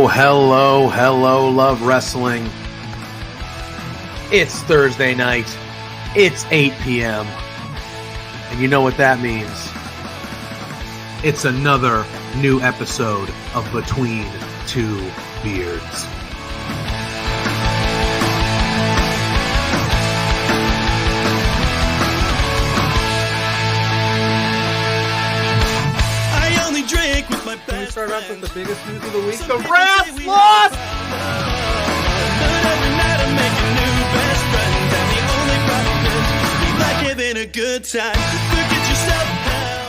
Hello, love wrestling. It's Thursday night. It's 8 p.m. And you know what that means. It's another new episode of Between Two Beards. Can we start off with the biggest news of the week? The Rats lost!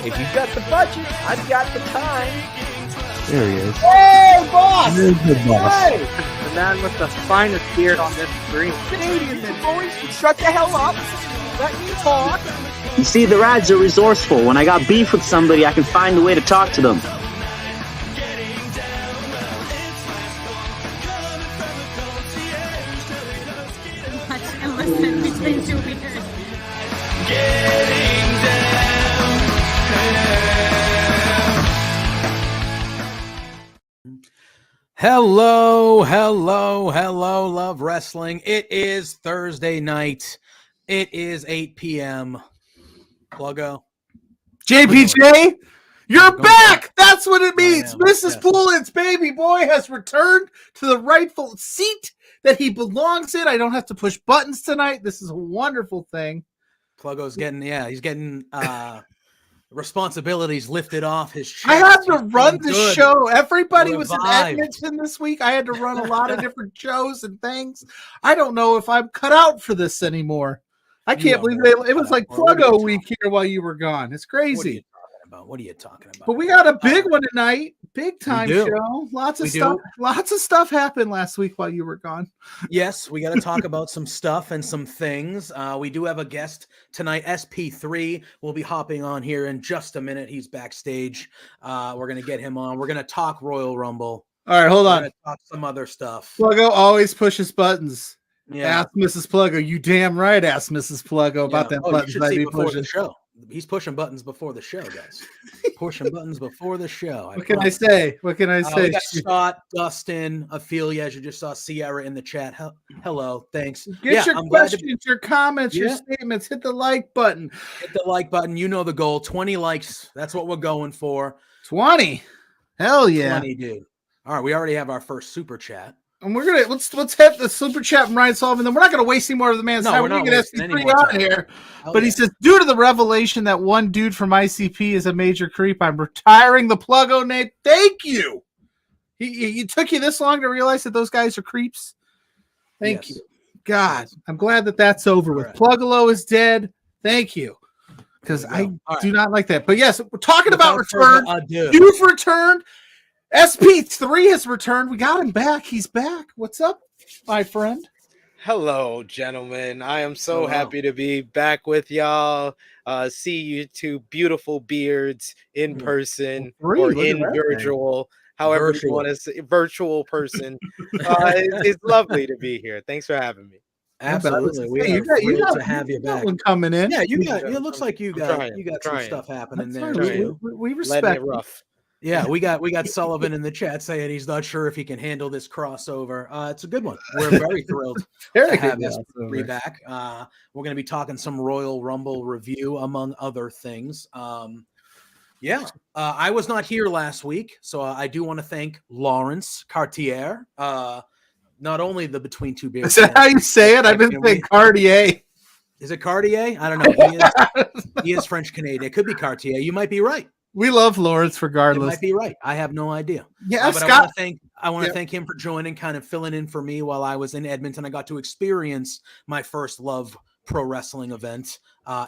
If you've got the budget, I've got the time. There he is. Hey, boss! There's the boss. Hey! The man with the finest beard on this screen. Canadian men, boys, shut the hell up. Let me talk. You see, the Rads are resourceful. When I got beef with somebody, I can find a way to talk to them. And listen between two beers. Hello, love wrestling. It is Thursday night. It is 8 p.m. PLUGGO. JPJ, you're back! That's what it means. am, Mrs. yes. Poulin's baby boy has returned to the rightful seat that he belongs in. I don't have to push buttons tonight. This is a wonderful thing. PLUGGO's he's getting responsibilities lifted off his chest. I had to He's run doing the good. show. Everybody was in Revived. Edmonton this week. I had to run a lot of different shows and things. I don't know if I'm cut out for this anymore. I can't believe it was like PLUGGO week here while you were gone. It's crazy. What are you talking about? But we got a big one tonight. Big time do. show. Lots of We stuff. do. Lots of stuff happened last week while you were gone. Yes, we got to talk about some stuff and some things. We do have a guest tonight. SP3 will be hopping on here in just a minute. He's backstage. We're going to get him on. We're going to talk Royal Rumble. All right, hold We're on. going to talk some other stuff. PLUGGO always pushes buttons. Yeah. Ask Mrs. PLUGGO. You damn right, ask Mrs. PLUGGO about them You buttons should I see be before pushing. the show. He's pushing buttons before the show, guys. Pushing buttons before the show. What can I say? What can I say? We got Scott, Dustin, Ophelia, as you just saw Sierra in the chat. Hello, thanks. Get your I'm glad to questions, your comments, your Yeah. statements. Hit the like button. hit the like button. You know the goal. 20 likes. That's what we're going for. 20. Hell yeah. 20, dude. All right, we already have our first super chat. And we're gonna let's hit the super chat from Ryan Sullivan. Then we're not gonna waste any more of the man's No, time. we're not We're gonna wasting any SP3 more on time. here. Hell But he yeah. says, due to the revelation that one dude from ICP is a major creep, I'm retiring the PLUGGO name. Thank you. He took you this long to realize that those guys are creeps. Thank Yes. you. God, I'm glad that that's over with. Correct. PLUGGO is dead. Thank you. Because There we go. I All do right. not like that. But yes, we're talking about Without further return. ado. You've returned. SP3 has returned. We got him back. He's back. What's up, my friend? Hello, gentlemen. I am so Hello. happy to be back with y'all. See you two beautiful beards in person Three, or look at in that thing. virtual, however Virtual. you want to say, virtual person. It's lovely to be here. Thanks for having me. Absolutely. We Hey, are thrilled to have you got back. one coming in. Yeah, you got. It looks like you I'm got. trying, You got I'm some trying. stuff happening That's there fine. too. We Letting respect it rough. Yeah, we got Sullivan in the chat saying he's not sure if he can handle this crossover. It's a good one. We're very thrilled to Very have good. this three back. We're going to be talking some Royal Rumble review, among other things. I was not here last week, so I do want to thank Lawrence Cartier. Not only the Between Two Beers. Is that how you say it? I've been saying Cartier. Is it Cartier? I don't know. He is French Canadian. It could be Cartier. You might be right. We love Lawrence You regardless. might be right. I have no idea. Yeah, But Scott. I want to Yep. thank him for joining, kind of filling in for me while I was in Edmonton. I got to experience my first love pro wrestling event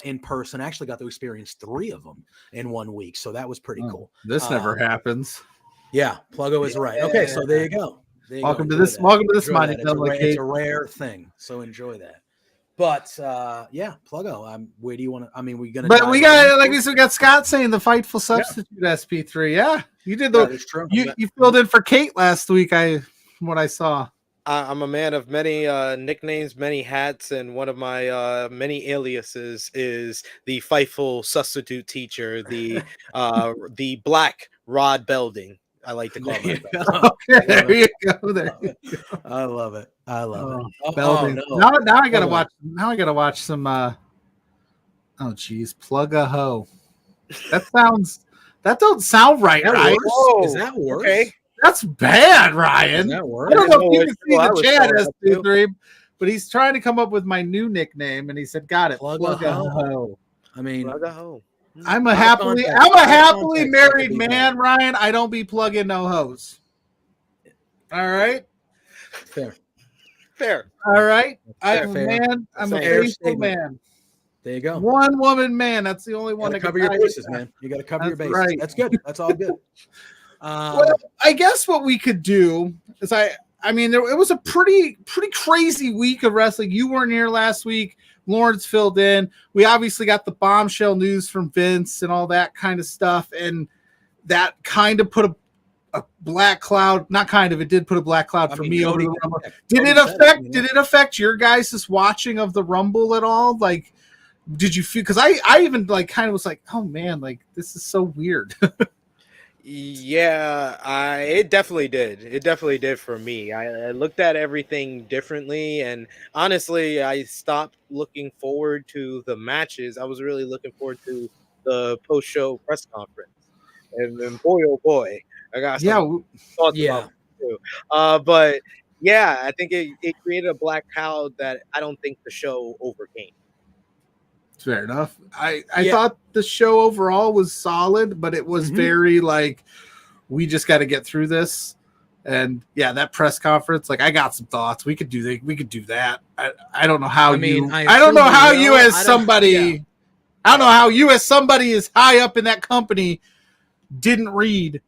in person. I actually got to experience 3 of them in 1 week, so that was pretty cool. This never happens. Yeah, Pluggo is right. Okay, so there you go. There you go. Welcome to Enjoy this. that. Welcome to this Enjoy mighty that. It's delicate. a rare thing, so enjoy that. But yeah, Pluggo. Where do you want to? I mean, we're gonna. But we got, like this? we got Scott saying the fightful substitute SP3. Yeah, you did That is true. you filled in for Kate last week. From what I saw. I'm a man of many nicknames, many hats, and one of my many aliases is the Fightful substitute teacher, the Black Rod Belding. I like to call There myself. you go. Okay, there you go. There you go. I love it. I love it. Belding. No. Now I gotta Hold on. watch. Now I gotta watch some. Oh geez, Plug-a-Ho. That don't sound right, Is that right? worse? Whoa, Is that worse? okay. That's bad, Is Ryan. that I worse? don't know if you Yeah, can see I the was chat going up too. SP3, but he's trying to come up with my new nickname, and he said, "Got it, Plug-a-ho. Plug-a-ho." I mean, Plug-a-ho. I'm a Out of happily context. Out of happily context, that married could be man, bad. Ryan. I don't be plugging no hose. All right, fair. Fair. all right. I'm a Fair. man. I'm a Fair faithful statement. man. There you go. One woman man. That's the only You one gotta that cover can your tie bases, it. man. You got to cover your That's bases. right. That's good. That's all good. Well, I guess what we could do is I mean, it was a pretty crazy week of wrestling. You weren't here last week. Lawrence filled in. We obviously got the bombshell news from Vince and all that kind of stuff. And that kind of put a black cloud, not kind of, it did put a black cloud for me over the Rumble. Did it affect your guys' watching of the Rumble at all? Like, did you feel, because I even like kind of was like, oh man, like this is so weird. Yeah, it definitely did. It definitely did for me. I looked at everything differently, and honestly, I stopped looking forward to the matches. I was really looking forward to the post-show press conference, and boy, oh boy, I got some thoughts about it too. But yeah, I think it created a black cloud that I don't think the show overcame. Fair enough. I thought the show overall was solid, but it was very like, we just got to get through this. And yeah, that press conference, like I got some thoughts. We could do that. I don't know how I don't know how you as somebody is high up in that company didn't read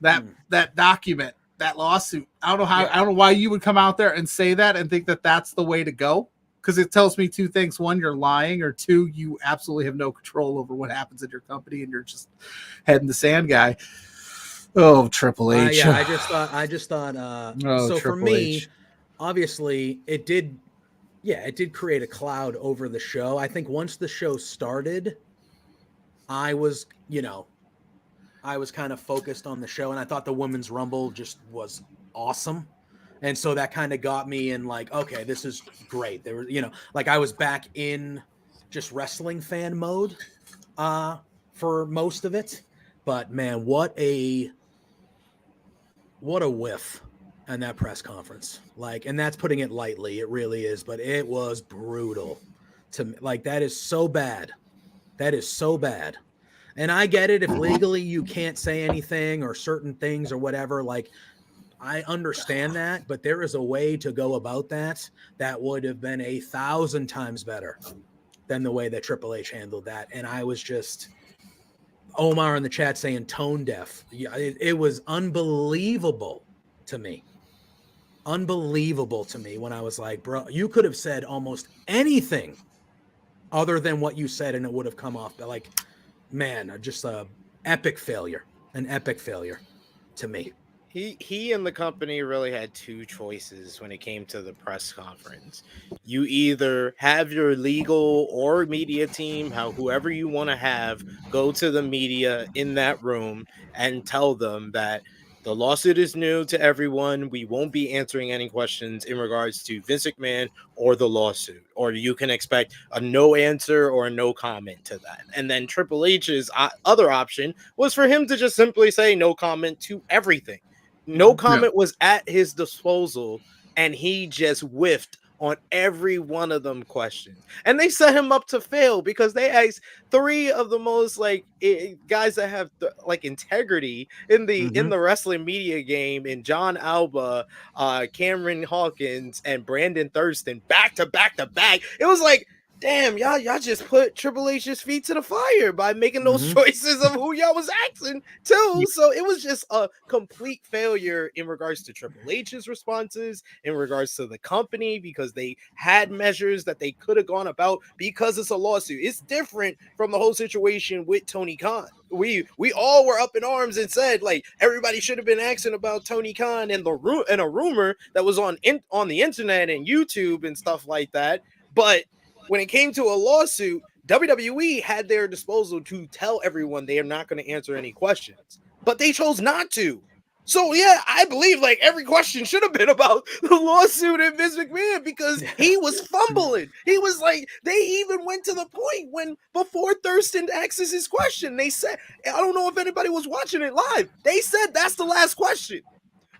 that document, that lawsuit. I don't know how. I don't know why you would come out there and say that and think that that's the way to go. Because it tells me 2 things: 1, you're lying, or 2, you absolutely have no control over what happens in your company, and you're just head in the sand guy. Oh, Triple H. Yeah, I just thought. So for me, obviously, it did create a cloud over the show. I think once the show started, I was kind of focused on the show, and I thought the Women's Rumble just was awesome. And so that kind of got me in like, okay, this is great. There were, like I was back in just wrestling fan mode for most of it. But man, what a whiff in that press conference. Like, and that's putting it lightly. It really is, but it was brutal to me. Like, that is so bad. That is so bad. And I get it if legally you can't say anything or certain things or whatever, like I understand that, but there is a way to go about that would have been 1,000 times better than the way that Triple H handled that. And I was just, Omar in the chat saying tone deaf. Yeah, it was unbelievable to me. Unbelievable to me when I was like, bro, you could have said almost anything other than what you said and it would have come off. But like, man, just an epic failure to me. He and the company really had 2 choices when it came to the press conference. You either have your legal or media team, whoever you want to have, go to the media in that room and tell them that the lawsuit is new to everyone. We won't be answering any questions in regards to Vince McMahon or the lawsuit, or you can expect a no answer or a no comment to that. And then Triple H's other option was for him to just simply say no comment to everything. No comment was at his disposal, and he just whiffed on every one of them questions. And they set him up to fail because they asked 3 of the most guys that have integrity in the wrestling media game, in John Alba, Cameron Hawkins, and Brandon Thurston back to back to back. It was like damn, y'all just put Triple H's feet to the fire by making those choices of who y'all was asking to. So it was just a complete failure in regards to Triple H's responses, in regards to the company, because they had measures that they could have gone about because it's a lawsuit. It's different from the whole situation with Tony Khan. We all were up in arms and said, like, everybody should have been asking about Tony Khan and a rumor that was on the internet and YouTube and stuff like that. But when it came to a lawsuit, WWE had their disposal to tell everyone they are not going to answer any questions, but they chose not to. So yeah, I believe like every question should have been about the lawsuit and Vince McMahon, because he was fumbling. He was like, they even went to the point when before Thurston asks his question, they said, I don't know if anybody was watching it live, they said that's the last question.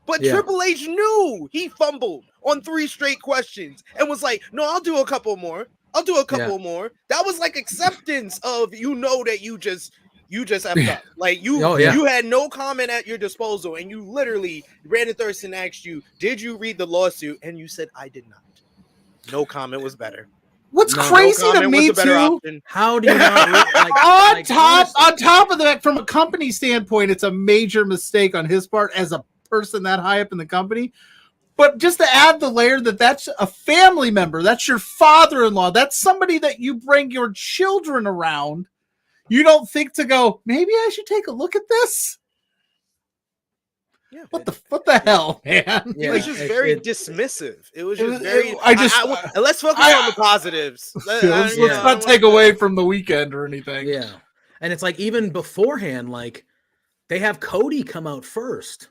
But Triple H knew he fumbled on 3 straight questions and was like, no, I'll do a couple more. I'll do a couple more. That was like acceptance of, that you just effed up. Like you had no comment at your disposal, and you literally, Brandon Thurston asked you, did you read the lawsuit? And you said, I did not. No comment was better. What's crazy to me too? How do you not on top of that, from a company standpoint, it's a major mistake on his part as a person that high up in the company. But just to add the layer that's a family member, that's your father-in-law, that's somebody that you bring your children around. You don't think to go, maybe I should take a look at this? Yeah. What the hell, man? Yeah, it was just very dismissive. It was just very. Let's focus on the positives. Let's not take away from the weekend or anything. Yeah, and it's like even beforehand, like they have Cody come out first.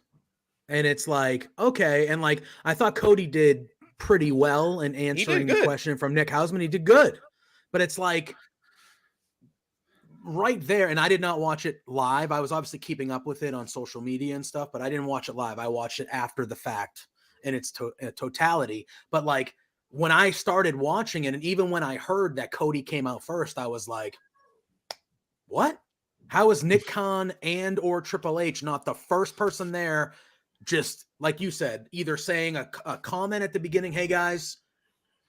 And it's like, okay. And like, I thought Cody did pretty well in answering the question from Nick Hausman. He did good. But it's like right there. And I did not watch it live. I was obviously keeping up with it on social media and stuff, but I didn't watch it live. I watched it after the fact in its totality. But like when I started watching it, and even when I heard that Cody came out first, I was like, what? How is Nick Khan and or Triple H not the first person there? Just like you said, either saying a comment at the beginning, hey guys,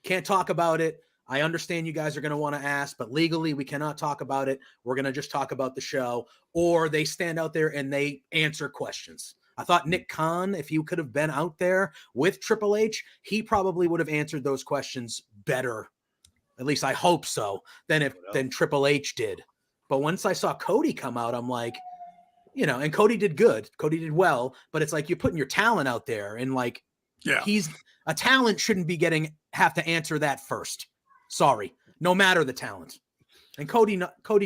can't talk about it. I understand you guys are going to want to ask, but legally we cannot talk about it. We're going to just talk about the show. Or they stand out there and they answer questions. I thought Nick Khan, if he could have been out there with Triple H, he probably would have answered those questions better. At least I hope so, than Triple H did. But once I saw Cody come out, I'm like, and Cody did good. Cody did well, but it's like you're putting your talent out there, and like, he's a talent shouldn't be have to answer that first. Sorry, no matter the talent. And Cody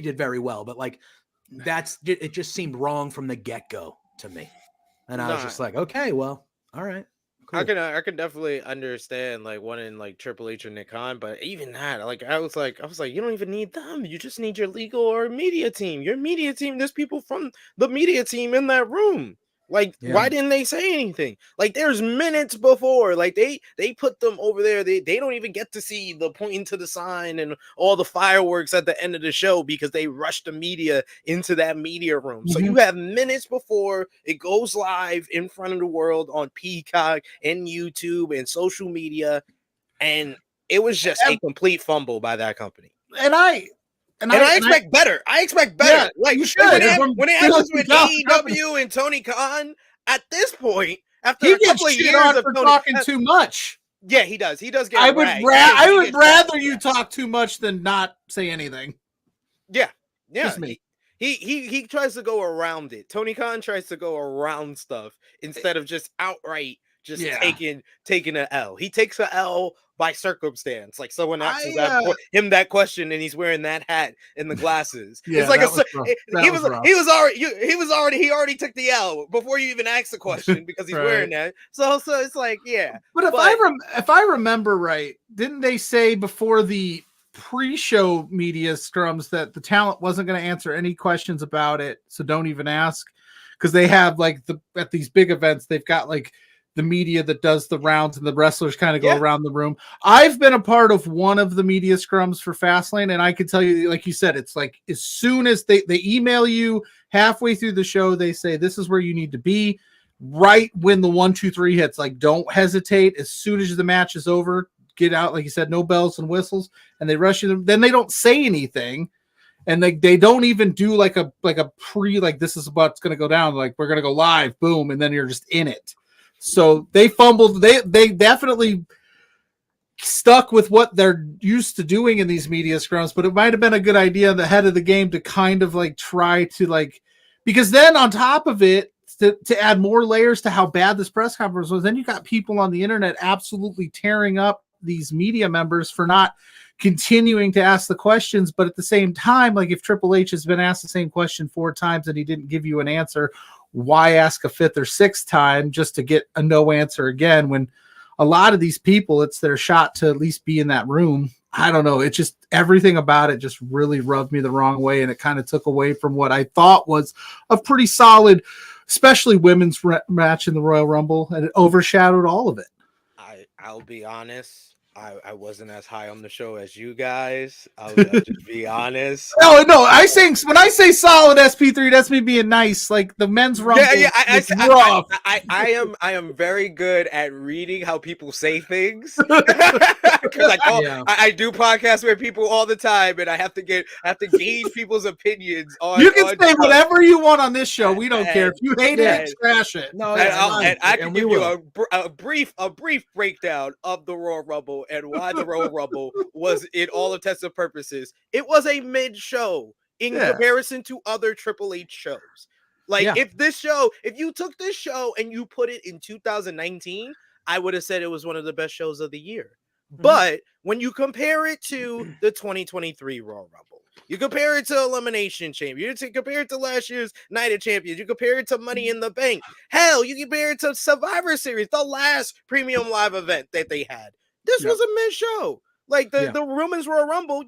did very well, but like it just seemed wrong from the get-go to me. And I was just like, okay, well, all right. Cool. I can definitely understand like wanting like Triple H or Nick Khan, but even that, like I was like, you don't even need them. You just need your legal or media team. Your media team, there's people from the media team in that room. Like, why didn't they say anything? Like, there's minutes before, like they put them over there. They don't even get to see the pointing to the sign and all the fireworks at the end of the show because they rushed the media into that media room. So you have minutes before it goes live in front of the world on Peacock and YouTube and social media, and it was just a complete fumble by that company. And I expect better. I expect better. Yeah, like you should. When it happens with AEW and Tony Khan, at this point, after a couple of years of talking too much. Yeah, he does. He does get. I would rather you talk too much than not say anything. Yeah, just me. He tries to go around it. Tony Khan tries to go around stuff instead of just outright taking an L. He takes an L by circumstance. Like someone asks him that question and he's wearing that hat and the glasses. It's like he already took the L before you even asked the question because he's wearing that. So it's like, yeah. But if I remember right, didn't they say before the pre-show media scrums that the talent wasn't going to answer any questions about it, so don't even ask? Because they have like at these big events, they've got like the media that does the rounds and the wrestlers kind of go around the room. I've been a part of one of the media scrums for Fastlane, and I can tell you, like you said, it's like as soon as they email you halfway through the show, they say this is where you need to be. Right when the 1, 2, 3 hits, like don't hesitate. As soon as the match is over, get out, like you said, no bells and whistles, and they rush you. Then they don't say anything, and they don't even do like a pre, like this is what's going to go down. Like we're going to go live, boom, and then you're just in it. So they fumbled. They definitely stuck with what they're used to doing in these media scrums, but it might have been a good idea at the head of the game to kind of like try to like, because then on top of it, to add more layers to how bad this press conference was, then you got people on the internet absolutely tearing up these media members for not continuing to ask the questions. But at the same time, like if Triple H has been asked the same question 4 times and he didn't give you an answer, why ask a 5th or 6th time just to get a no answer again, when a lot of these people, it's their shot to at least be in that room. I don't know. It just, everything about it just really rubbed me the wrong way. And it kind of took away from what I thought was a pretty solid, especially women's match in the Royal Rumble. And it overshadowed all of it. I'll be honest. I wasn't as high on the show as you guys. I'll just be honest. No. When I say solid SP3, that's me being nice. Like the men's Rumble. Yeah. Rough. I am very good at reading how people say things. Because I do podcasts with people all the time, and I have to gauge people's opinions on. You can say whatever you want on this show. We don't care. If you hate it, trash it. No, and I can give you a brief breakdown of the Royal Rumble and why the Royal Rumble was, in all intents and purposes, it was a mid show in comparison to other Triple H shows. Like if you took this show and you put it in 2019, I would have said it was one of the best shows of the year. Mm-hmm. But when you compare it to the 2023 Royal Rumble, you compare it to Elimination Chamber, you compare it to last year's Night of Champions, you compare it to Money in the Bank. Hell, you compare it to Survivor Series, the last premium live event that they had. This was a mid show. Like the Women's Royal Rumble,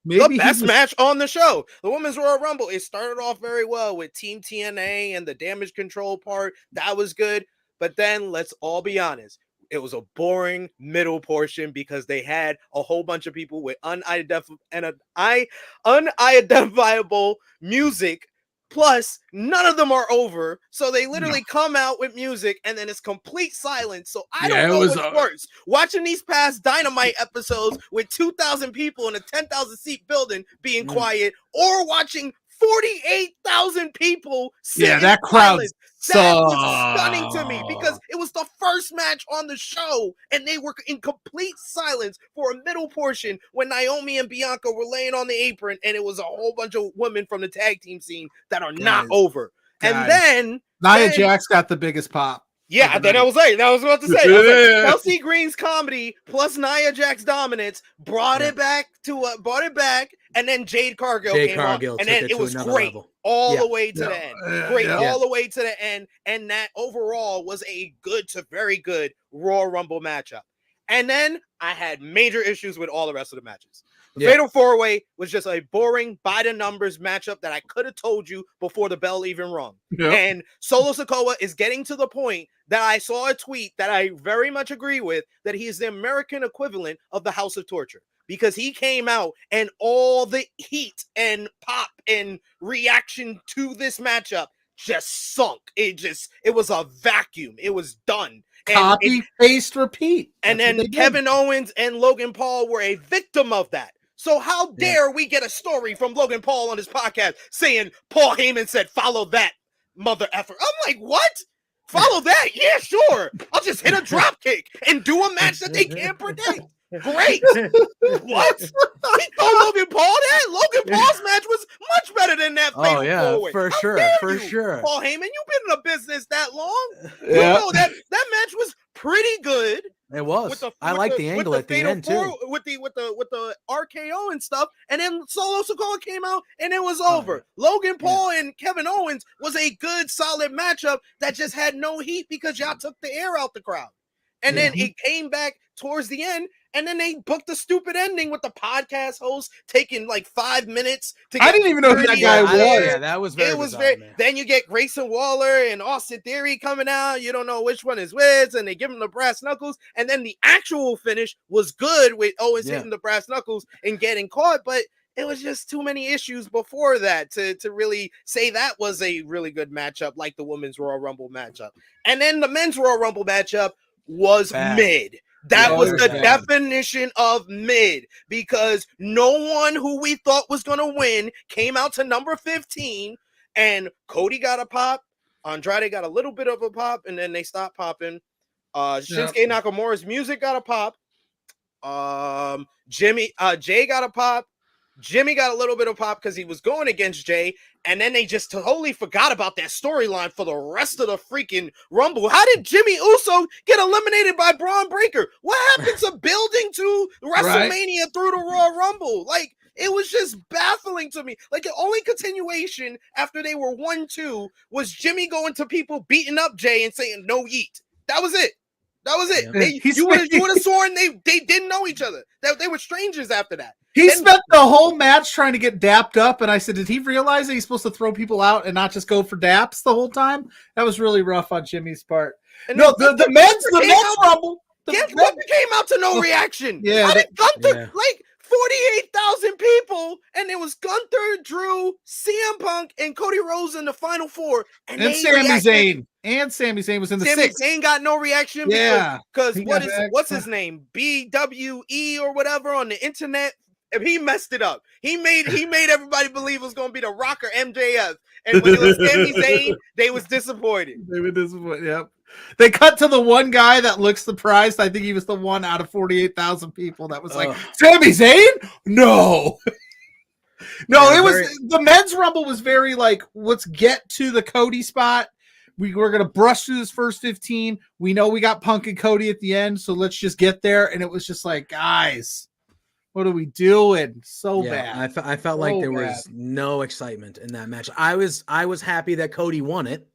maybe the best match on the show. The Women's Royal Rumble, it started off very well with Team TNA and the damage control part. That was good. But then let's all be honest. It was a boring middle portion because they had a whole bunch of people with unidentifiable music. Plus, none of them are over. So they literally come out with music and then it's complete silence. So I don't know what's worse. Watching these past Dynamite episodes with 2,000 people in a 10,000 seat building being quiet, or watching 48,000 people sitting that crowd. That was stunning to me because it was the first match on the show and they were in complete silence for a middle portion when Naomi and Bianca were laying on the apron, and it was a whole bunch of women from the tag team scene that are not over. And then Nia Jax got the biggest pop. Yeah, then I was about to say, Kelsey Green's comedy plus Nia Jax's dominance brought it back, and then Jade Cargill came on, and then it was great all the way to the end. All the way to the end, and that overall was a good to very good Royal Rumble matchup. And then I had major issues with all the rest of the matches. The Fatal 4-Way was just a boring by the numbers matchup that I could have told you before the bell even rung. Yep. And Solo Sikoa is getting to the point that I saw a tweet that I very much agree with, that he is the American equivalent of the House of Torture, because he came out and all the heat and pop and reaction to this matchup just sunk. It was a vacuum. It was done. Copy, paste, repeat. And then Kevin Owens and Logan Paul were a victim of that. So how dare we get a story from Logan Paul on his podcast saying Paul Heyman said, follow that, mother effer. I'm like, what? Follow that? Yeah, sure. I'll just hit a drop kick and do a match that they can't predict. Great. What? He told Logan Paul that? Logan Paul's match was much better than that. Oh, yeah, for sure. Paul Heyman, you've been in the business that long. You know that match was pretty good. It was. I like the angle at the end too. With the RKO and stuff, and then Solo Sikoa came out and it was over. Logan Paul and Kevin Owens was a good, solid matchup that just had no heat because y'all took the air out the crowd. And then it came back towards the end, and then they booked the stupid ending with the podcast host taking like 5 minutes to get. I didn't even know who that guy was. Yeah, that was very. Then you get Grayson Waller and Austin Theory coming out. You don't know which one is which, and they give him the brass knuckles. And then the actual finish was good with Owens hitting the brass knuckles and getting caught, but it was just too many issues before that to really say that was a really good matchup like the Women's Royal Rumble matchup. And then the Men's Royal Rumble matchup was mid. That Yeah, was very the bad. definition of mid, because no one who we thought was going to win came out to number 15, and Cody got a pop, Andrade got a little bit of a pop, and then they stopped popping. Shinsuke Nakamura's music got a pop. Jay got a pop. Jimmy got a little bit of pop because he was going against Jay, and then they just totally forgot about that storyline for the rest of the freaking Rumble. How did Jimmy Uso get eliminated by Braun Breaker? What happened to building to WrestleMania through the Royal Rumble? Like, it was just baffling to me. Like, the only continuation after they were 1-2 was Jimmy going to people beating up Jay and saying no yeet. That was it. That was it. Yeah. You would have sworn they didn't know each other. They were strangers after that. He spent the whole match trying to get dapped up, and I said, did he realize that he's supposed to throw people out and not just go for daps the whole time? That was really rough on Jimmy's part. And no, the men's Rumble. Gunther came out to no reaction. Yeah, how did Gunther, like 48,000 people, and it was Gunther, Drew, CM Punk, and Cody Rhodes in the final four, and Sami Zayn. And Sami Zayn was in the Sami sixth. Zayn got no reaction because what's his name? BWE or whatever on the internet. He messed it up. He made everybody believe it was going to be The Rock or MJF. And when it was Sami Zayn, they was disappointed. They were disappointed, yep. They cut to the one guy that looks surprised. I think he was the one out of 48,000 people that was like, Sami Zayn? No. No, it was the men's Rumble was very like, let's get to the Cody spot. We're going to brush through this first 15. We know we got Punk and Cody at the end, so let's just get there. And it was just like, guys, what are we doing? So bad. I felt like there was no excitement in that match. I was happy that Cody won it,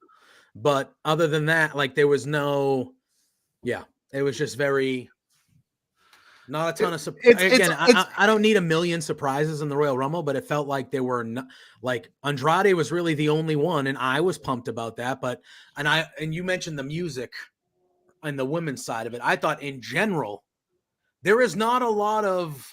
but other than that, like there was no, it was just very, not a ton of surprises. I don't need a million surprises in the Royal Rumble, but it felt like there were not, like Andrade was really the only one, and I was pumped about that. But and you mentioned the music and the women's side of it. I thought in general there is not a lot of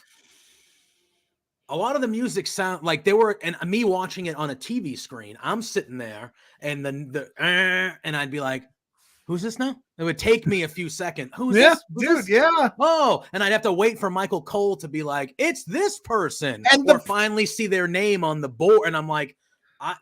the music sound like there were, and me watching it on a TV screen, I'm sitting there and then and I'd be like, who's this now? It would take me a few seconds. Who's this? Who's this? Oh, and I'd have to wait for Michael Cole to be like, it's this person, or finally see their name on the board. And I'm like,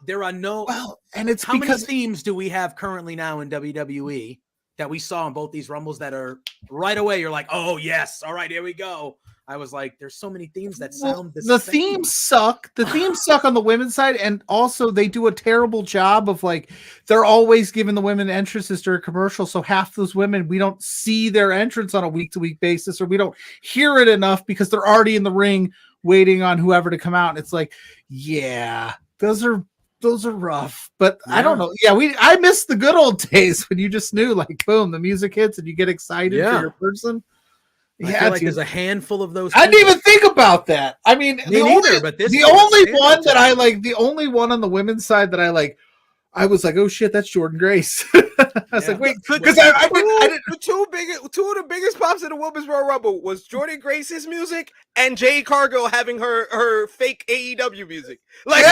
there are no, and it's how many themes do we have currently now in WWE that we saw in both these Rumbles that are right away? You're like, oh yes. All right, here we go. I was like, there's so many themes that sound the same. The themes suck. The themes suck on the women's side, and also they do a terrible job of like they're always giving the women entrances during commercial. So half those women we don't see their entrance on a week-to-week basis, or we don't hear it enough because they're already in the ring waiting on whoever to come out. And it's like, those are rough. But I don't know. I miss the good old days when you just knew, like, boom, the music hits and you get excited for your person. I feel like there's a handful of those. I didn't even think about that. I mean, the only one on the women's side that I was like, oh shit, that's Jordan Grace. I was like, wait, because two of the biggest pops in the Women's Royal Rumble was Jordan Grace's music and Jade Cargill having her fake AEW music. Like,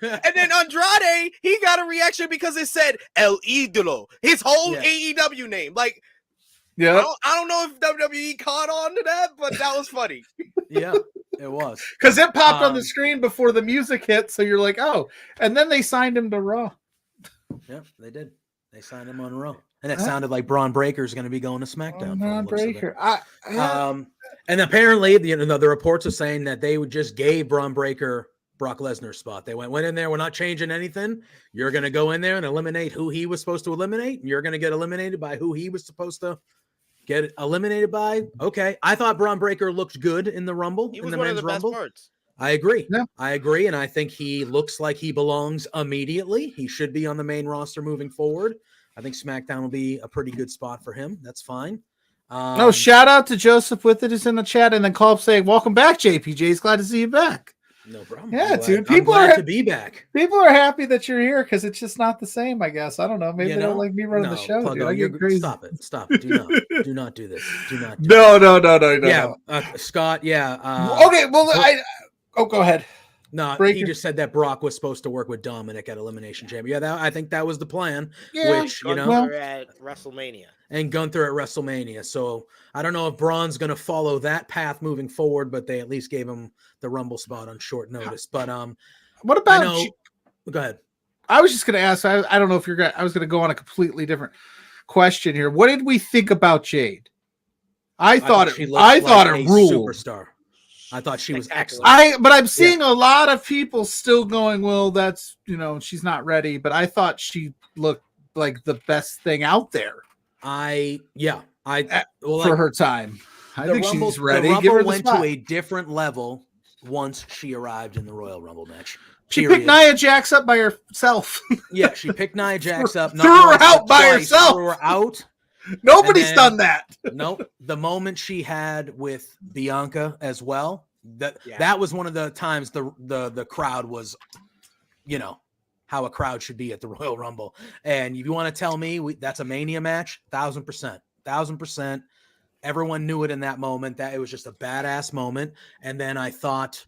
and then Andrade, he got a reaction because it said El Ídolo, his whole AEW name. Like, I don't know if WWE caught on to that, but that was funny. Yeah, it was. Because it popped on the screen before the music hit, so you're like, oh. And then they signed him to Raw. Yeah, they did. They signed him on Raw. And it sounded like Braun Breaker's going to be going to SmackDown. Braun Breaker. And apparently, the reports are saying that they just gave Braun Breaker Brock Lesnar's spot. They went in there. We're not changing anything. You're going to go in there and eliminate who he was supposed to eliminate. And you're going to get eliminated by who he was supposed to get eliminated by. Okay. I thought Braun Breaker looked good in the Rumble. He was one of the best parts. I agree. Yeah. I agree. And I think he looks like he belongs immediately. He should be on the main roster moving forward. I think SmackDown will be a pretty good spot for him. That's fine. Shout out to Joseph with it is in the chat, and then call up saying, welcome back, JPJ. He's glad to see you back. No problem. Yeah, dude. People are to be back. People are happy that you're here because it's just not the same, I guess. I don't know. Maybe they don't like me running the show. PLUGGO, dude. Crazy. Stop it. Do not do this. Do not. No. Yeah, Scott. Yeah. Okay. Well, go ahead. No, he just said that Brock was supposed to work with Dominic at Elimination Chamber. Yeah, I think that was the plan. Yeah, which at WrestleMania. and Gunther at WrestleMania. So I don't know if Braun's going to follow that path moving forward, but they at least gave him the Rumble spot on short notice. But What I about? know. Go ahead. I was just going to ask. I don't know if you're going. I was going to go on a completely different question here. What did we think about Jade? I thought it ruled. Superstar. I thought she was excellent. But I'm seeing a lot of people still going, well, that's, she's not ready. But I thought she looked like the best thing out there. For her time. I think she's ready. The Give her Rumble the went spot. to a different level once she arrived in the Royal Rumble match. She picked Nia Jax up by herself. Yeah, she picked Nia Jax up. Threw her out by herself. Threw her out. Nobody's done that. Nope. The moment she had with Bianca as well, that was one of the times the crowd was, how a crowd should be at the Royal Rumble. And if you want to tell me that's a Mania match, 1,000%. Everyone knew it in that moment. That it was just a badass moment. And then I thought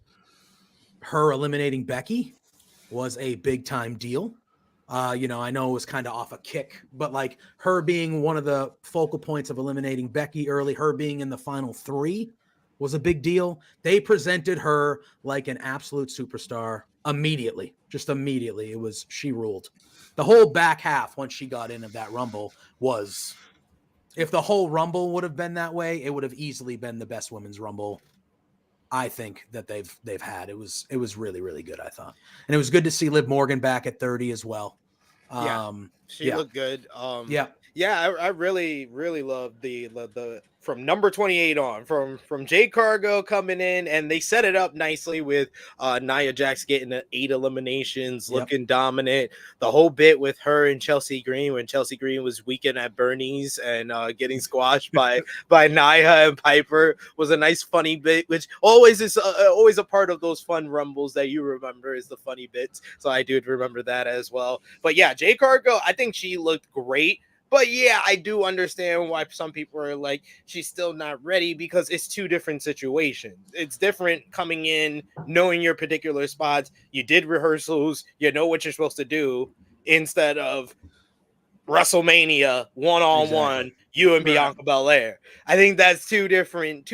her eliminating Becky was a big time deal. I know it was kind of off a kick, but like her being one of the focal points of eliminating Becky early, her being in the final 3 was a big deal. They presented her like an absolute superstar immediately. She ruled. The whole back half once she got in of that Rumble was, if the whole Rumble would have been that way, it would have easily been the best women's Rumble I think that they've had. It was really, really good, I thought. And it was good to see Liv Morgan back at 30 as well. She looked good. I really, really loved the from number 28 on, from Jade Cargill coming in, and they set it up nicely with Nia Jax getting 8 eliminations, looking dominant. The whole bit with her and Chelsea Green, when Chelsea Green was weekend at Bernie's and getting squashed by Nia and Piper, was a nice funny bit, which always is always a part of those fun Rumbles that you remember is the funny bits. So I do remember that as well. But yeah, Jade Cargill, I think she looked great. But yeah, I do understand why some people are like, she's still not ready, because it's 2 different situations. It's different coming in, knowing your particular spots. You did rehearsals, you know what you're supposed to do, instead of WrestleMania one-on-one, you and Bianca Belair. I think that's two different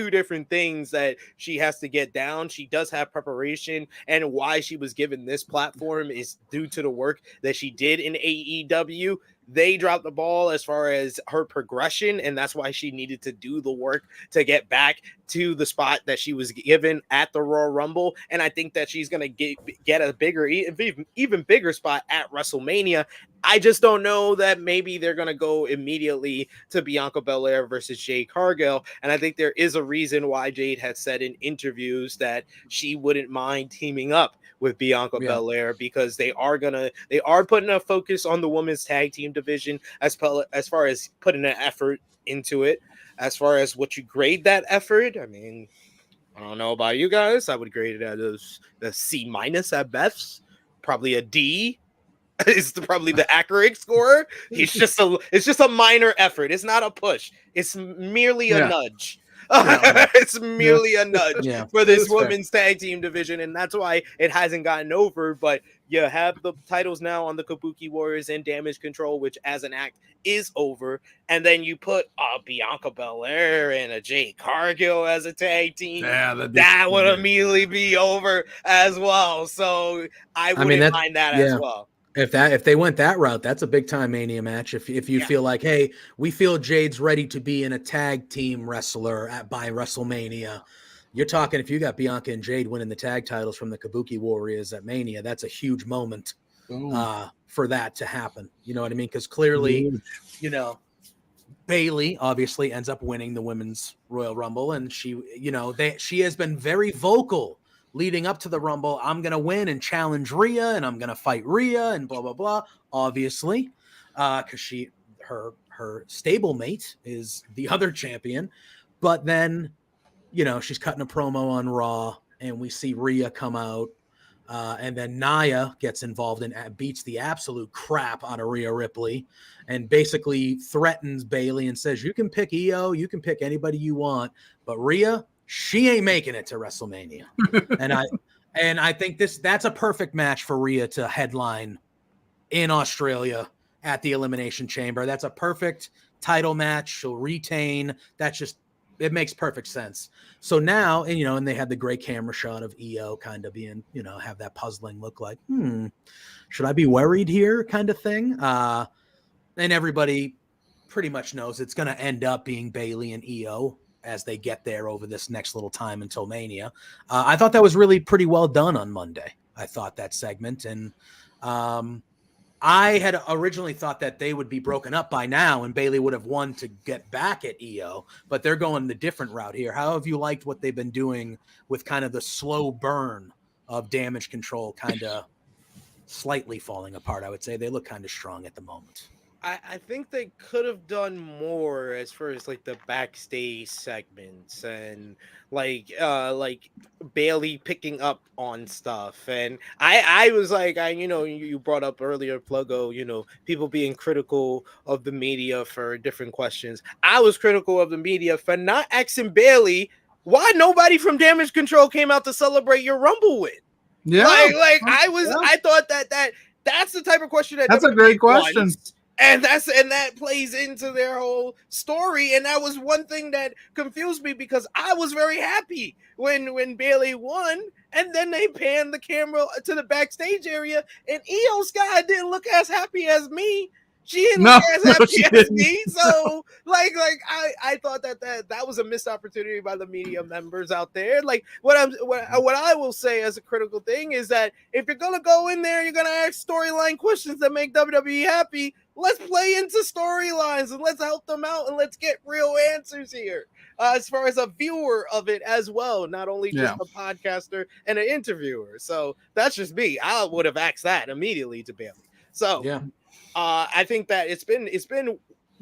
things that she has to get down. She does have preparation, and why she was given this platform is due to the work that she did in AEW. They dropped the ball as far as her progression, and that's why she needed to do the work to get back to the spot that she was given at the Royal Rumble. And I think that she's going to get a bigger, even bigger spot at WrestleMania. I just don't know that maybe they're going to go immediately to Bianca Belair versus Jade Cargill. And I think there is a reason why Jade has said in interviews that she wouldn't mind teaming up with Bianca Belair, because they are putting a focus on the women's tag team division as far as putting an effort into it. As far as what you grade that effort, I mean, I don't know about you guys. I would grade it as a C- at best, probably a D. Is probably the accurate score. It's just a minor effort. It's not a push. It's merely a nudge. It's merely a nudge for this women's tag team division, and that's why it hasn't gotten over. But you have the titles now on the Kabuki Warriors and Damage Control, which as an act is over, and then you put Bianca Belair and a Jade Cargill as a tag team. That would immediately be over as well. So I wouldn't mind that as well. If they went that route, that's a big time Mania match. If you feel like, hey, we feel Jade's ready to be in a tag team wrestler by WrestleMania, you're talking, if you got Bianca and Jade winning the tag titles from the Kabuki Warriors at Mania, that's a huge moment for that to happen. You know what I mean? Because clearly, Bayley obviously ends up winning the Women's Royal Rumble, and she has been very vocal leading up to the Rumble. I'm going to win and challenge Rhea, and I'm going to fight Rhea and blah, blah, blah, obviously, because her stablemate is the other champion. But then, she's cutting a promo on Raw, and we see Rhea come out, and then Nia gets involved and beats the absolute crap out of Rhea Ripley and basically threatens Bayley and says, you can pick EO, you can pick anybody you want, but Rhea, she ain't making it to WrestleMania. and I think that's a perfect match for Rhea to headline in Australia at the Elimination Chamber. That's a perfect title match. She'll retain. It makes perfect sense. So now, and they had the great camera shot of Io kind of being, have that puzzling look like, should I be worried here kind of thing? And everybody pretty much knows it's going to end up being Bayley and Io as they get there over this next little time until Mania. I thought that was really pretty well done on Monday. I thought that segment. And I had originally thought that they would be broken up by now and Bayley would have won to get back at Io, but they're going the different route here. How have you liked what they've been doing with kind of the slow burn of Damage Control kind of slightly falling apart? I would say they look kind of strong at the moment. I think they could have done more as far as like the backstage segments and like Bailey picking up on stuff. And I was like, you brought up earlier, Pluggo, people being critical of the media for different questions. I was critical of the media for not asking Bailey why nobody from Damage Control came out to celebrate your Rumble win. Yeah, I thought that's the type of question that's a great question. Wants. And that plays into their whole story. And that was one thing that confused me because I was very happy when Bayley won. And then they panned the camera to the backstage area, and Io Sky didn't look as happy as me. She didn't look as happy as me. So I thought that was a missed opportunity by the media members out there. Like what I will say as a critical thing is that if you're gonna go in there, you're gonna ask storyline questions that make WWE happy. Let's play into storylines and let's help them out and let's get real answers here. As far as a viewer of it as well, not only just a podcaster and an interviewer. So that's just me. I would have asked that immediately to Bayley. So yeah. I think that it's been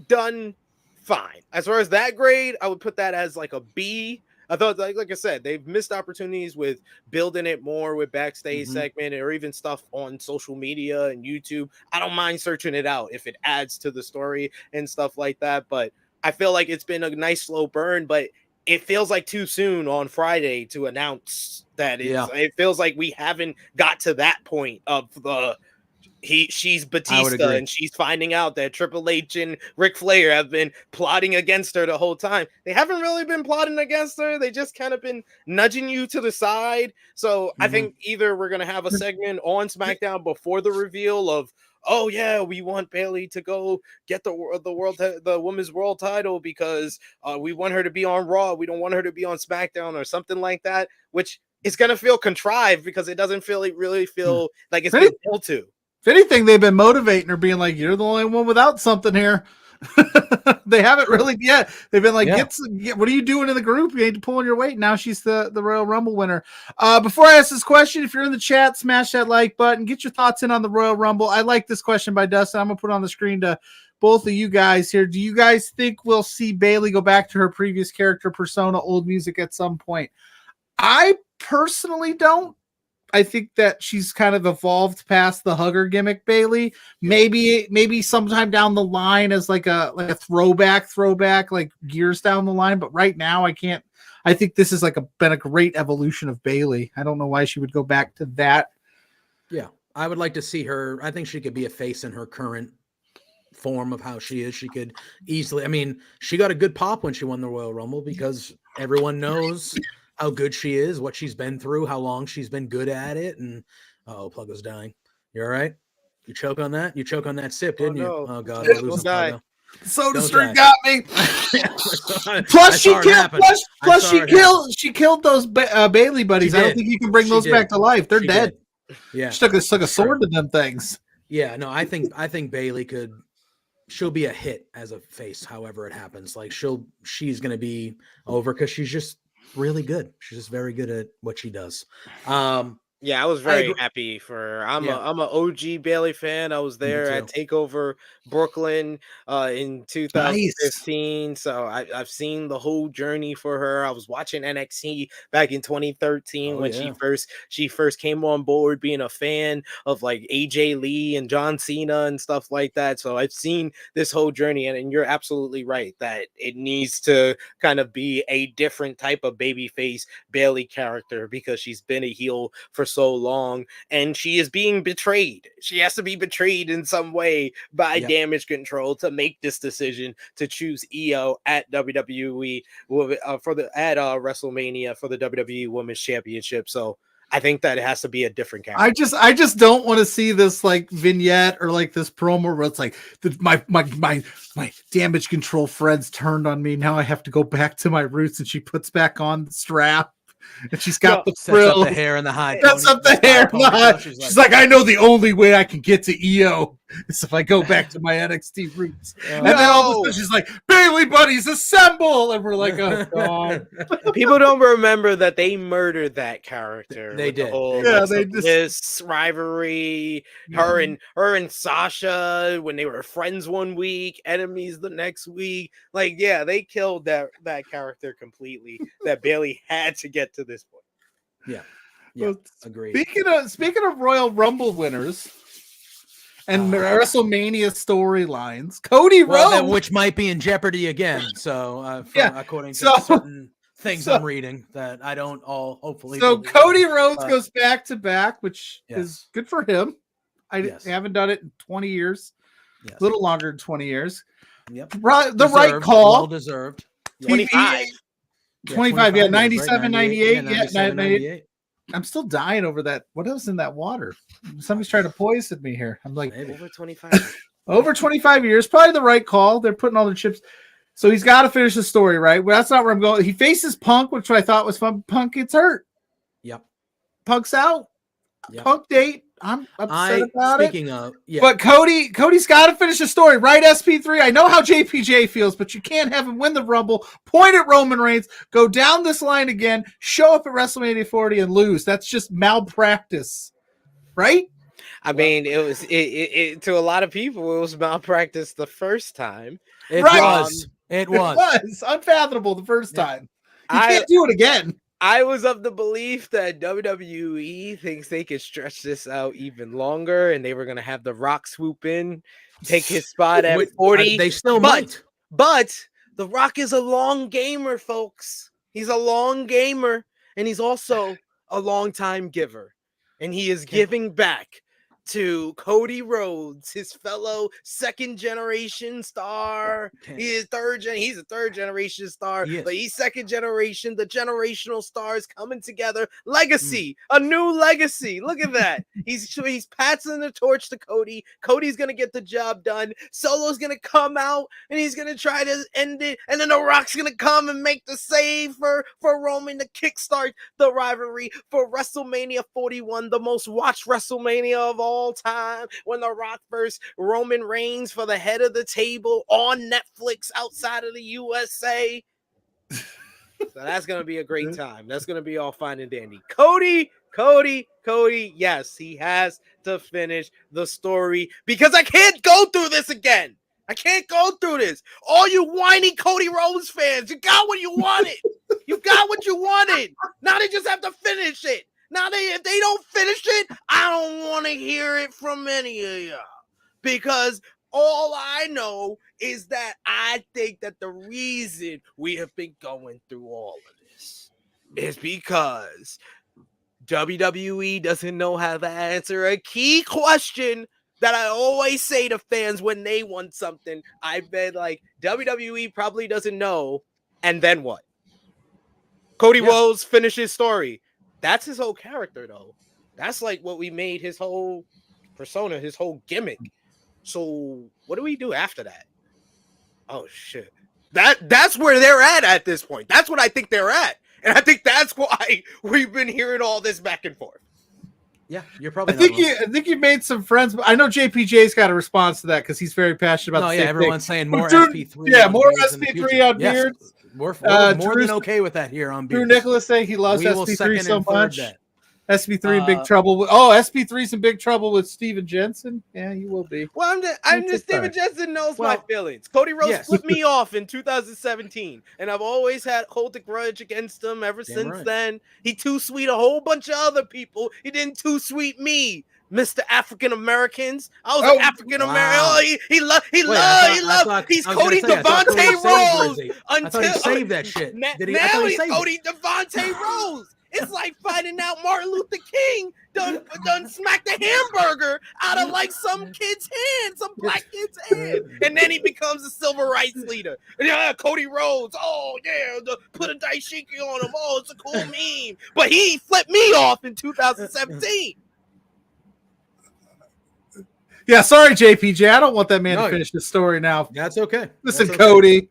done fine. As far as that grade, I would put that as like a B. I thought, like I said, they've missed opportunities with building it more with backstage segment or even stuff on social media and YouTube. I don't mind searching it out if it adds to the story and stuff like that. But I feel like it's been a nice slow burn, but it feels like too soon on Friday to announce that. It feels like we haven't got to that point of the she's Batista and she's finding out that Triple H and Ric Flair have been plotting against her the whole time. They haven't really been plotting against her. They just kind of been nudging you to the side. So I think either we're going to have a segment on SmackDown before the reveal of, oh yeah, we want Bayley to go get the women's world title because we want her to be on Raw. We don't want her to be on SmackDown or something like that, which is going to feel contrived because it doesn't really feel like it's been built to. If anything, they've been motivating her, being like, you're the only one without something here. They haven't really yet. They've been like, what are you doing in the group? You ain't pulling your weight. Now she's the Royal Rumble winner. Before I ask this question, if you're in the chat, smash that like button. Get your thoughts in on the Royal Rumble. I like this question by Dustin. I'm going to put it on the screen to both of you guys here. Do you guys think we'll see Bayley go back to her previous character persona, old music, at some point? I personally don't. I think that she's kind of evolved past the hugger gimmick, Bayley. Maybe sometime down the line as like a throwback, like years down the line. But right now, I can't. I think this is been a great evolution of Bayley. I don't know why she would go back to that. Yeah, I would like to see her. I think she could be a face in her current form of how she is. She could easily. I mean, she got a good pop when she won the Royal Rumble because everyone knows how good she is, what she's been through, how long she's been good at it. And Pluggo's dying. You all right? You choke on that? You choke on that sip, didn't you? Oh God, we're losing Pluggo. Soda Stream got me. Plus, she killed those Bayley buddies. I don't think you can bring those back to life. They're dead. Yeah, she took a sword to them things. Yeah, no, I think Bayley she'll be a hit as a face. However it happens, like she's gonna be over because she's just really good. She's just very good at what she does. Yeah, I was very happy for her. I'm an OG Bayley fan. I was there at TakeOver Brooklyn in 2015. Nice. So I've seen the whole journey for her. I was watching NXT back in 2013 when she first came on board, being a fan of like AJ Lee and John Cena and stuff like that. So I've seen this whole journey, and you're absolutely right that it needs to kind of be a different type of babyface Bayley character because she's been a heel for so long, and she is being betrayed. She has to be betrayed in some way by Damage Control to make this decision to choose Io at WWE at WrestleMania for the WWE Women's Championship. So I think that it has to be a different character. I just don't want to see this like vignette or like this promo where it's like my Damage Control friends turned on me. Now I have to go back to my roots, and she puts back on the strap. And she's got the frill, the hair and the high. Sets up the hair and the high. She's like, I know the only way I can get to Io is if I go back to my NXT roots. And then all of a sudden she's like, Bailey buddies, assemble! And we're like, oh god. People don't remember that they murdered that character. They did. This rivalry. Her and Sasha when they were friends one week, enemies the next week. Like, yeah, they killed that character completely. That Bailey had to get to this point. Yeah. Well, agreed. Speaking of Royal Rumble winners and WrestleMania storylines, Cody Rhodes, which might be in jeopardy again. So, according to certain things I'm reading that I don't all hopefully. So Cody Rhodes goes back to back, which is good for him. I haven't done it in 20 years, a little longer than 20 years. Yep, right call. Well deserved. 25. 25, 97, right, 98, 98. I'm still dying over that. What else in that water? Somebody's trying to poison me here. I'm like, maybe. Over 25. Over 25 years, probably the right call. They're putting all their chips. So he's got to finish the story, right? Well, that's not where I'm going. He faces Punk, which I thought was fun. Punk gets hurt. Yep. Punk's out. Yep. Punk date. I'm upset about speaking of, but Cody's got to finish the story, right? SP3. I know how JPJ feels, but you can't have him win the Rumble, point at Roman Reigns, go down this line again, show up at WrestleMania 40 and lose. That's just malpractice, right? I mean, it was to a lot of people, it was malpractice the first time. It was unfathomable the first time. You can't do it again. I was of the belief that WWE thinks they could stretch this out even longer, and they were going to have The Rock swoop in, take his spot at 40. They still might. But The Rock is a long gamer, folks. He's a long gamer, and he's also a long time giver. And he is giving back to Cody Rhodes, his fellow second generation star. He's a third generation star, but he's second generation. The generational stars coming together. Legacy, a new legacy. Look at that. He's passing the torch to Cody. Cody's gonna get the job done. Solo's gonna come out and he's gonna try to end it, and then The Rock's gonna come and make the save for Roman to kickstart the rivalry for WrestleMania 41, the most watched WrestleMania of all time, when The Rock versus Roman Reigns for the head of the table on Netflix outside of the USA. So that's gonna be a great time. That's gonna be all fine and dandy. Cody, yes, he has to finish the story because I can't go through this again. I can't go through this. All you whiny Cody Rhodes fans, you got what you wanted. You got what you wanted. Now they just have to finish it. Now, if they don't finish it, I don't want to hear it from any of y'all, because all I know is that I think that the reason we have been going through all of this is because WWE doesn't know how to answer a key question that I always say to fans when they want something. I've been like, WWE probably doesn't know, and then what? Cody Rhodes finished his story. That's his whole character, though. That's like what we made his whole persona, his whole gimmick. So what do we do after that? Oh shit. That's where they're at this point. That's what I think they're at. And I think that's why we've been hearing all this back and forth. Yeah, you're probably. I think you made some friends. I know JPJ's got a response to that because he's very passionate about. Everyone's saying more SP3. Yeah, more SP3 on Beards. We're more than okay with that here on Beards. Drew Nicholas saying he loves SP3 so much. SP3 in big trouble. SP3's in big trouble with Steven Jensen. Yeah, you will be. Well, I'm just Steven Jensen knows my feelings. Cody Rhodes flipped me off in 2017, and I've always hold a grudge against him ever since then. He too sweet a whole bunch of other people. He didn't too sweet me. Mr. African Americans. I was an African American. Wow. He's Cody Devontae Rose. I thought he saved that shit. Now he's Cody Devontae Rose. It's like finding out Martin Luther King done smacked the hamburger out of like some kid's hand, some black kid's hand, and then he becomes a civil rights leader. Yeah, Cody Rhodes. Oh yeah, put a dashiki on him. Oh, it's a cool meme. But he flipped me off in 2017. Yeah, sorry, JPJ. I don't want that man to finish the story now. That's okay. Listen, That's okay. Cody.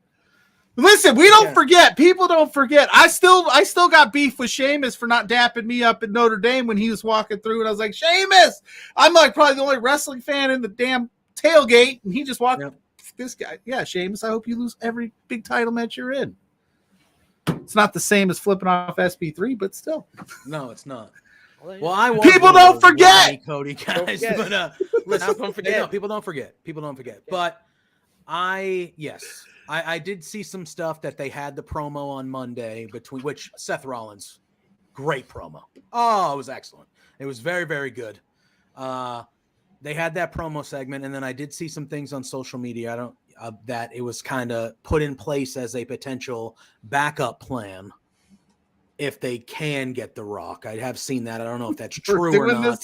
Listen, we don't forget. People don't forget. I still got beef with Sheamus for not dapping me up at Notre Dame when he was walking through, and I was like, Sheamus! I'm like probably the only wrestling fan in the damn tailgate, and he just walked. Yep. This guy, yeah, Sheamus. I hope you lose every big title match you're in. It's not the same as flipping off SP3, but still. No, it's not. Well, I won't people don't forget, Cody, guys. But listen, don't forget. No, people don't forget. People don't forget. But I did see some stuff that they had the promo on Monday between which Seth Rollins, great promo. Oh, it was excellent. It was very, very good. They had that promo segment, and then I did see some things on social media. That it was kind of put in place as a potential backup plan if they can get The Rock. I have seen that. I don't know if that's true or not.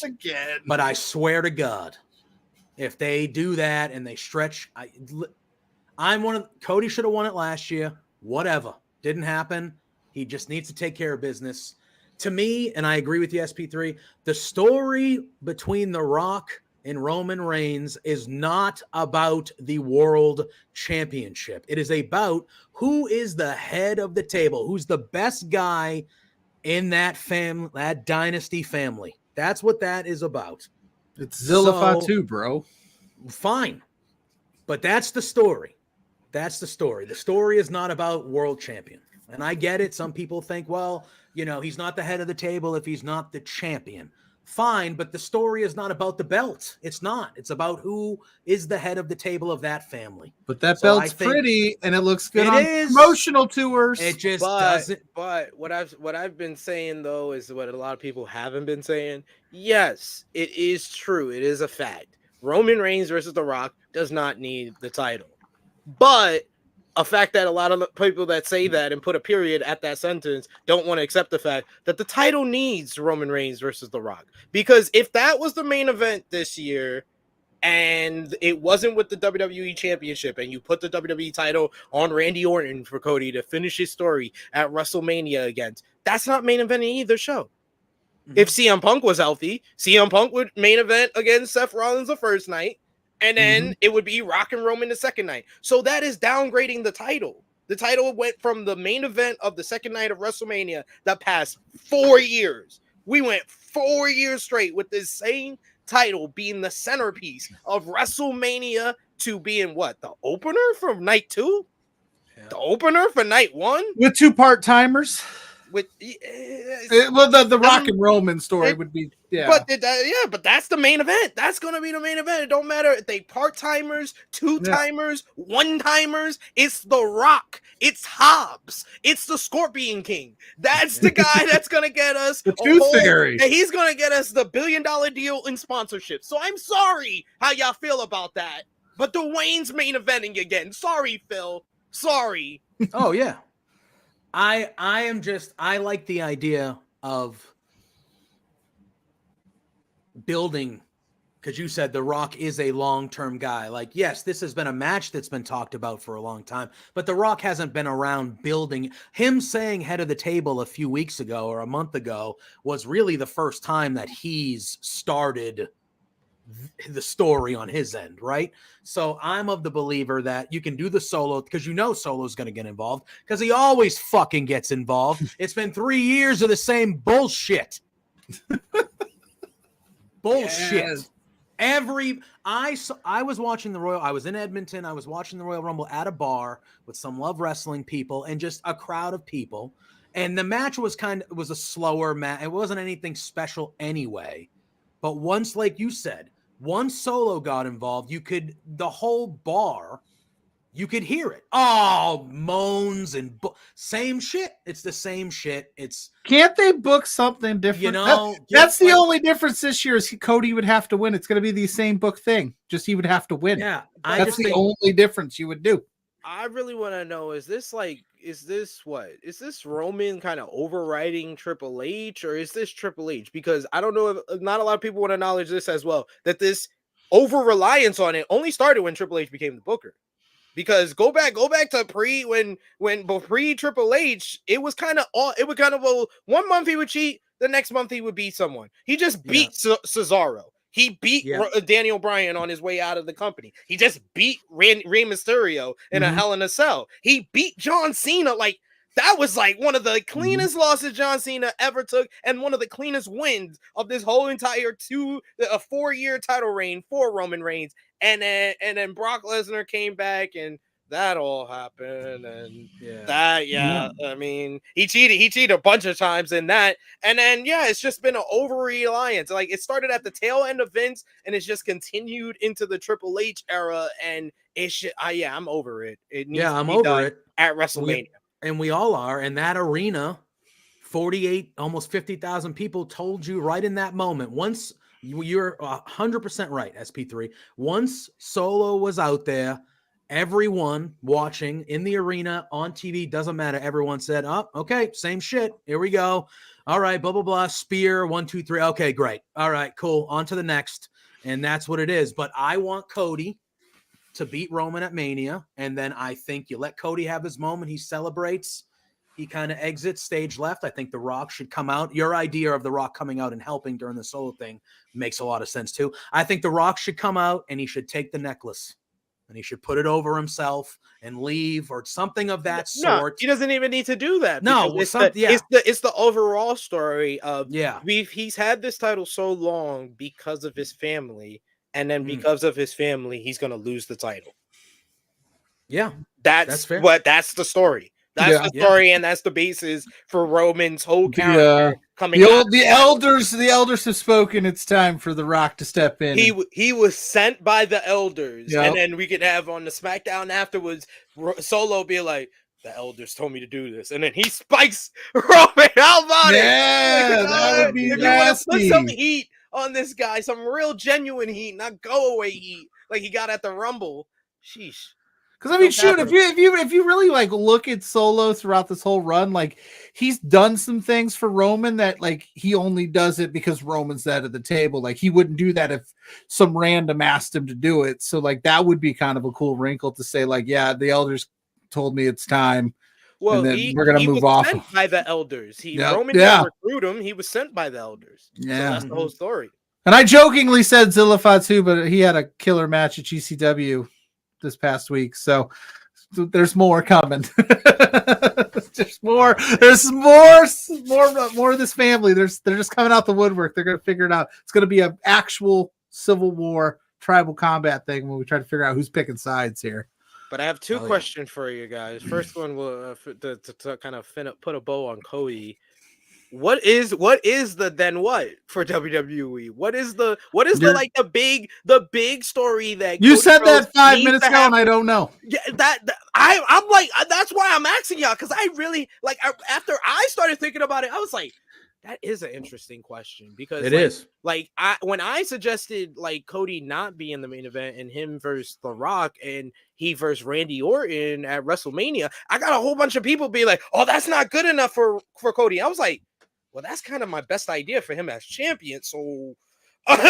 But I swear to God, if they do that and they stretch, Cody should have won it last year. Whatever. Didn't happen. He just needs to take care of business. To me, and I agree with you, SP3, the story between The Rock and Roman Reigns is not about the world championship. It is about who is the head of the table, who's the best guy in that family, that dynasty family. That's what that is about. It's Zilla Fatu, bro. Fine. But that's the story. That's the story. The story is not about world champion. And I get it. Some people think, well, he's not the head of the table if he's not the champion. Fine, but the story is not about the belt. It's not. It's about who is the head of the table of that family. But that belt's pretty, and it looks good on promotional tours. It just doesn't. But what I've been saying though is what a lot of people haven't been saying. Yes, it is true. It is a fact. Roman Reigns versus The Rock does not need the title, but a fact that a lot of people that say that and put a period at that sentence don't want to accept the fact that the title needs Roman Reigns versus The Rock. Because if that was the main event this year and it wasn't with the WWE Championship and you put the WWE title on Randy Orton for Cody to finish his story at WrestleMania against, that's not main eventing either show. Mm-hmm. If CM Punk was healthy, CM Punk would main event against Seth Rollins the first night. And then it would be Rock and Roman the second night. So that is downgrading the title. The title went from the main event of the second night of WrestleMania that past 4 years. We went 4 years straight with this same title being the centerpiece of WrestleMania to being what? The opener for night 2? Yeah. The opener for night 1? With 2 part-timers? With the Rock and Roman story would be but that's the main event. That's gonna be the main event. It don't matter if they part-timers, 2-timers, 1-timers. It's The Rock. It's Hobbs. It's the Scorpion King. That's the guy that's gonna get us the Tooth Fairy. And he's gonna get us the $1 billion deal in sponsorship. So I'm sorry how y'all feel about that, but Dwayne's main eventing again. Sorry, Phil. Sorry. Oh yeah. I like the idea of building, because you said The Rock is a long-term guy. Like, yes, this has been a match that's been talked about for a long time, but The Rock hasn't been around building. Him saying head of the table a few weeks ago or a month ago was really the first time that he's started the story on his end, right? So I'm of the believer that you can do the Solo, because Solo's going to get involved, because he always fucking gets involved. It's been 3 years of the same bullshit. Bullshit. Yes. I was watching I was in Edmonton. I was watching the Royal Rumble at a bar with some Love Wrestling people and just a crowd of people. And the match was a slower match. It wasn't anything special anyway. But once, like you said, once Solo got involved, the whole bar, you could hear it. Oh, moans and same shit. It's the same shit. Can't they book something different? That's the only difference this year is Cody would have to win. It's going to be the same book thing. Just he would have to win. Yeah. That's the only difference you would do. I really want to know, is this Roman kind of overriding Triple H, or is this Triple H? Because I don't know if not a lot of people want to acknowledge this as well, that this over reliance on it only started when Triple H became the booker. Because go back to pre Triple H, it was kind of well, 1 month he would cheat, the next month he would beat someone. He just beat Cesaro. He beat Daniel Bryan on his way out of the company. He just beat Rey Mysterio in a Hell in a Cell. He beat John Cena. Like, that was like one of the cleanest losses John Cena ever took, and one of the cleanest wins of this whole entire 4-year title reign for Roman Reigns. And then Brock Lesnar came back, and that all happened, and I mean, he cheated a bunch of times in that, and then it's just been an over reliance. Like, it started at the tail end of Vince, and it's just continued into the Triple H era, and I'm over it. It needs to I'm be over done it at WrestleMania, and we all are. And that arena, 48, almost 50,000 people told you right in that moment. Once you're 100% right, SP3. Once Solo was out there, everyone watching in the arena, on TV, doesn't matter. Everyone said, oh, okay, same shit. Here we go. All right, blah, blah, blah. Spear, 1, 2, 3. Okay, great. All right, cool. On to the next. And that's what it is. But I want Cody to beat Roman at Mania. And then I think you let Cody have his moment. He celebrates. He kind of exits stage left. I think The Rock should come out. Your idea of The Rock coming out and helping during the Solo thing makes a lot of sense too. I think The Rock should come out and he should take the necklace. And he should put it over himself and leave, or something of that sort. He doesn't even need to do that. No, it's the overall story of he's had this title so long because of his family, and then because of his family, he's gonna lose the title. Yeah, that's fair. That's the story. That's the story, and that's the basis for Roman's whole character coming. The elders have spoken. It's time for The Rock to step in. He was sent by the elders, and then we could have on the SmackDown afterwards, Solo be like, the elders told me to do this, and then he spikes Roman. How about it? Yeah, that would be nasty. Put some heat on this guy, some real genuine heat, not go away heat like he got at the Rumble. Sheesh. Because I mean, shoot, if you really like look at Solo throughout this whole run, like, he's done some things for Roman that, like, he only does it because Roman's that at the table. Like, he wouldn't do that if some random asked him to do it. So, like, that would be kind of a cool wrinkle to say, like, yeah, the elders told me it's time. Well, and then we're gonna move off. Sent by the elders. Roman didn't recruit him. He was sent by the elders. Yeah, so that's the whole story. And I jokingly said Zilla Fatu, but he had a killer match at GCW this past week, so there's more coming. There's more of this family. They're just coming out the woodwork. They're gonna figure it out. It's gonna be an actual Civil War tribal combat thing when we try to figure out who's picking sides here. But I have two questions for you guys. First one will to kind of put a bow on Cody. What is the then what for WWE? What is the big story that you said that 5 minutes ago, and I don't know. Yeah, I'm like, that's why I'm asking y'all, because I really like, after I started thinking about it, I was like, that is an interesting question, because it is. Like, when I suggested like Cody not be in the main event and him versus The Rock and he versus Randy Orton at WrestleMania, I got a whole bunch of people be like, oh, that's not good enough for Cody. I was like, well, that's kind of my best idea for him as champion. So I'm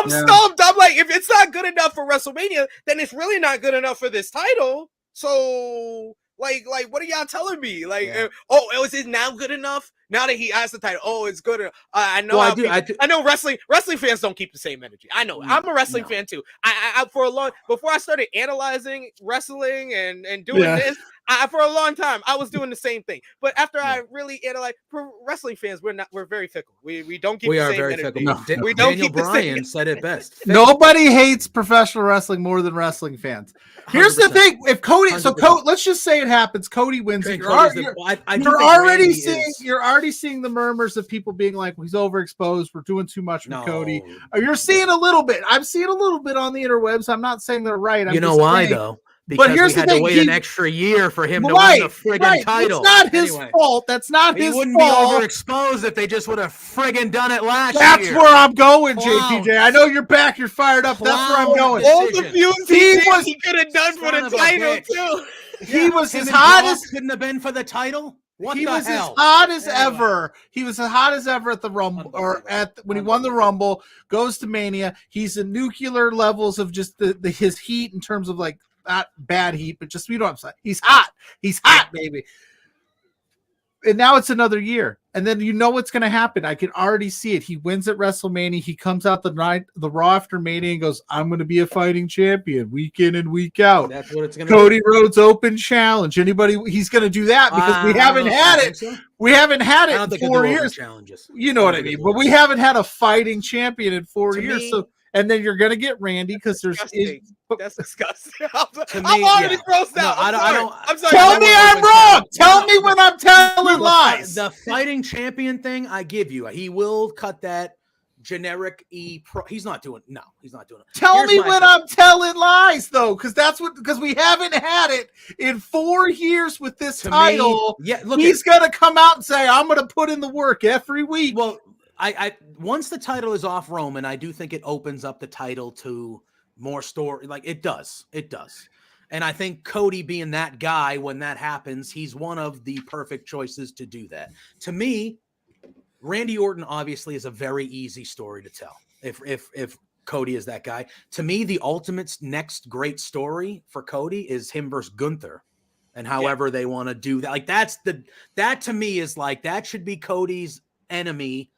stumped. I'm like, if it's not good enough for WrestleMania, then it's really not good enough for this title. So like, what are y'all telling me? Like, is it now good enough? Now that he has the title, it's good. I know. Well, I know wrestling fans don't keep the same energy. I know. I'm a wrestling fan too. I before I started analyzing wrestling and doing this, for a long time I was doing the same thing. But after I really analyzed, for wrestling fans, we're very fickle. We don't keep. We the are same very energy. Fickle. No. We don't Daniel keep Bryan the same. Said it best. Fickle. Nobody hates professional wrestling more than wrestling fans. Here's 100%. The thing: if Cody, 100%. Let's just say it happens. Cody wins. You're already seeing the murmurs of people being like, well, he's overexposed. We're doing too much with Cody. You're seeing a little bit. I'm seeing a little bit on the interwebs. I'm not saying they're right. You know why though? because here's we the had to thing, wait an extra year for him to right, win the friggin' right. title. It's not his Anyway, fault. That's not he his wouldn't fault. be overexposed if they just would have friggin' done it last That's year. where I'm going, Clowns. JPJ. I know you're back. You're fired up. That's where I'm going. All the Decision. feuds he could have done for Son the of a title bitch. too. He was Him as and hot Brock as couldn't have been for the title. What he the was hell? as hot as Anyway. ever. He was as hot as ever at the Rumble, or when he won the Rumble. Goes to Mania. He's at nuclear levels of just his heat in terms of like not bad heat, but just I'm saying. He's hot. He's hot, baby. And now it's another year. And then you know what's going to happen. I can already see it. He wins at WrestleMania. He comes out the Raw after Mania and goes, I'm going to be a fighting champion week in and week out. That's what it's going to Cody Rhodes Open Challenge. Anybody, he's going to do that because we haven't had it. So? We haven't had I it don't in think 4 he'll do open years. challenges. You know what I mean? But we haven't had a fighting champion in 4 To years. me- So, and then you're going to get Randy because there's. Disgusting. That's disgusting. To I'm me, already yeah. grossed No, out. I'm sorry. Tell me I'm wrong. Tell me when I'm telling The lies. The fighting champion thing, I give you. He will cut that generic He's not doing. No, he's not doing it. Tell Here's me my when thing. I'm telling lies, though, because we haven't had it in 4 years with this To title. me, yeah. Look, He's gonna come out and say, "I'm gonna put in the work every week." well, I once the title is off Roman, I do think it opens up the title to more story. Like it does. And I think Cody being that guy when that happens, he's one of the perfect choices to do that. To me, Randy Orton obviously is a very easy story to tell. If Cody is that guy, to me, the ultimate next great story for Cody is him versus Gunther, and however they want to do that. Like that to me is like that should be Cody's enemy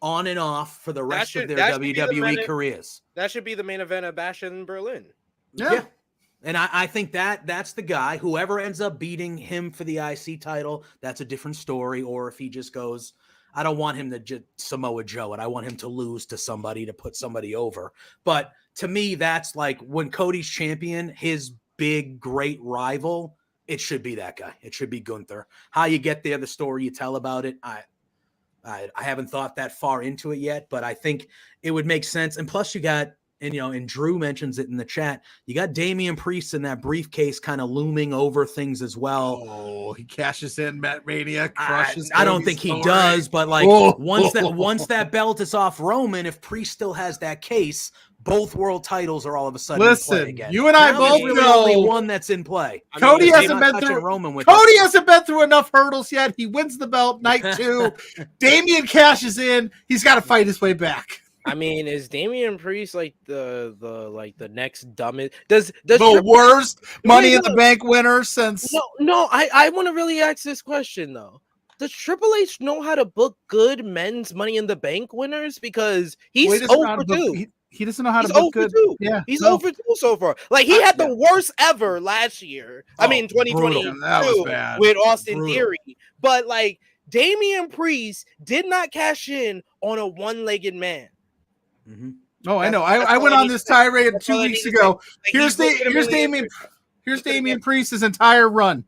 on and off for the rest of their WWE careers. That should be the main event of Bash in Berlin. Yeah. And I think that's the guy. Whoever ends up beating him for the IC title, that's a different story. Or if he just goes, I don't want him to Samoa Joe it. I want him to lose to somebody to put somebody over. But to me, that's like when Cody's champion, his big, great rival, it should be that guy. It should be Gunther. How you get there, the story you tell about it, I haven't thought that far into it yet, but I think it would make sense. And plus you got, and Drew mentions it in the chat, you got Damian Priest in that briefcase kind of looming over things as well. Oh, he cashes in Matt Mania, crushes. I don't think he does, but like once that belt is off Roman, if Priest still has that case, both world titles are all of a sudden in play again. You and I now both really know only one that's in play. Cody hasn't been touching through Roman with Cody hasn't been through enough hurdles yet. He wins the belt night 2. Damian cashes in. He's got to fight his way back. I mean, is Damian Priest like the next dumbest? Does The worst Money in the Bank winner since No. I want to really ask this question though. Does Triple H know how to book good men's Money in the Bank winners? Because he's over 2. He doesn't know how to He's book over good. 2. Yeah, He's over 2 so far. Like he had the worst ever last year. I mean, 2022 That was bad. with Austin Theory. But like Damian Priest did not cash in on a one-legged man. Mm-hmm. Oh, I know. I went on this tirade 2 weeks ago. Here's Damian Priest's entire run.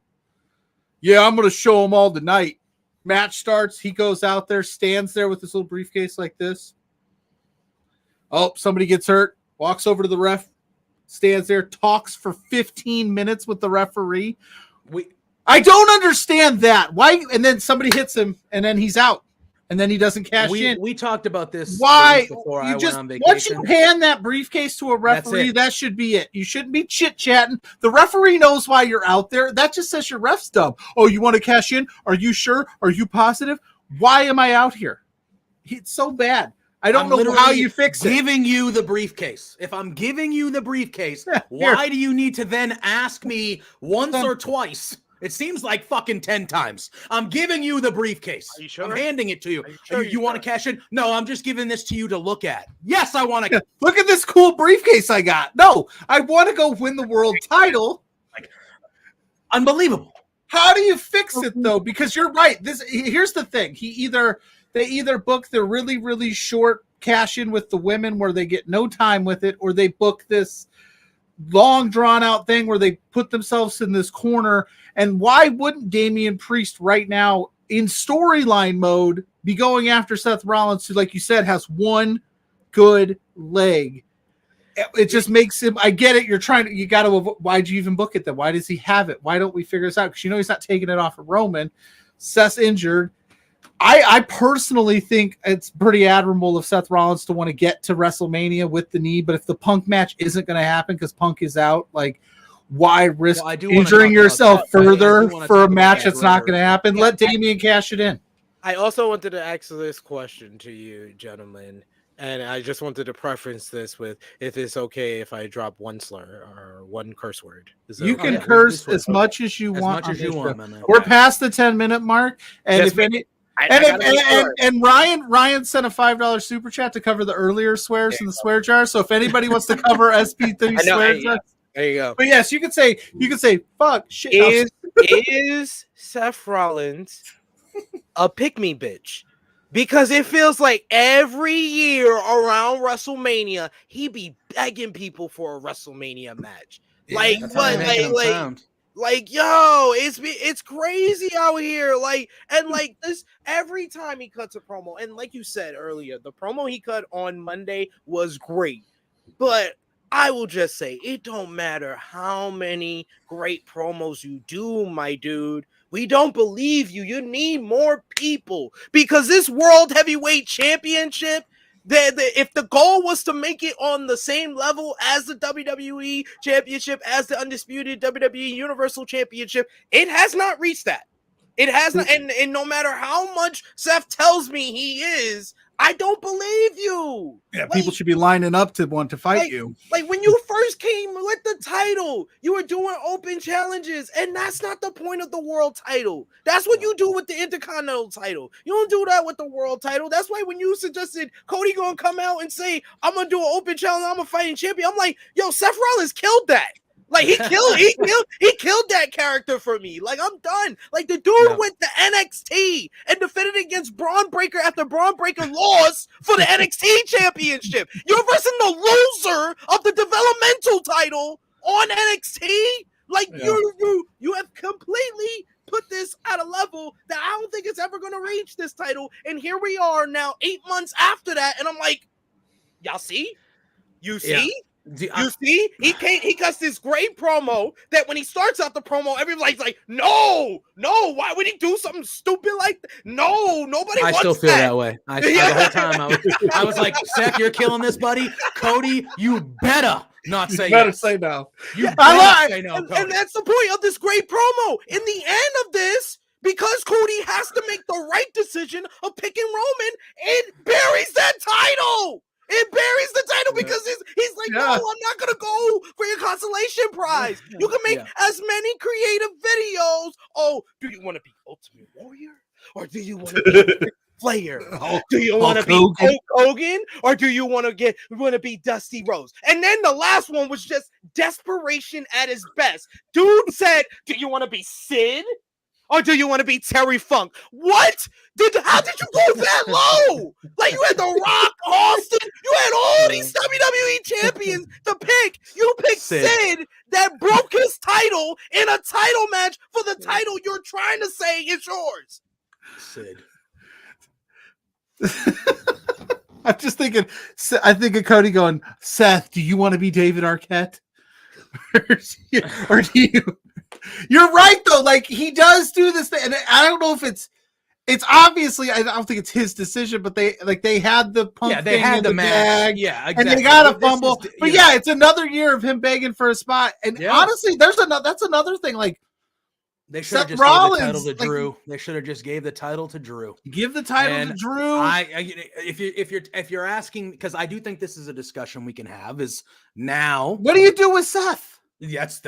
Yeah, I'm going to show him all tonight. Match starts. He goes out there, stands there with this little briefcase like this. Oh, somebody gets hurt. Walks over to the ref. Stands there, talks for 15 minutes with the referee. I don't understand that. Why? And then somebody hits him, and then he's out. And then he doesn't cash in. We talked about this. Why? Before You I just went on vacation. once you hand that briefcase to a referee, it. that should be it. You shouldn't be chit chatting. The referee knows why you're out there. That just says your ref's dumb. Oh, you want to cash in? Are you sure? Are you positive? Why am I out here? It's so bad. I don't know how you fix it. Giving you the briefcase. If I'm giving you the briefcase, why do you need to then ask me once or twice? It seems like fucking 10 times. I'm giving you the briefcase. Are you sure? I'm handing it to you. Sure You want to cash in? No, I'm just giving this to you to look at. Yes, I want to. Look at this cool briefcase I got. No, I want to go win the world title. Unbelievable. How do you fix it though? Because you're right. Here's the thing. They either book the really, really short cash in with the women where they get no time with it, or they book this long drawn out thing where they put themselves in this corner. And why wouldn't Damian Priest right now in storyline mode be going after Seth Rollins, who, like you said, has one good leg? it just makes him. I get it. You got to. Why'd you even book it then? Why does he have it? Why don't we figure this out? Because he's not taking it off of Roman. Seth's injured. I personally think it's pretty admirable of Seth Rollins to want to get to WrestleMania with the knee. But if the Punk match isn't going to happen because Punk is out, like, why risk injuring yourself further for a match that's not going to happen? Let Damian cash it in. I also wanted to ask this question to you, gentlemen. And I just wanted to preference this with if it's okay if I drop one slur or one curse word. You can curse as much as you want. Man. We're past the 10-minute mark, and if any, and Ryan sent a $5 super chat to cover the earlier swears in the swear jar. So if anybody wants to cover SP3 swears, there you go. But yes, you can say fuck shit. Is Seth Rollins a pick-me bitch? Because it feels like every year around WrestleMania, he be begging people for a WrestleMania match. Like what? Like yo, it's crazy out here. Like this every time he cuts a promo, and like you said earlier, the promo he cut on Monday was great. But I will just say it don't matter how many great promos you do, my dude. We don't believe you. You need more people because this World Heavyweight Championship, if the goal was to make it on the same level as the WWE Championship, as the undisputed WWE Universal Championship, it has not reached that. It has not, and no matter how much Seth tells me he is, I don't believe you. Yeah, people should be lining up to want to fight you. Like when you first came with the title, you were doing open challenges, and that's not the point of the world title. That's what you do with the Intercontinental title. You don't do that with the world title. That's why when you suggested Cody gonna come out and say, I'm gonna do an open challenge, I'm a fighting champion, I'm like, yo, Seth Rollins killed that. Like he killed that character for me. Like I'm done. Like the dude went to NXT and defended against Braun Breaker after Braun Breaker lost for the NXT championship. You're versing the loser of the developmental title on NXT. Like you have completely put this at a level that I don't think it's ever going to reach this title. And here we are now 8 months after that, and I'm like, y'all see? You see? Yeah. You see, he cuts this great promo that when he starts out the promo, everybody's like, no, why would he do something stupid like that? No, nobody wants that. I still feel that way. The whole time I was like, Seth, you're killing this, buddy. Cody, you better not say you better yes. say no. You better say no, Cody. And that's the point of this great promo. In the end of this, because Cody has to make the right decision of picking Roman, it buries that title. It buries the title because he's like, no, I'm not going to go for your consolation prize. You can make as many creative videos. Oh, do you want to be Ultimate Warrior? Or do you want to be Ric Flair? Do you want to be Hulk Hogan? Or do you want to be Dusty Rhodes? And then the last one was just desperation at its best. Dude said, do you want to be Sid? Or do you want to be Terry Funk? What? How did you go that low? Like you had The Rock, Austin. You had all these WWE champions to pick. You picked Sid that broke his title in a title match for the title you're trying to say is yours. Sid. I'm just thinking. I think of Cody going, Seth, do you want to be David Arquette? Or do you? You're right though. Like he does do this thing, and I don't know if it's obviously. I don't think it's his decision, but they had the Punk. Yeah, they had the match. Yeah, exactly. And they got a fumble. But it's another year of him begging for a spot. And honestly, that's another thing. Like they should have just gave the title to Drew. They should have just gave the title to Drew. Give the title to Drew. If you're asking, because I do think this is a discussion we can have. Is now what do you do with Seth? That's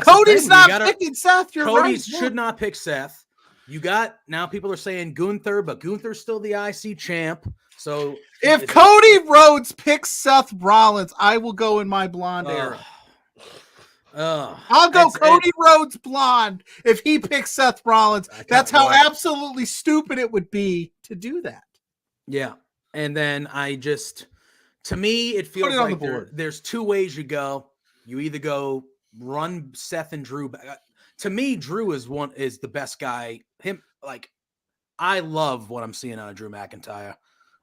Cody's not picking Seth. Cody should not pick Seth. You got now people are saying Gunther, but Gunther's still the IC champ. So if Cody Rhodes picks Seth Rollins, I will go in my blonde era. I'll go Cody Rhodes blonde if he picks Seth Rollins. That's how absolutely stupid it would be to do that. Yeah. And then to me, it feels like there's two ways you go. You either go run Seth and Drew back. To me, Drew is the best guy. I love what I'm seeing out of Drew McIntyre.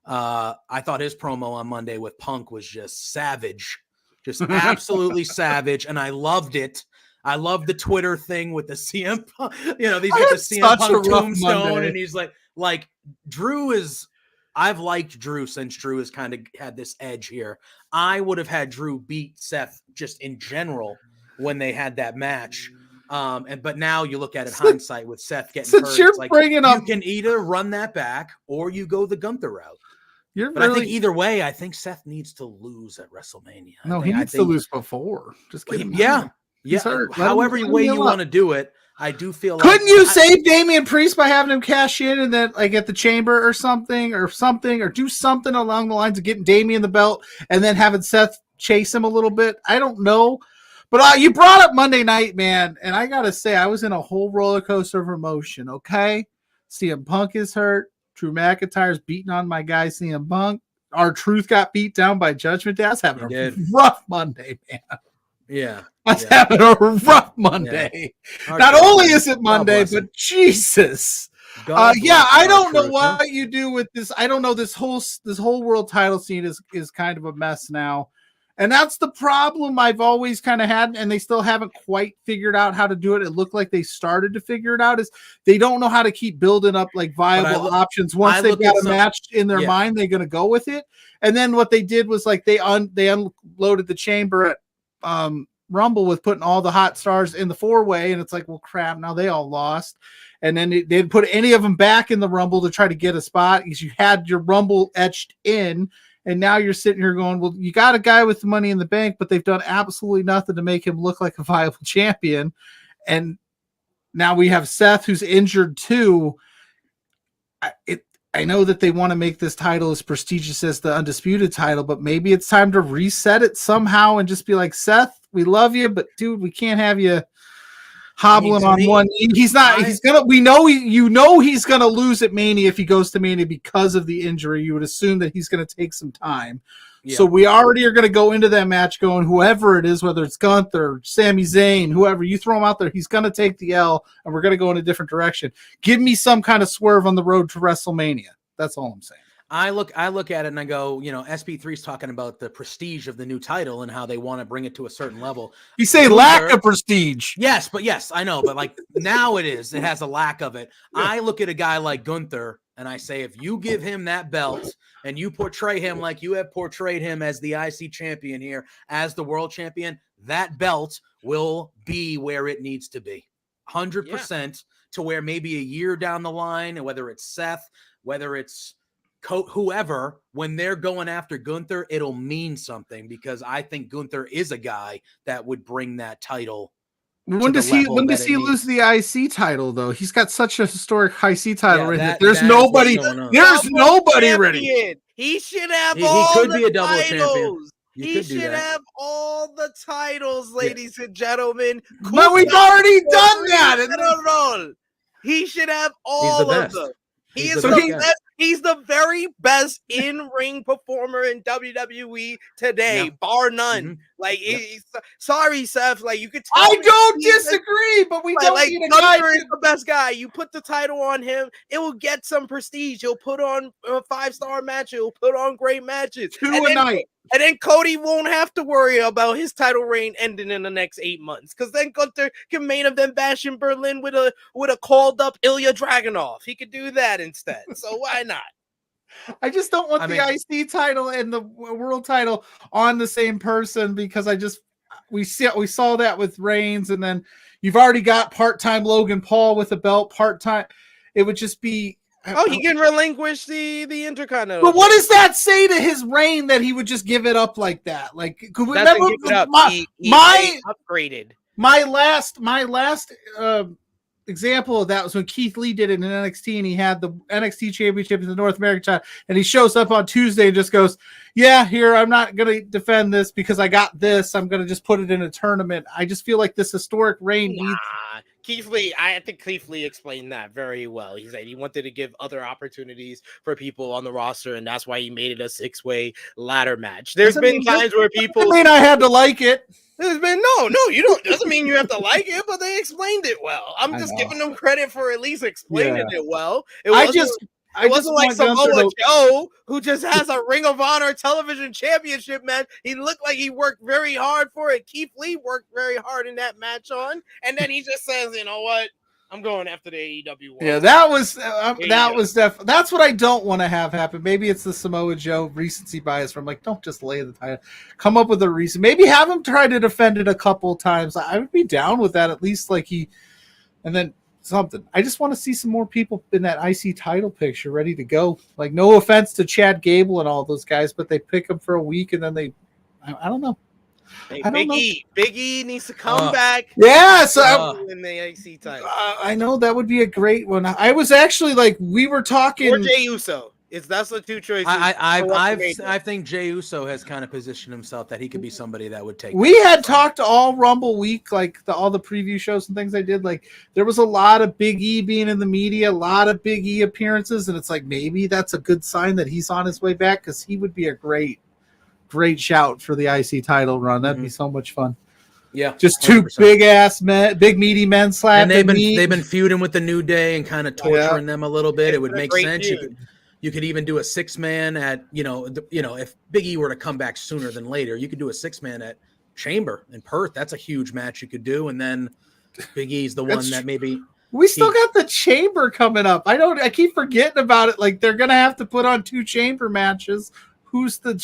I thought his promo on Monday with Punk was just savage. just absolutely savage, and I loved it. I love the Twitter thing with the CM Punk, you know, these get the CM Punk tombstone, and he's like Drew is. I've liked Drew since Drew has kind of had this edge here. I would have had Drew beat Seth just in general when they had that match. But now you look at it hindsight with Seth getting hurt. You're it's like bringing up, you can either run that back or you go the Gunther route. But I think either way, I think Seth needs to lose at WrestleMania. No, he needs to lose before. Just get him. Yeah. However way you want to do it. I do feel like couldn't you save Damian Priest by having him cash in and then like at the Chamber or something or do something along the lines of getting Damian the belt and then having Seth chase him a little bit? I don't know. But you brought up Monday night, man, and I got to say I was in a whole roller coaster of emotion, okay? CM Punk is hurt. Drew McIntyre's beating on my guy CM Punk. R-Truth got beat down by Judgment Day. I was having a rough Monday, man. Yeah. I was having a rough Monday. Yeah. Not only is it Monday, but Jesus. I don't know what you do with this. I don't know. This whole world title scene is kind of a mess now. And that's the problem I've always kind of had, and they still haven't quite figured out how to do it. It looked like they started to figure it out. Is they don't know how to keep building up like viable options. Once they've got a match in their mind, they're going to go with it. And then what they did was like they unloaded the Chamber at Rumble with putting all the hot stars in the 4-way, and it's like, well, crap, now they all lost. And then they didn't put any of them back in the Rumble to try to get a spot because you had your Rumble etched in. And now you're sitting here going, well, you got a guy with the Money in the Bank, but they've done absolutely nothing to make him look like a viable champion. And now we have Seth, who's injured too. I know that they want to make this title as prestigious as the Undisputed title, but maybe it's time to reset it somehow and just be like, Seth, we love you, but dude, we can't have you hobbling on one knee. He's gonna lose at Mania if he goes to Mania because of the injury. You would assume that he's gonna take some time. Yeah. So we already are gonna go into that match going, whoever it is, whether it's Gunther, Sami Zayn, whoever, you throw him out there, he's gonna take the L and we're gonna go in a different direction. Give me some kind of swerve on the road to WrestleMania. That's all I'm saying. I look at it and I go, you know, SP3 is talking about the prestige of the new title and how they want to bring it to a certain level. You say lack of prestige. Yes, I know, but like now it has a lack of it. Yeah. I look at a guy like Gunther and I say, if you give him that belt and you portray him like you have portrayed him as the IC champion here, as the world champion, that belt will be where it needs to be. 100% to where maybe a year down the line, whether it's Seth, whether it's whoever, when they're going after Gunther, it'll mean something because I think Gunther is a guy that would bring that title. When does he lose the IC title though? He's got such a historic IC title There's nobody ready. He should have he could be a double champion. He should have all the titles, ladies and gentlemen. But we've already done that. He should have all of them. He's the very best in-ring performer in WWE today, bar none. Mm-hmm. Sorry, Seth. Like you could. I don't disagree, but we don't need a guy. Is the best guy. You put the title on him, it will get some prestige. He'll put on a 5-star match. He'll put on great matches. Two a night. And then Cody won't have to worry about his title reign ending in the next 8 months, because then Gunther can main event bash in Berlin with a called up Ilya Dragunov. He could do that instead. So why not? I just don't want the IC title and the world title on the same person because we saw that with Reigns, and then you've already got part-time Logan Paul with a belt part-time. It would just be. He can relinquish the Intercontinental. But what does that say to his reign that he would just give it up like that? Like, could we remember he upgraded. My last example of that was when Keith Lee did it in NXT, and he had the NXT Championship in the North American title, and he shows up on Tuesday and just goes, "Yeah, here, I'm not going to defend this because I got this. I'm going to just put it in a tournament." I just feel like this historic reign needs. Keith Lee, I think Keith Lee explained that very well. He said he wanted to give other opportunities for people on the roster, and that's why he made it a 6-way ladder match. There's been times where people. I mean, I had to like it. There's been no, you don't. Doesn't mean you have to like it, but they explained it well. I'm just giving them credit for at least explaining it well. I It just wasn't like want Gunther Samoa to- Joe, who just has a Ring of Honor television championship, man. He looked like he worked very hard for it. Keith Lee worked very hard in that match and then he just says, you know what? I'm going after the AEW World. Yeah, that was Yeah. that's what I don't want to have happen. Maybe it's the Samoa Joe recency bias from like, don't just lay the title. Come up with a reason. Maybe have him try to defend it a couple times. I would be down with that, at least like and then something. I just want to see some more people in that IC title picture ready to go. Like, no offense to Chad Gable and all those guys, but they pick them for a week and then I don't know. Hey, I don't know. Big E needs to come back. Yeah, so In the IC title. I know that would be a great one. I was actually like, we were talking. Or Jey Uso. That's the two choices. I think Jey Uso has kind of positioned himself that he could be somebody that would take. We had talked all Rumble week, like all the preview shows and things I did. Like, there was a lot of Big E being in the media, a lot of Big E appearances, and it's like maybe that's a good sign that he's on his way back, because he would be a great shout for the IC title run. That'd be so much fun. Yeah, just 2 100%. big meaty men slap. And they've been feuding with the New Day and kind of torturing them a little bit. It would make sense. You could even do a 6-man at if Big E were to come back sooner than later, you could do a 6-man at Chamber in Perth. That's a huge match you could do, and then Big E's the one that maybe. We still got the Chamber coming up. I keep forgetting about it. Like, they're gonna have to put on 2 Chamber matches. What's the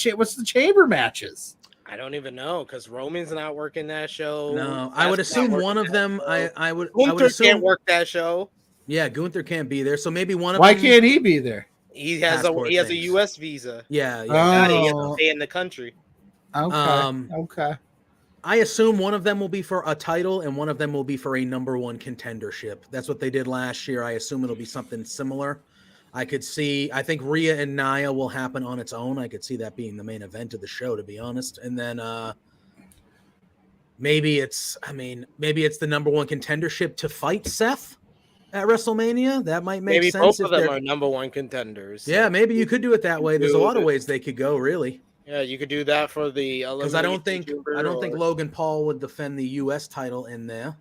Chamber matches? I don't even know, because Roman's not working that show. No, I would assume one of them. I would Gunther assume can't work that show. Yeah, Gunther can't be there, so maybe one of them. Why can't he be there? He has a U.S. visa. Yeah. He has to stay in the country. Okay. I assume one of them will be for a title and one of them will be for a #1 contendership. That's what they did last year. I assume it'll be something similar. I think Rhea and Nia will happen on its own. I could see that being the main event of the show, to be honest. And then maybe it's the #1 contendership to fight Seth at WrestleMania. That might make sense. Maybe both of them are #1 contenders. Yeah, maybe you could do it that way. There's a lot of ways they could go, really. Yeah, you could do that for the. Because I don't think Logan Paul would defend the U.S. title in there.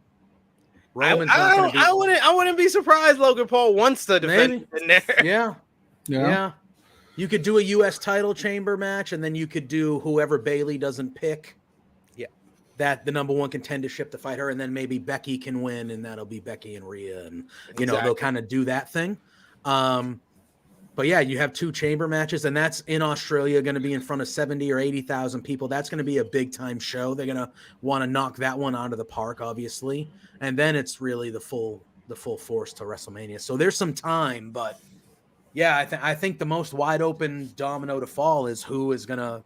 I wouldn't be surprised Logan Paul wants to defend it in there. Yeah. You could do a U.S. title chamber match, and then you could do whoever Bayley doesn't pick. Yeah, that the #1 contendership to fight her, and then maybe Becky can win, and that'll be Becky and Rhea, and they'll kind of do that thing. But yeah, you have 2 chamber matches, and that's in Australia, going to be in front of 70 or 80,000 people. That's going to be a big time show. They're going to want to knock that one out of the park, obviously, and then it's really the full force to WrestleMania. So there's some time, but yeah, I think the most wide open domino to fall is who is going to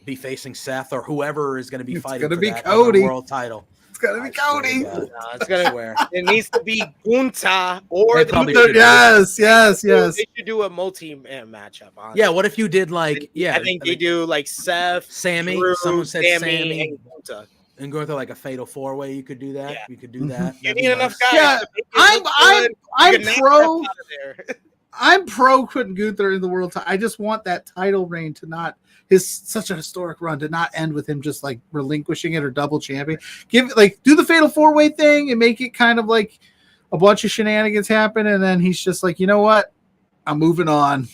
be facing Seth or whoever is going to be fighting for that world title. It's gonna be Cody. No, it's gonna wear. It needs to be Gunther or yes. They should do a multi-man matchup. Honestly. Yeah, what if you did I think they do like Seth, Sammy. Drew, Someone said Sammy and Gunther. And going through like a fatal 4-way, you could do that. Yeah. You could do that. You need enough guys. Yeah, I'm pro. I'm pro putting Gunther in the world title. I just want that title reign to not such a historic run to not end with him just like relinquishing it or double champion. Do the fatal 4-way thing and make it kind of like a bunch of shenanigans happen, and then he's just like, you know what, I'm moving on.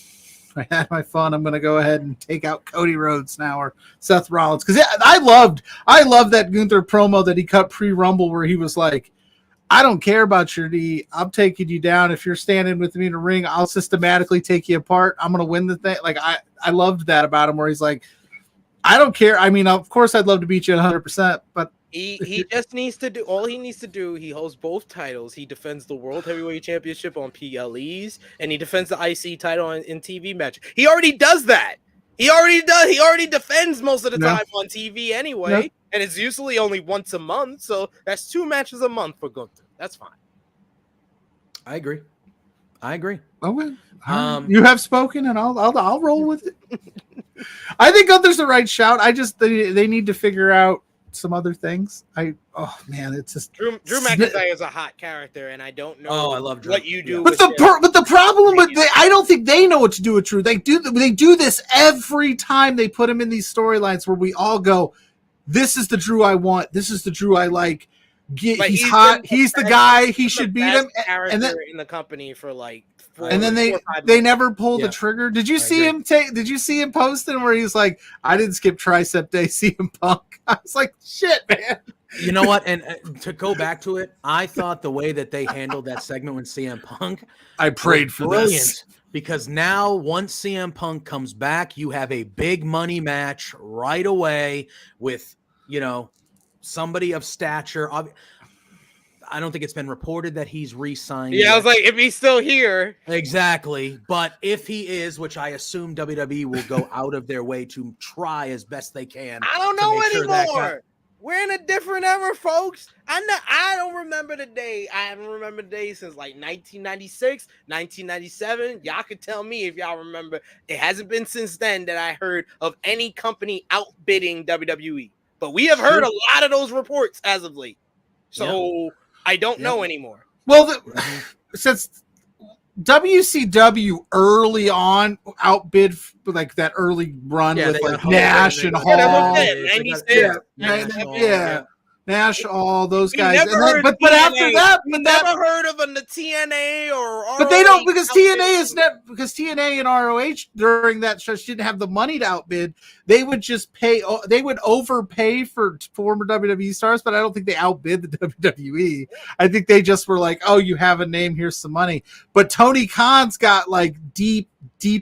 I had my fun. I'm going to go ahead and take out Cody Rhodes now or Seth Rollins. Because I loved that Gunther promo that he cut pre-Rumble where he was like, I don't care about your knee. I'm taking you down. If you're standing with me in a ring, I'll systematically take you apart. I'm going to win the thing. Like, I loved that about him where he's like, I don't care. I mean, of course, I'd love to beat you 100%, but he just needs to do all he needs to do. He holds both titles. He defends the World Heavyweight Championship on PLEs, and he defends the IC title in TV matches. He already does that. He already defends most of the time on TV anyway, and it's usually only once a month. So that's 2 matches a month for Gunther. That's fine. I agree. Okay. You have spoken, and I'll roll with it. I think Gunther's the right shout. I just they need to figure out some other things. It's just Drew McIntyre is a hot character, and I don't know. I love Drew. What you do. But the problem with I don't think they know what to do with Drew. They do this every time they put him in these storylines where we all go, "This is the Drew I want. This is the Drew I like." He's hot. He's the guy. He should beat him. And then in the company for like And then they 4 or 5 they months. never pulled the Yeah. trigger. Did you I see agree. him Did you see him posting where he's like, "I didn't skip tricep day, CM Punk." I was like, "Shit, man." You know what? And to go back to it, I thought the way that they handled that segment with CM Punk I prayed was for brilliant this. because now once CM Punk comes back, you have a big money match right away with, somebody of stature. I don't think it's been reported that he's re-signed. Yeah, I yet. was like, if he's still here. Exactly. But if he is, which I assume WWE will go out of their way to try as best they can. I don't to know make sure that anymore. We're in a different era, folks. I don't remember the day. I haven't remembered the day since like 1996, 1997. Y'all could tell me if y'all remember. It hasn't been since then that I heard of any company outbidding WWE. But we have heard a lot of those reports as of late. So I don't know anymore. Well, since WCW early on outbid like that early run with like Nash and Hall. Nash, all those guys. And then, but after that, never heard of the TNA or ROH. But they don't because TNA and ROH during that stretch didn't have the money to outbid. They would just pay. They would overpay for former WWE stars, but I don't think they outbid the WWE. I think they just were like, "Oh, you have a name, here's some money." But Tony Khan's got like deep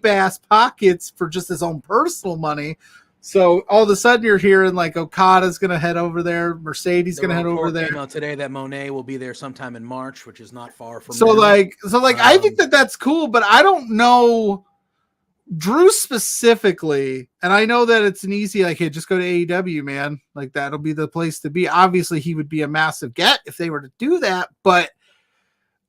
ass pockets for just his own personal money. So all of a sudden you're hearing like Okada's going to head over there. Mercedes going to head over there. Came out today that Monet will be there sometime in March, which is not far from So I think that's cool, but I don't know Drew specifically. And I know that it's an easy, like, hey, just go to AEW, man. Like that'll be the place to be. Obviously he would be a massive get if they were to do that, but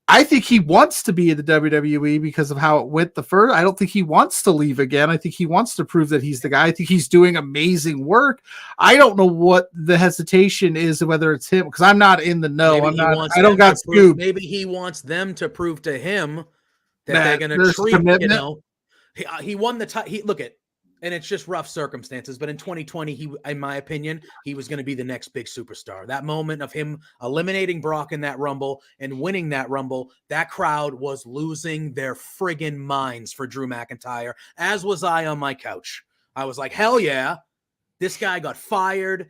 I think he wants to be in the WWE because of how it went the first. I don't think he wants to leave again. I think he wants to prove that he's the guy. I think he's doing amazing work. I don't know what the hesitation is, whether it's him, because I'm not in the know. I don't got scoop. Maybe he wants them to prove to him that they're going to treat, he won the title. Look at, and it's just rough circumstances, but in 2020, in my opinion, he was going to be the next big superstar. That moment of him eliminating Brock in that Rumble and winning that Rumble, that crowd was losing their friggin' minds for Drew McIntyre, as was I on my couch. I was like, hell yeah, this guy got fired,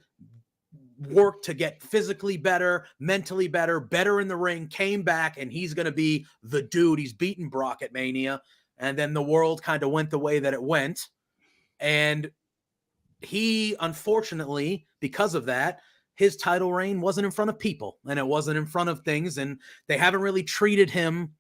worked to get physically better, mentally better in the ring, came back, and he's going to be the dude. He's beaten Brock at Mania, and then the world kind of went the way that it went. And he, unfortunately, because of that, his title reign wasn't in front of people and it wasn't in front of things. And they haven't really treated him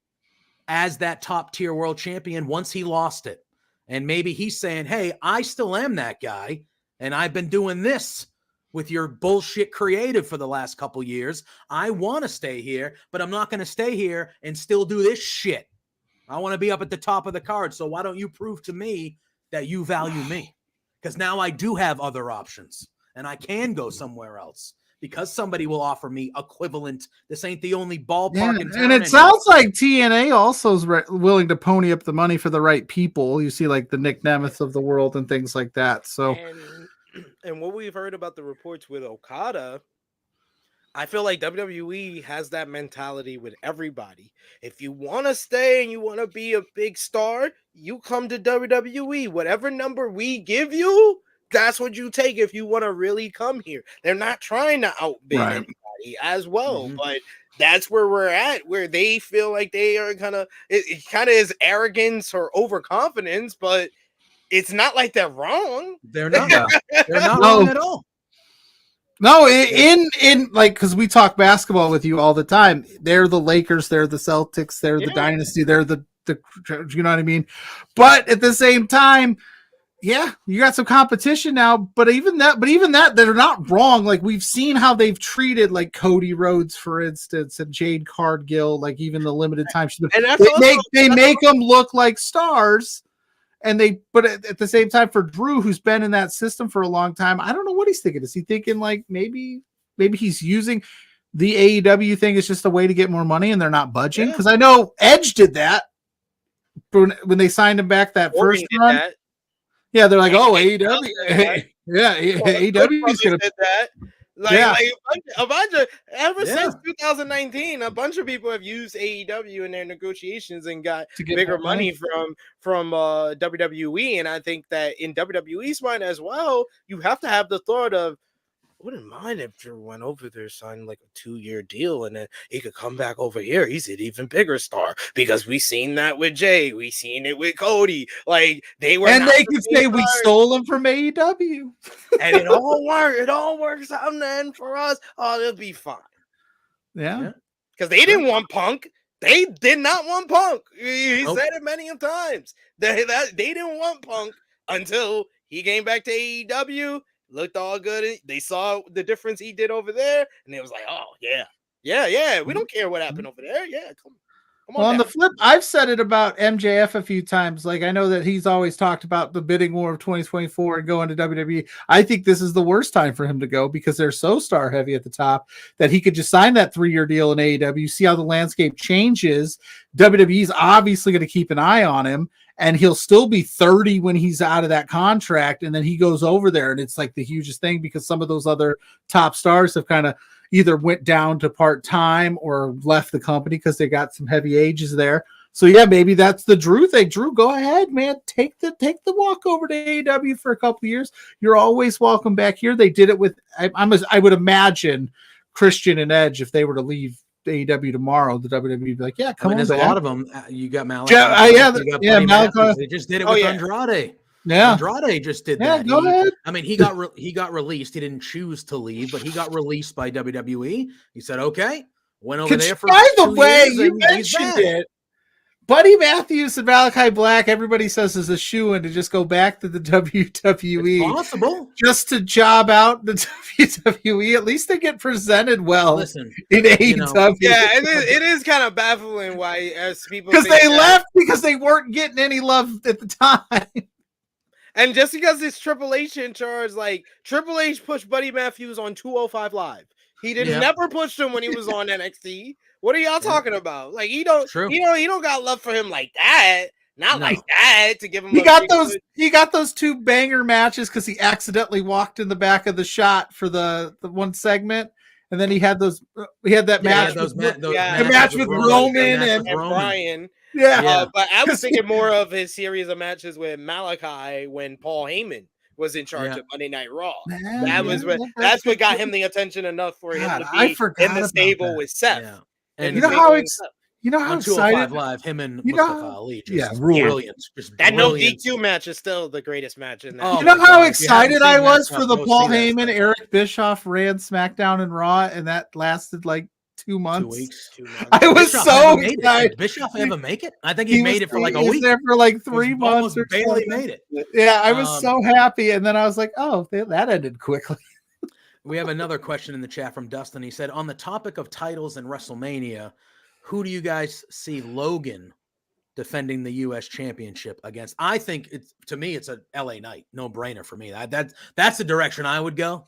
as that top tier world champion once he lost it. And maybe he's saying, hey, I still am that guy. And I've been doing this with your bullshit creative for the last couple years. I want to stay here, but I'm not going to stay here and still do this shit. I want to be up at the top of the card. So why don't you prove to me that you value me? Because now I do have other options and I can go somewhere else because somebody will offer me equivalent. This ain't the only ballpark in town. And it sounds like TNA also is willing to pony up the money for the right people. You see like the Nick Nemeth of the world and things like that. So, and what we've heard about the reports with Okada, I feel like WWE has that mentality with everybody. If you want to stay and you want to be a big star, you come to WWE. Whatever number we give you, that's what you take if you want to really come here. They're not trying to outbid anybody as well, but that's where we're at, where they feel like they are it kind of is arrogance or overconfidence, but it's not like they're wrong. They're not. They're not wrong at all. No, in like, because we talk basketball with you all the time. They're the Lakers, they're the Celtics, they're the dynasty, they're the you know what I mean? But at the same time, yeah, you got some competition now. But even that, they're not wrong. Like we've seen how they've treated like Cody Rhodes, for instance, and Jade Cargill, like even the limited time. And they make them look like stars. But at the same time, for Drew, who's been in that system for a long time, I don't know what he's thinking. Is he thinking like maybe he's using the AEW thing as just a way to get more money and they're not budging? Because I know Edge did that when they signed him back that first run. Yeah, they're like, oh, AEW. Yeah, AEW is going to. Like a bunch of Yeah. since 2019, a bunch of people have used AEW in their negotiations and got To get bigger more money. money from WWE. And I think that in WWE's mind as well, you have to have the thought of, I wouldn't mind if Drew went over there, signed like a 2-year deal, and then he could come back over here. He's an even bigger star because we seen that with Jay, we seen it with Cody. Like they were, And not they the could same say we stars. stole him from AEW. And it all works. It all works out in the end for us. Oh, it'll be fine. Yeah. Because they didn't want Punk. They did not want Punk. He Nope. said it many of times. They didn't want Punk until he came back to AEW. Looked all good. They saw the difference he did over there, and it was like, oh yeah. We don't care what happened over there. Yeah, come on. Well, on the down. flip, I've said it about MJF a few times. Like, I know that he's always talked about the bidding war of 2024 and going to WWE. I think this is the worst time for him to go because they're so star heavy at the top that he could just sign that 3-year deal in AEW, see how the landscape changes. WWE's obviously going to keep an eye on him, and he'll still be 30 when he's out of that contract. And then he goes over there, and it's like the hugest thing because some of those other top stars have kind of either went down to part-time or left the company because they got some heavy ages there. So yeah, maybe that's the Drew thing. Drew, go ahead, man. Take the walk over to AEW for a couple of years. You're always welcome back here. They did it with I would imagine Christian and Edge, if they were to leave AEW tomorrow, the WWE would be like, yeah, come on. There's back. a lot of them. You got Malachi. Yeah, Malachi. They just did it with Andrade. Yeah, Andrade just did yeah, that. go ahead. I mean, he got released. He didn't choose to leave, but he got released by WWE. He said, "Okay, went over there for." By the 2 way, years you and he's mentioned back. it. Buddy Matthews and Malachi Black, everybody says is a shoo-in to just go back to the WWE. It's possible. Just to job out the WWE. At least they get presented well. Listen, in AEW. Yeah, it is kind of baffling why as people because think they that- left because they weren't getting any love at the time. And just because it's Triple H in charge, like Triple H pushed Buddy Matthews on 205 Live. He did never push him when he was on NXT. What are y'all talking about? Like he don't got love for him like that. Not like that to give him. He got those 2 banger matches because he accidentally walked in the back of the shot for the one segment, and then he had that match. Match with Roman and Bryan. Yeah, but I was thinking more of his series of matches with Malachi when Paul Heyman was in charge of Monday Night Raw. That's what got him the attention enough for him to be in the stable with Seth. Yeah. And you know how excited Live, him and Mustafa Ali, brilliant. That no DQ match is still the greatest match in that. You know how excited I was for the Paul Heyman Eric Bischoff ran SmackDown and Raw, and that lasted like 2 months. 2 weeks. 2 months. I was so excited. Did Bischoff ever make it? I think he made it for like a week. He was there for like 3 months. Or barely made it. Yeah, I was so happy, and then I was like, "Oh, that ended quickly." We have another question in the chat from Dustin. He said, "On the topic of titles and WrestleMania, who do you guys see Logan defending the U.S. Championship against?" I think to me, it's a LA Knight, no brainer for me. That's the direction I would go.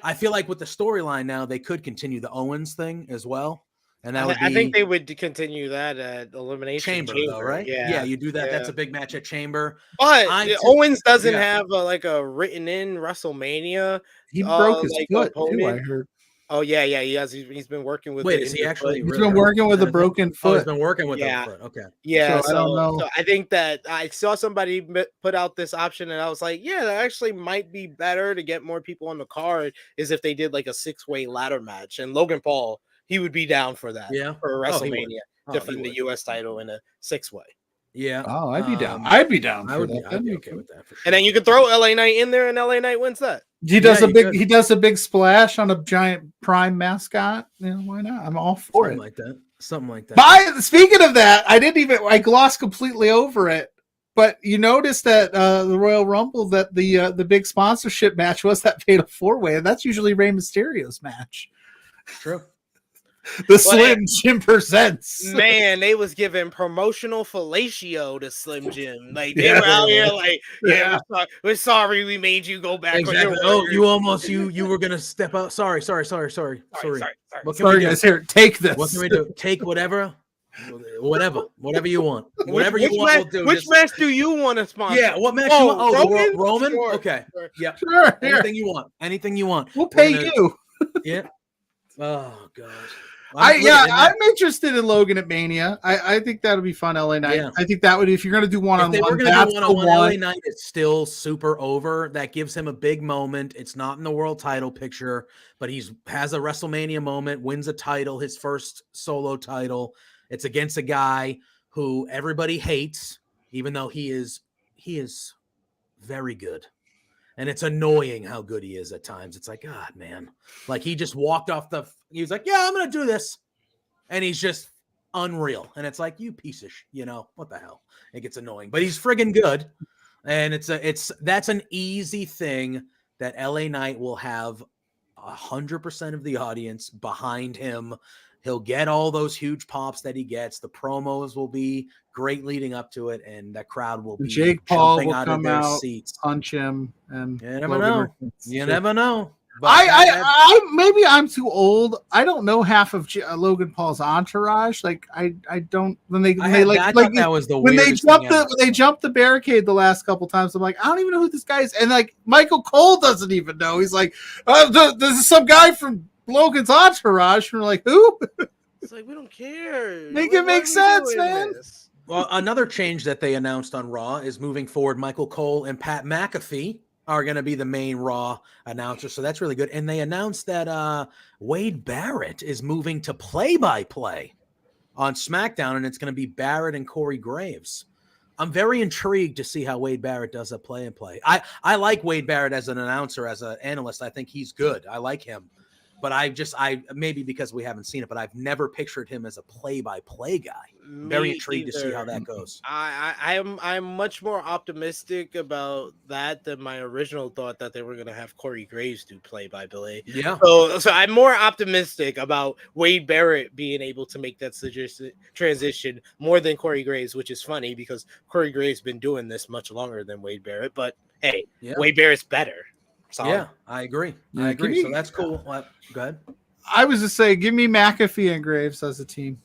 I feel like with the storyline now, they could continue the Owens thing as well, and that would be. I think they would continue that at Elimination Chamber, though, right? Yeah, you do that. Yeah. That's a big match at Chamber. But Owens doesn't have a written in WrestleMania. He broke his foot too, I heard. Oh yeah, he has. He's been working with. Wait, is he actually? He's been working with a broken foot. Oh, he's been working with a foot. Okay. Yeah, so I don't know. So I think that I saw somebody put out this option, and I was like, yeah, that actually might be better to get more people on the card. Is if they did like a 6-way ladder match, and Logan Paul, he would be down for that. Yeah, for WrestleMania, defending the U.S. title in a 6-way. Yeah. Oh, I'd be down. I'd be down. I'd be okay with that. For sure. And then you can throw LA Knight in there, and LA Knight wins that. He does he does a big splash on a giant Prime mascot. Why not? I'm all for Something it. like that. Something like that. Speaking of that, I glossed completely over it. But you noticed that the Royal Rumble, that the big sponsorship match was that Fatal 4-Way, and that's usually Rey Mysterio's match. True. The Slim Jim presents. Man, they was giving promotional fellatio to Slim Jim. Like they were out here like, we're sorry we made you go back. Exactly. You almost you were gonna step out. Sorry. Sorry. What can we do? Guys, here, take this. What can we do? Take whatever you want. Whatever you want, we'll do. Which match do you want to sponsor? Yeah, what match you want? Roman? Roman? Sure. Okay. Yeah. Sure. Anything you want. We'll pay you. Yeah. Oh god. I'm interested in Logan at Mania. I think that'll be fun. LA Knight. Yeah. I think that would, if you're gonna do one on If they were one, going to that's do the one-on-one, LA one. Knight is still super over. That gives him a big moment. It's not in the world title picture, but has a WrestleMania moment, wins a title, his first solo title. It's against a guy who everybody hates, even though he is very good. And it's annoying how good he is at times. It's like, God, man. Like he just walked off he was like, yeah, I'm going to do this. And he's just unreal. And it's like, you piece of what the hell? It gets annoying, but he's friggin' good. And that's an easy thing that LA Knight will have 100% of the audience behind him. He'll get all those huge pops that he gets. The promos will be great leading up to it, and the crowd will be Jake Paul jumping will out of come their out, seats. punch him, and You never know. You never know. But I maybe I'm too old. I don't know half of Logan Paul's entourage. Like I don't when they I thought that was the when they weirdest thing ever. when they jumped the barricade the last couple times. I'm like, I don't even know who this guy is, and like Michael Cole doesn't even know. He's like, this is some guy from Logan's entourage. And we're like, who? It's like we don't care. Make it make sense, man. Well, another change that they announced on Raw is moving forward. Michael Cole and Pat McAfee are going to be the main Raw announcers, so that's really good. And they announced that Wade Barrett is moving to play-by-play on SmackDown, and it's going to be Barrett and Corey Graves. I'm very intrigued to see how Wade Barrett does a play-and-play. I like Wade Barrett as an announcer, as an analyst. I think he's good. I like him. But I maybe because we haven't seen it, but I've never pictured him as a play-by-play guy. Very intrigued to see how that goes. I'm much more optimistic about that than my original thought that they were going to have Corey Graves do play-by-play. Yeah. So I'm more optimistic about Wade Barrett being able to make that transition more than Corey Graves, which is funny because Corey Graves been doing this much longer than Wade Barrett. But hey, Wade Barrett's better. Solid. Yeah, I agree. Yeah, I agree. So that's cool. Go ahead. I was just saying, give me McAfee and Graves as a team.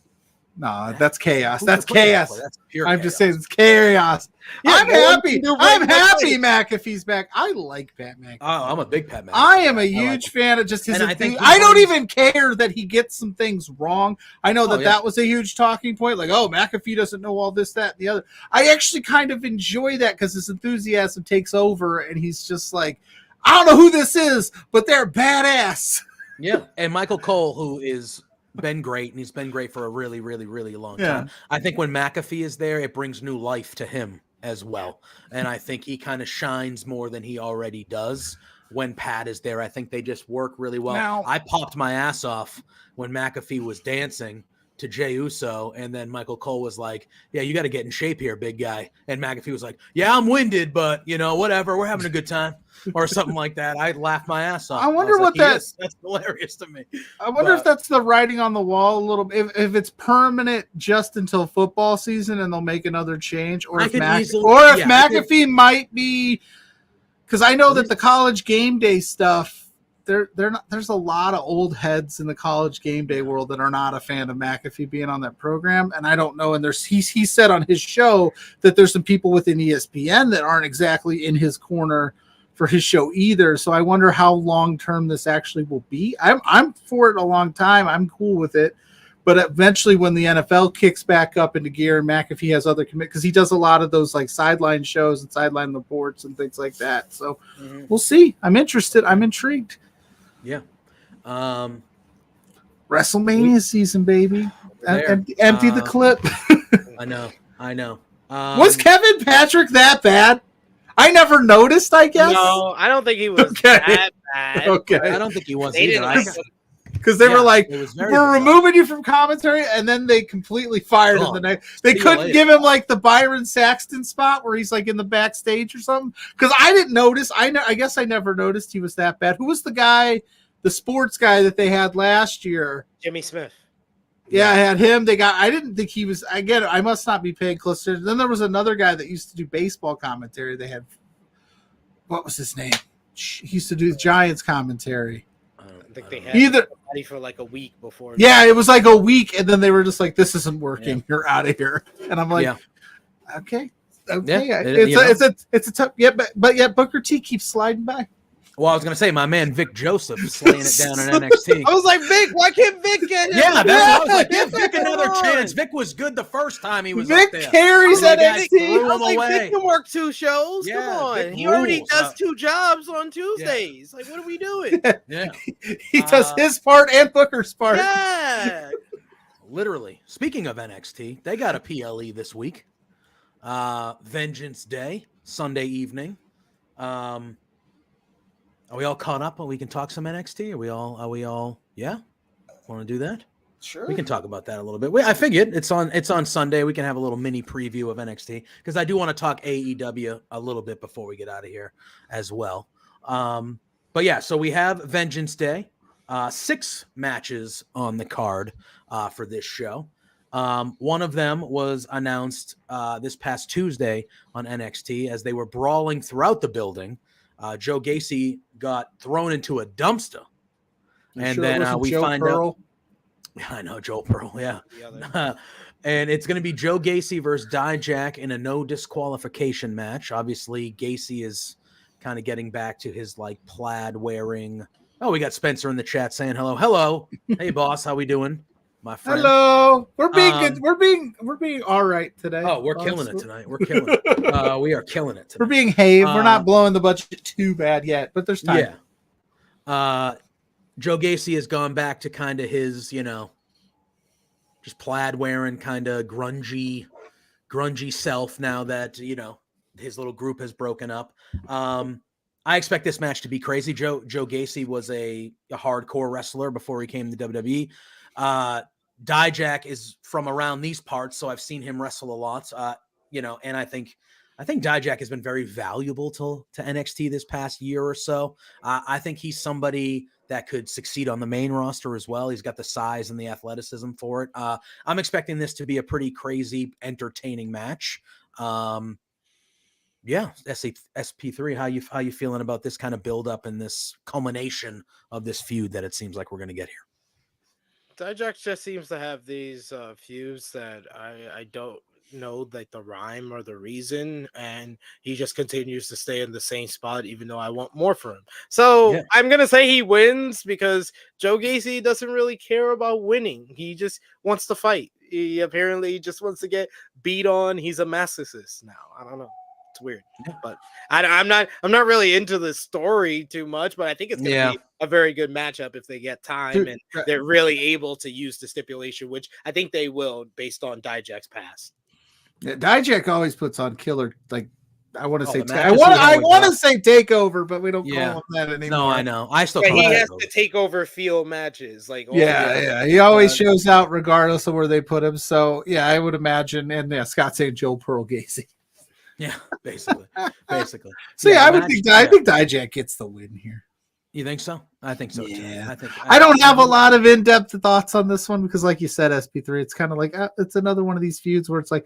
No, that's chaos. That's chaos. That's pure I'm chaos. just saying it's chaos. Yeah, I'm no happy. I'm happy McAfee's back. I like Pat McAfee. Oh, I'm a big Pat McAfee. I am a huge fan of just his. And I think I don't even care that he gets some things wrong. I know that that was a huge talking point. Like, oh, McAfee doesn't know all this, that, and the other. I actually kind of enjoy that because his enthusiasm takes over, and he's just like, I don't know who this is, but they're badass. Yeah, and Michael Cole, who is been great, and he's been great for a really, really, really long time. I think when McAfee is there, it brings new life to him as well. And I think he kind of shines more than he already does when Pat is there. I think they just work really well. Now, I popped my ass off when McAfee was dancing to Jey Uso, and then Michael Cole was like, yeah, you got to get in shape here, big guy. And McAfee was like, yeah, I'm winded, but, whatever, we're having a good time, or something like that. I laughed my ass off. I wonder what that's hilarious to me. I wonder if that's the writing on the wall a little bit, if it's permanent just until football season and they'll make another change, or if McAfee might be, because I know that the college game day stuff, there's a lot of old heads in the college game day world that are not a fan of McAfee being on that program, and I don't know. And he said on his show that there's some people within ESPN that aren't exactly in his corner for his show either. So I wonder how long term this actually will be. I'm for it a long time. I'm cool with it, but eventually when the NFL kicks back up into gear and McAfee has other because he does a lot of those like sideline shows and sideline reports and things like that. So we'll see. I'm interested. I'm intrigued. Yeah. WrestleMania season, baby. Empty the clip. I know. Was Kevin Patrick that bad? I never noticed, I guess. No, I don't think he was that bad. Okay. I don't think he was either. Because they were like, we're removing you from commentary, and then they completely fired him the next. They couldn't give him like the Byron Saxton spot where he's like in the backstage or something. Because I didn't notice. I guess I never noticed he was that bad. Who was the guy, the sports guy that they had last year? Jimmy Smith. Yeah, I had him. I didn't think he was. Again, I must not be paying close attention. Then there was another guy that used to do baseball commentary. They had, what was his name? He used to do Giants commentary. I think they had for like a week before. Yeah, it was like a week, and then they were just like, "This isn't working. Yeah. You're out of here." And I'm like, "Okay." Yeah, it's a tough. Yeah, but yet Booker T keeps sliding by. Well, I was gonna say my man Vic Joseph slaying it down in NXT. I was like, Vic, why can't Vic get it? Yeah, that's what I was like. Give Vic Vic another on. chance. Vic was good the first time he was Vic up there. carries And the guys NXT. threw I was him like, away. Vic can work 2 shows. Yeah, Come on. Vic He already rules. does 2 jobs on Tuesdays. Like, what are we doing? Yeah, He does his part and Booker's part. Yeah. literally. Speaking of NXT, they got a PLE this week. Vengeance Day, Sunday evening. Are we all caught up? We can talk some NXT. Are we all? Yeah. Want to do that? Sure. We can talk about that a little bit. I figured it's on Sunday. We can have a little mini preview of NXT because I do want to talk AEW a little bit before we get out of here as well. But yeah, so we have Vengeance Day, 6 matches on the card for this show. One of them was announced this past Tuesday on NXT as they were brawling throughout the building. Joe Gacy got thrown into a dumpster, and then we find out. I know Joel Pearl, yeah. And it's going to be Joe Gacy versus Dijak in a no disqualification match. Obviously, Gacy is kind of getting back to his like plaid wearing. Oh, we got Spencer in the chat saying hello. Hello. Hey, boss. How we doing, my friend? Hello. We're being good. We're being all right today. Oh, we're killing it tonight. We're killing it. We are killing it tonight. We're being Have. We're not blowing the budget too bad yet, but there's time. Yeah. Joe Gacy has gone back to kind of his, just plaid wearing kind of grungy self now that, his little group has broken up. I expect this match to be crazy. Joe Gacy was a hardcore wrestler before he came to WWE. Dijak is from around these parts, so I've seen him wrestle a lot. And I think Dijak has been very valuable to NXT this past year or so. I think he's somebody that could succeed on the main roster as well. He's got the size and the athleticism for it. I'm expecting this to be a pretty crazy, entertaining match. SP3, how you feeling about this kind of build up and this culmination of this feud that it seems like we're going to get here? Dijak just seems to have these feuds that I don't know like the rhyme or the reason, and he just continues to stay in the same spot even though I want more for him. So yeah. I'm gonna say he wins because Joe Gacy doesn't really care about winning. He just wants to fight. He apparently just wants to get beat on. He's a masochist now. I don't know. It's weird, but I'm not really into the story too much, but I think it's gonna be a very good matchup if they get time and they're really able to use the stipulation, which I think they will based on Dijak's past. Yeah, Dijak always puts on killer. Like I want to say, I want to say takeover, but we don't call him that anymore. No, I know. I still. He has to take over feel matches. Like he always shows out regardless of where they put him. So yeah, I would imagine. And Scott saying Joe Pearl Gacy. Yeah, basically. So I think Dijak gets the win here. You think so? I think so too. I don't have a lot of in-depth thoughts on this one because, like you said, SP3, it's kind of like it's another one of these feuds where it's like,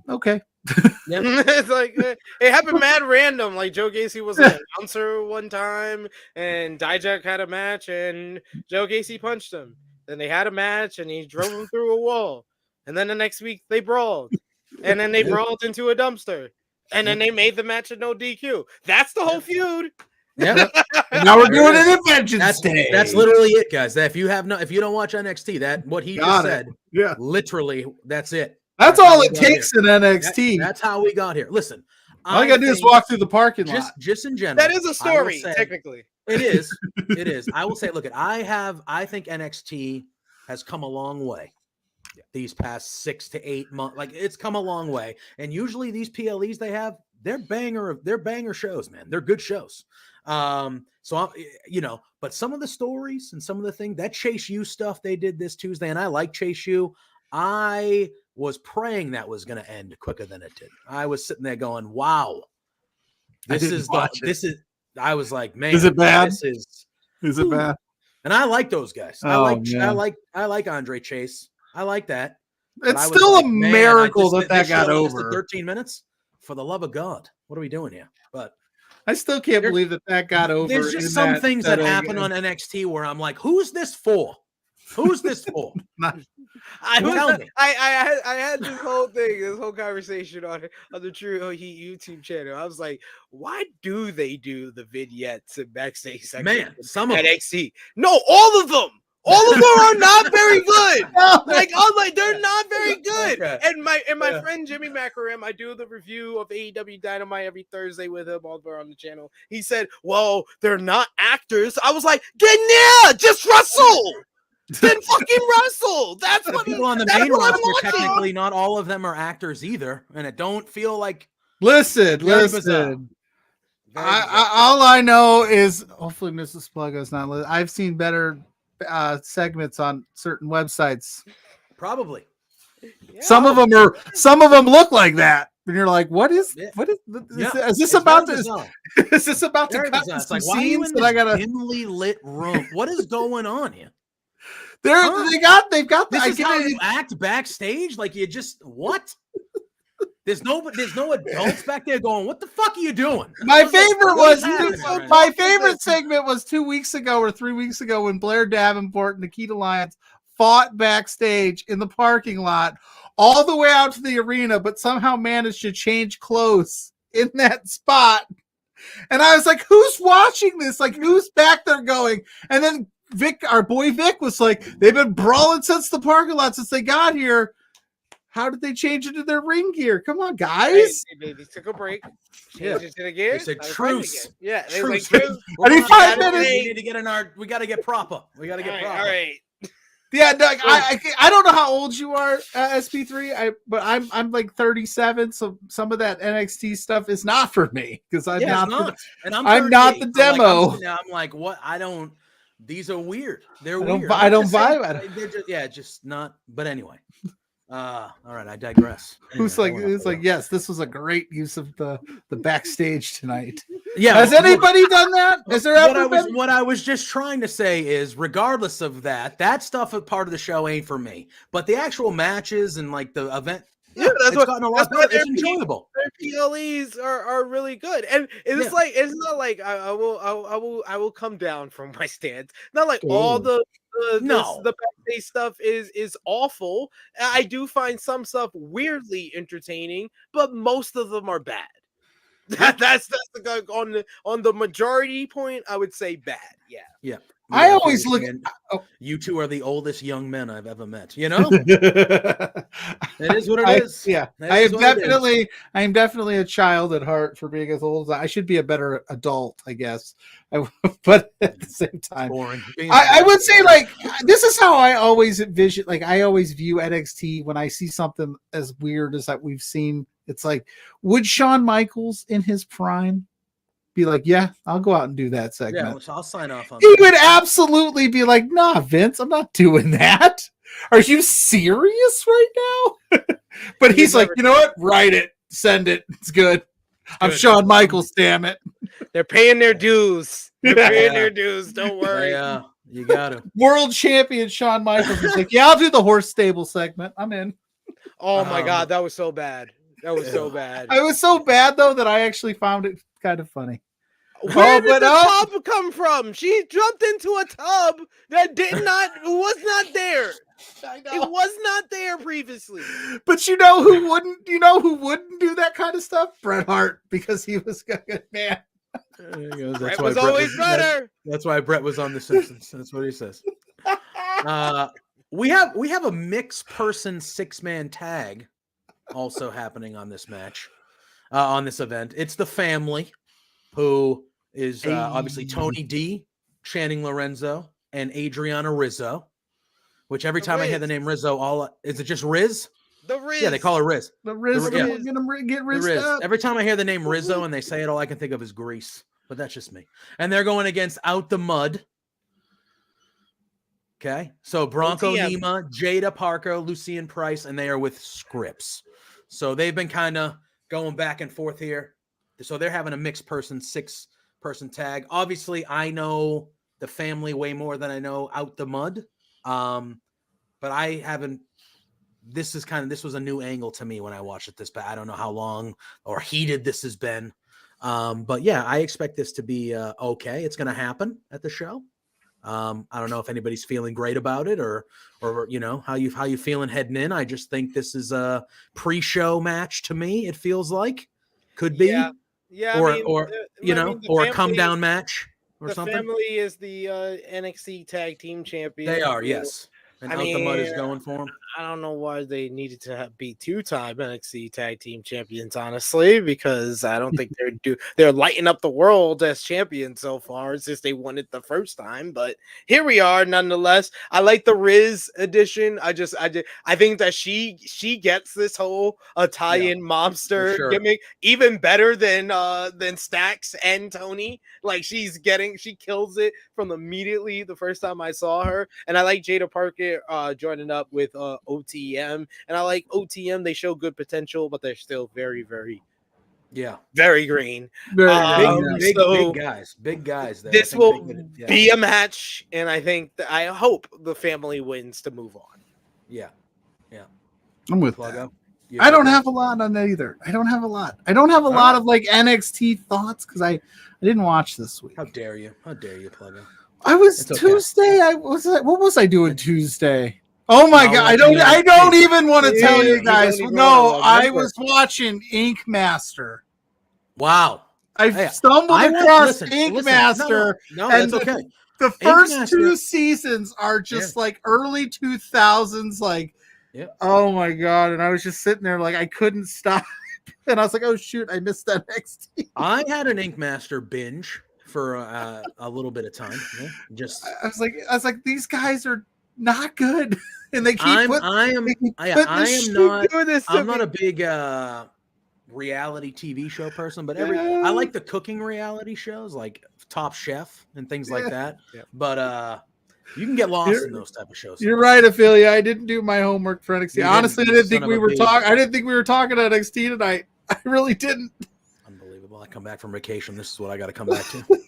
okay, it's like it happened mad random. Like Joe Gacy was an announcer one time, and Dijak had a match, and Joe Gacy punched him. Then they had a match, and he drove him through a wall. And then the next week they brawled, and then they brawled into a dumpster, and then they made the match a no DQ. That's the whole feud. Yeah. Now we're doing an Vengeance Day. That's literally it, guys. If you don't watch NXT, that what he just said, literally, that's it. That's all it takes in NXT. That's how we got here. Listen, all you gotta do is walk through the parking lot. Just in general, that is a story. Technically, it is. It is. I will say, look, I think NXT has come a long way these past 6 to 8 months. Like it's come a long way, and usually these PLEs they have, they're banger shows, man. They're good shows. So but some of the stories and some of the things that Chase U stuff they did this Tuesday, and I like Chase U. I was praying that was going to end quicker than it did. I was sitting there going, "Wow, I was like, man, is it bad? Is it bad?" And I like those guys. I like Andre Chase. I like that. It's still a miracle that got over 13 minutes. For the love of God, what are we doing here? But I still can't believe that got over. There's just some things that happen on NXT where I'm like, who's this for? Who's this for? Tell me. I had this whole thing, this whole conversation on the TruHeel Heat YouTube channel. I was like, why do they do the vignettes and backstage segments? Man, some of them. NXT. No, all of them. All of them are not very good. Like, they're not very good. Okay. And my friend Jimmy Macaram, I do the review of AEW Dynamite every Thursday with him over on the channel. He said, "Well, they're not actors." I was like, "Then yeah, just wrestle. Then fucking wrestle." That's The what people on the that's main what I'm roster, watching. technically, not all of them are actors either, and it don't feel like. Listen. Very bizarre. Very bizarre. All I know is hopefully Mrs. Pluggo's not. I've seen better segments on certain websites. Probably. Yeah. Some of them look like that, and you're like, is this about to Very cut bizarre. It's some like, why are you scenes in that I this gotta? dimly lit room? What is going on here? They've got. This I is get how it. you act backstage? Like you just what? There's no adults back there going, "What the fuck are you doing?" My favorite was happening? my favorite segment was 2 weeks ago or 3 weeks ago when Blair Davenport and Nikita Lyons fought backstage in the parking lot all the way out to the arena, but somehow managed to change clothes in that spot. And I was like, who's watching this? Like, who's back there going? And then Vic, our boy Vic, was like, they've been brawling since the parking lot since they got here. How did they change into their ring gear? Come on, guys. They took a break. Yeah. Changed it again. They said started truce. fighting again. Yeah, they Truce. was like, truce. I need 5 minutes. We need to get in our. We got to get proper. We got to get proper. All right. Yeah, no, I don't know how old you are, SP3. But I'm like 37, so some of that NXT stuff is not for me because I'm Yeah, not. and I'm not the 38, demo. So I'm like, what? I don't. These are weird. They're I don't weird. buy- I I'm don't just buy saying, it. They're just, just not. But anyway. All right, I digress. Who's Anyway, like, it's like, yes, this was a great use of the backstage tonight. yeah. Has anybody done that? Has there ever been? What I was just trying to say is, regardless of that stuff as part of the show ain't for me. But the actual matches and like the event, That's it's gotten a lot better. It's enjoyable. Their PLEs are really good, and it's like it's not like I will come down from my stance. Not like all the backstage stuff is awful. I do find some stuff weirdly entertaining, but most of them are bad. That's the on the majority point. I would say bad. Yeah. I always look. You two are the oldest young men I've ever met. You know, it is what it is. Yeah, That I is am what it is. definitely a child at heart for being as old as I should be a better adult, I guess. But at the same time, Boring. I would say like this is how I always envision. Like I always view NXT when I see something as weird as that we've seen. It's like, would Shawn Michaels in his prime be like, yeah, I'll go out and do that segment? Yeah, so I'll sign off on He that. would absolutely be like, nah, Vince, I'm not doing that. Are you serious right now? But he's like, you know what? Write it. Send it. It's good. I'm Shawn Michaels, damn it. They're paying their dues. They're paying their dues. Don't worry. Yeah, you got to. World champion Shawn Michaels is like, yeah, I'll do the horse stable segment. I'm in. Oh my God, that was so bad. That was so bad. I was so bad though that I actually found it kind of funny. Where did the tub come from? She jumped into a tub that was not there. It was not there previously. But you know who wouldn't do that kind of stuff? Bret Hart, because he was a good man. Bret was always better. That's why Bret was on The Simpsons. That's what he says. We have a mixed person 6-man tag also happening on this match, on this event. It's the family, who is obviously Tony D, Channing Lorenzo, and Adriana Rizzo. Which every time I hear the name Rizzo, is it just Riz? The Riz. Yeah, they call her Riz. The Riz. Yeah. Get Riz up. Every time I hear the name Rizzo and they say it, all I can think of is Grease. But that's just me. And they're going against Out the Mud. Okay. So Bronco Nima, Jada Parker, Lucian Price, and they are with Scripps. So they've been kind of going back and forth here. So they're having a mixed person, 6-person tag. Obviously, I know the family way more than I know Out the Mud. But I haven't. This was a new angle to me when I watched it but I don't know how long or heated this has been. But yeah, I expect this to be okay. It's going to happen at the show. I don't know if anybody's feeling great about it or how you feeling heading in. I just think this is a pre-show match to me. It feels like could be, yeah. or I mean, or or a come down match or the something. family is the NXT Tag Team Champion. They are, yes. And Out the Mud is going for them. I don't know why they needed to be two-time NXT Tag Team Champions, honestly, because I don't think they're lighting up the world as champions so far since they won it the first time. But here we are, nonetheless. I like the Riz edition. I think that she gets this whole Italian mobster gimmick even better than Stax and Tony. Like she kills it from immediately the first time I saw her, and I like Jada Parker joining up with OTM, and I like OTM. They show good potential, but they're still very, very, very green. Big guys. There. This will be a match, and I hope the family wins to move on. Yeah. I'm with PLUGGO. I don't have a lot on that either. I don't have a lot of like NXT thoughts because I didn't watch this week. How dare you, PLUGGO? I was Tuesday. What was I doing Tuesday? Oh my god! I don't even want to tell you guys. No, I was watching Ink Master. Wow! I stumbled across Ink Master. No, that's okay. The first two seasons are just like early 2000s. Like, oh my god! And I was just sitting there like I couldn't stop, and I was like, oh shoot, I missed that NXT. I had an Ink Master binge for a little bit of time. I was like, these guys are not good, and they keep. I'm not a big reality TV show person, but I like the cooking reality shows like Top Chef and things like that. Yeah. But you can get lost in those type of shows. You're right, Ophelia. I didn't do my homework for NXT. Honestly, I didn't think we were talking. I didn't think we were talking NXT tonight. I really didn't. Unbelievable. I come back from vacation. This is what I got to come back to.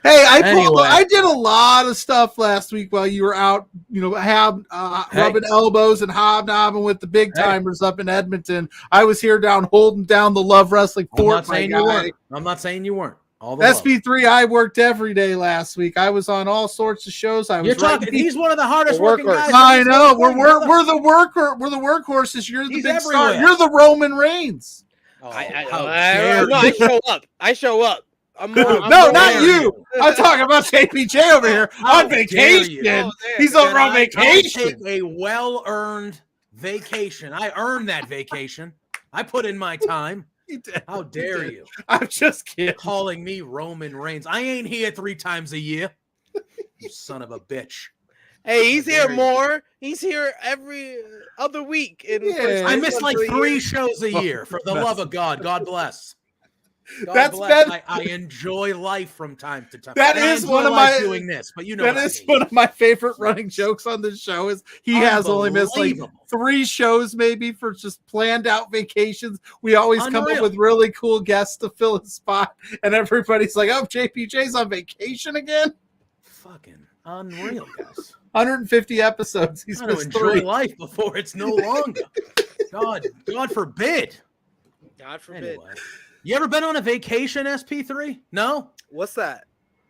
Hey, I did a lot of stuff last week while you were out, rubbing elbows and hobnobbing with the big timers up in Edmonton. I was here holding down the Love Wrestling fort. I'm not saying you weren't. SP3, I worked every day last week. I was on all sorts of shows. He's one of the hardest working guys. I know. We're the workhorses. You're the big star. You're the Roman Reigns. I show up. Not you. I'm talking about JPJ over here on vacation. He's over on vacation. Take a well-earned vacation. I earned that vacation. I put in my time. How dare you? I'm just kidding. Calling me Roman Reigns. I ain't here 3 times a year. You son of a bitch. Hey, he's here more. He's here every other week. I miss like 3 shows a year. For the love of God. God bless. I enjoy life from time to time. That is one of my doing this, but one of my favorite running jokes on this show is he has only missed like 3 shows maybe for just planned out vacations. We always come up with really cool guests to fill his spot, and everybody's like, "Oh, JPJ's on vacation again." Fucking unreal, guys. 150 episodes. He's going to enjoy life before it's no longer. God forbid. God forbid. Anyway. You ever been on a vacation, SP3? No? What's that?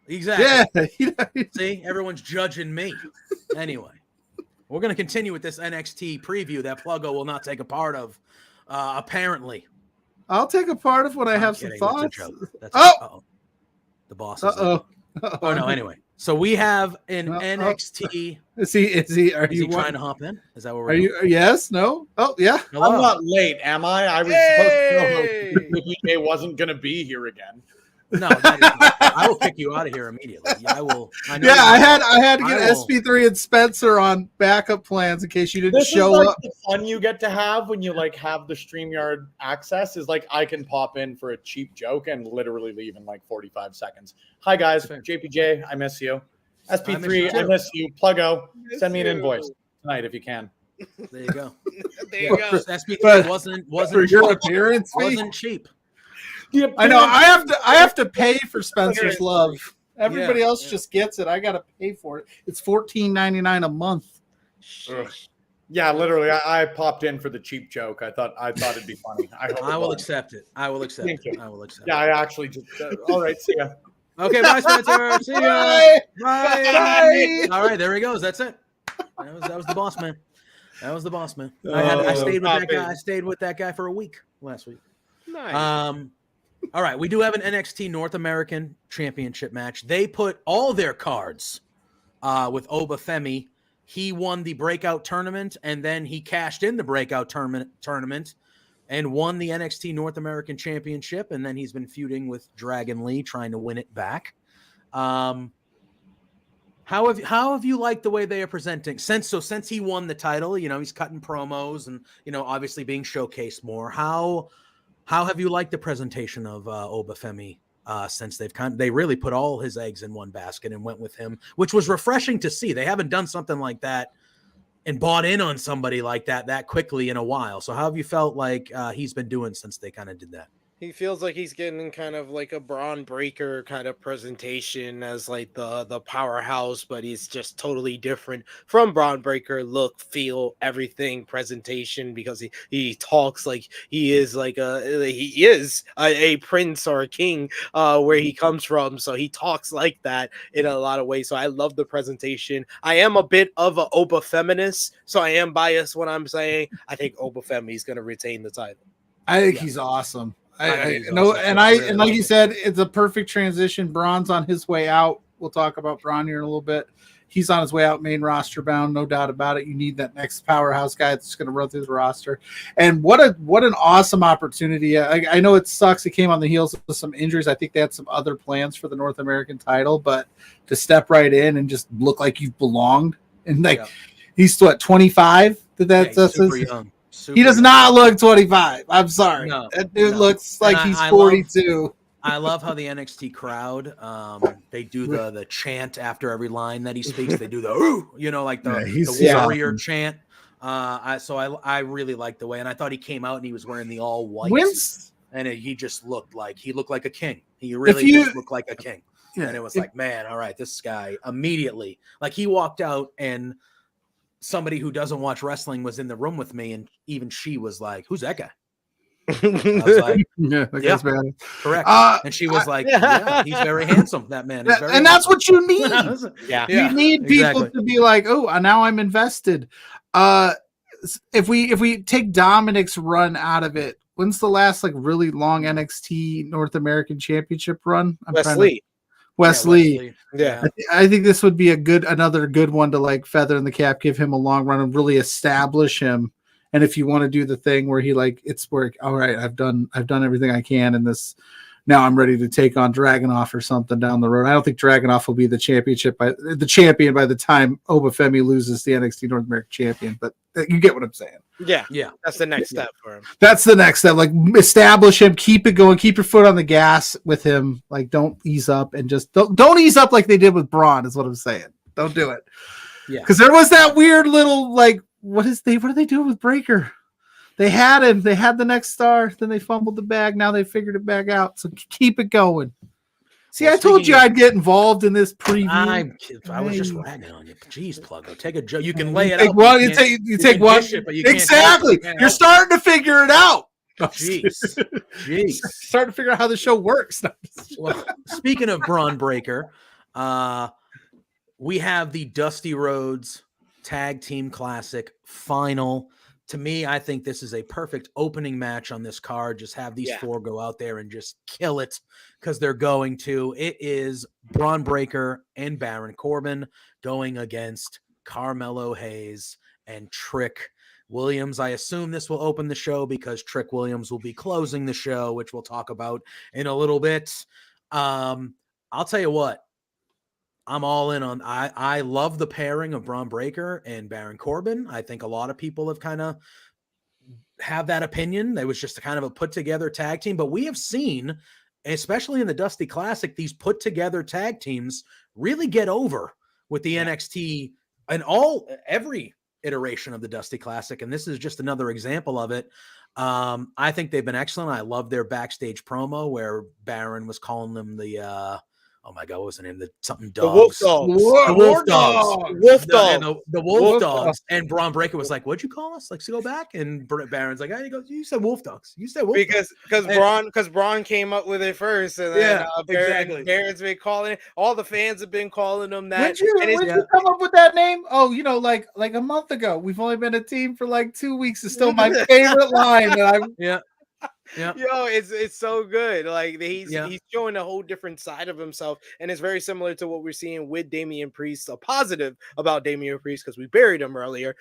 Exactly. Yeah. See, everyone's judging me. Anyway, we're going to continue with this NXT preview that PLUGGO will not take a part of, apparently. I'll take a part of when I have some thoughts. The boss is Oh, no, anyway. So we have an NXT. Is he? Are you trying to hop in? Is that what we're doing? Yes? No? Oh, yeah. Hello. I'm not late, am I? I was supposed to know PJ wasn't going to be here again. No, I will kick you out of here immediately. I will. I had to get SP3 and Spencer on backup plans in case you didn't show up. The fun you get to have when you have the StreamYard access is I can pop in for a cheap joke and literally leave in 45 seconds. Hi guys, JPJ, I miss you. SP3, I miss you. PLUGGO, send me an invoice tonight if you can. There you go. SP3 wasn't for your appearance. Wasn't cheap. I know. I have to pay for Spencer's love. Everybody else just gets it. I got to pay for it. It's $14.99 a month. Ugh. Yeah, literally. I popped in for the cheap joke. I thought it'd be funny. I will accept it. I will accept it. Yeah, I actually just. All right, see ya. Okay, bye, Spencer. See ya. Bye. Bye. All right, there he goes. That's it. That was the boss man. That was the boss man. I stayed with that guy. I stayed with that guy for a week last week. Nice. All right, we do have an NXT North American Championship match. They put all their cards with Obafemi. He won the breakout tournament, and then he cashed in the breakout tournament and won the NXT North American Championship, and then he's been feuding with Dragon Lee, trying to win it back. How have you liked the way they are presenting? Since he won the title, he's cutting promos and obviously being showcased more. How have you liked the presentation of Obafemi since they really put all his eggs in one basket and went with him, which was refreshing to see. They haven't done something like that and bought in on somebody like that quickly in a while. So how have you felt like he's been doing since they kind of did that? He feels like he's getting kind of like a Braun Breaker kind of presentation as like the powerhouse, but he's just totally different from Braun Breaker. Look, feel, everything, presentation, because he talks like he is like a prince or a king where he comes from. So he talks like that in a lot of ways. So I love the presentation. I am a bit of an Oba feminist, so I am biased when I'm saying I think Obafemi is going to retain the title. I think he's awesome. I awesome. and like you said, it's a perfect transition. Braun's on his way out. We'll talk about Braun here in a little bit. He's on his way out, main roster bound, no doubt about it. You need that next powerhouse guy that's going to run through the roster. And what an awesome opportunity. I know it sucks. It came on the heels of some injuries. I think they had some other plans for the North American title, but to step right in and just look like you've belonged. And he's what, 25? That's super young. He does not look 25. I'm sorry. No, that dude looks like he's 42. I love how the NXT crowd, they do the chant after every line that he speaks. They do the ooh, like the warrior chant. I really like the way, and I thought he came out and he was wearing the all white, and he just looked like a king. He really just looked like a king. Yeah, and it was like, man, all right, this guy immediately, like he walked out and somebody who doesn't watch wrestling was in the room with me, and even she was like, "Who's that guy?" I was like, "Yeah, correct." And she was like, "Yeah, he's very handsome. That man is very." And that's what you need. You need people to be like, "Oh, now I'm invested." If we take Dominic's run out of it, when's the last like really long NXT North American Championship run? Wesley. Yeah. I think this would be another good one to like feather in the cap, give him a long run and really establish him. And if you want to do the thing where he like, it's where, all right, I've done everything I can in this. Now I'm ready to take on Dragunov or something down the road. I don't think Dragunov will be the champion by the time Obafemi loses the NXT North American champion, but you get what I'm saying. Yeah. That's the next step for him. That's the next step. Like establish him, keep it going, keep your foot on the gas with him. Like don't ease up and just don't ease up like they did with Braun is what I'm saying. Don't do it. Yeah. Because there was that weird little like, what are they doing with Breaker? They had him. They had the next star. Then they fumbled the bag. Now they figured it back out. So keep it going. See, I told you I'd get involved in this preview. I was just ragging on you. Jeez, Pluggo, take a joke. You can lay it out. Well, you take one. Exactly. You're starting to figure it out. Jeez. Starting to figure out how the show works. Well, speaking of Braun Breaker, we have the Dusty Rhodes Tag Team Classic final. To me, I think this is a perfect opening match on this card. Just have these four go out there and just kill it because they're going to. It is Braun Breaker and Baron Corbin going against Carmelo Hayes and Trick Williams. I assume this will open the show because Trick Williams will be closing the show, which we'll talk about in a little bit. I'll tell you what. I'm all in on. I love the pairing of Braun Breaker and Baron Corbin. I think a lot of people have kind of have that opinion. It was just a kind of a put together tag team, but we have seen, especially in the Dusty Classic, these put together tag teams really get over with the NXT and every iteration of the Dusty Classic. And this is just another example of it. I think they've been excellent. I love their backstage promo where Baron was calling them the oh my god, what was the name? The something The Wolf dogs. Dogs. The Wolf Dogs. Wolf The Dogs. Wolf Wolf Dogs. And Braun Breaker was like, "What'd you call us?" Like, so go back. And Baron's like, "He goes, you said Wolf Dogs. You said Wolf Dogs." Because Braun came up with it first, and then Yeah, exactly. Baron's been calling it. All the fans have been calling them that. When'd you come up with that name? Oh, like a month ago. We've only been a team for like 2 weeks. It's still my favorite line that I Yeah. Yeah. Yo, it's so good. Like he's showing a whole different side of himself, and it's very similar to what we're seeing with Damian Priest. A positive about Damian Priest because we buried him earlier.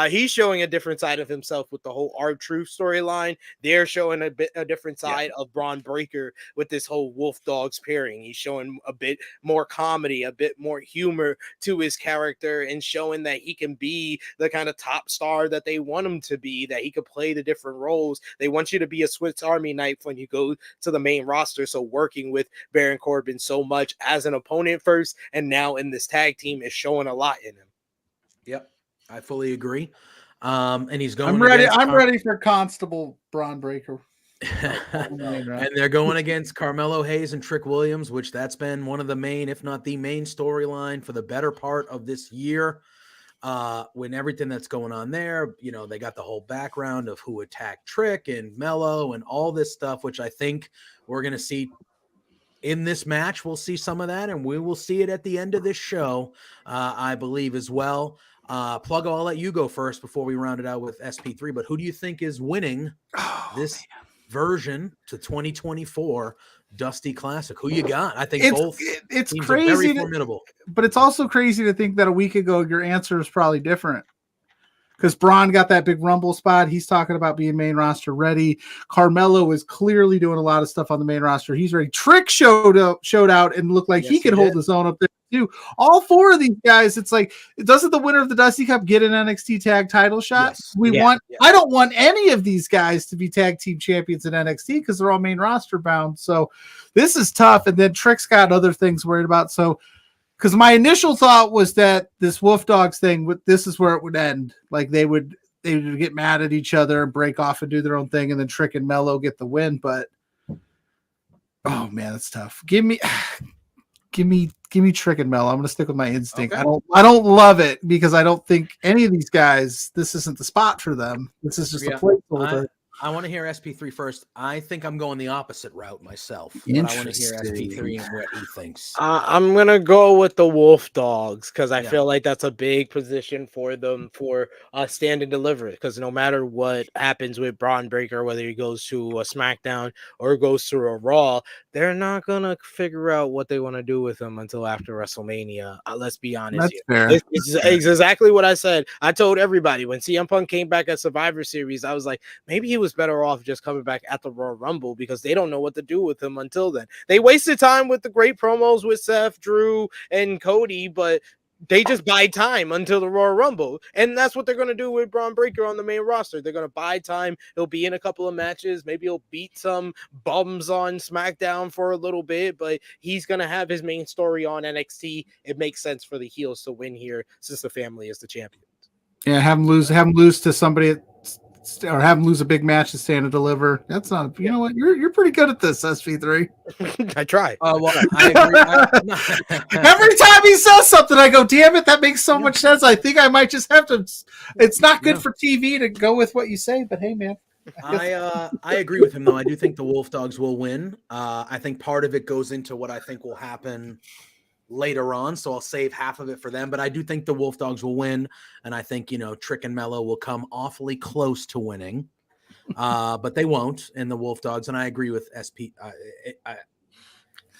He's showing a different side of himself with the whole R-Truth storyline. They're showing a different side of Braun Breaker with this whole Wolf Dogs pairing. He's showing a bit more comedy, a bit more humor to his character, and showing that he can be the kind of top star that they want him to be. That he could play the different roles. They want you to be a Swiss Army knife when you go to the main roster. So working with Baron Corbin so much as an opponent first and now in this tag team is showing a lot in him. Yep, I fully agree. And he's going. I'm ready for Constable Braun Breaker. And they're going against Carmelo Hayes and Trick Williams, which that's been one of the main, if not the main storyline for the better part of this year. When everything that's going on there, they got the whole background of who attacked Trick and Mello and all this stuff, which I think we're going to see in this match. We'll see some of that, and we will see it at the end of this show, I believe, as well. Pluggo, I'll let you go first before we round it out with SP3, but who do you think is winning this version to 2024 Dusty Classic? Who you got? I think it's teams crazy, are very formidable. But it's also crazy to think that a week ago your answer is probably different. Because Braun got that big Rumble spot. He's talking about being main roster ready. Carmelo is clearly doing a lot of stuff on the main roster. He's ready. Trick showed out and looked like he could hold his own up there too. All four of these guys, it's like, doesn't the winner of the Dusty Cup get an NXT tag title shot? Yes. I don't want any of these guys to be tag team champions in NXT because they're all main roster bound. So this is tough. And then Trick's got other things worried about. So because my initial thought was that this Wolf Dogs thing, this is where it would end. Like they would get mad at each other and break off and do their own thing, and then Trick and Mello get the win. But oh man, that's tough. Give me Trick and Mello. I'm gonna stick with my instinct. Okay. I don't love it because I don't think any of these guys. This isn't the spot for them. This is just a placeholder. I want to hear SP3 first. I think I'm going the opposite route myself. But I want to hear SP3 and what he thinks. I'm going to go with the Wolf Dogs because I feel like that's a big position for them for stand and deliver. Because no matter what happens with Braun Breaker, whether he goes to a SmackDown or goes to a Raw, they're not going to figure out what they want to do with him until after WrestleMania. Let's be honest here. It's exactly what I said. I told everybody when CM Punk came back at Survivor Series, I was like, maybe he was better off just coming back at the Royal Rumble because they don't know what to do with him until then. They wasted time with the great promos with Seth, Drew, and Cody, but they just buy time until the Royal Rumble. And that's what they're going to do with Braun Breaker on the main roster. They're going to buy time. He'll be in a couple of matches. Maybe he'll beat some bums on SmackDown for a little bit, but he's going to have his main story on NXT. It makes sense for the heels to win here since the family is the champion. Yeah, have them lose to somebody or have them lose a big match and stand and deliver. That's not, you know what? You're pretty good at this, SP3. I try. Well, I agree. Every time he says something, I go, damn it, that makes so much sense. I think I might just have to. It's not good for TV to go with what you say, but hey, man. I agree with him, though. I do think the Wolf Dogs will win. I think part of it goes into what I think will happen later on, so I'll save half of it for them. But I do think the Wolf Dogs will win, and I think Trick and Mello will come awfully close to winning, but they won't. And the Wolf Dogs, and I agree with SP.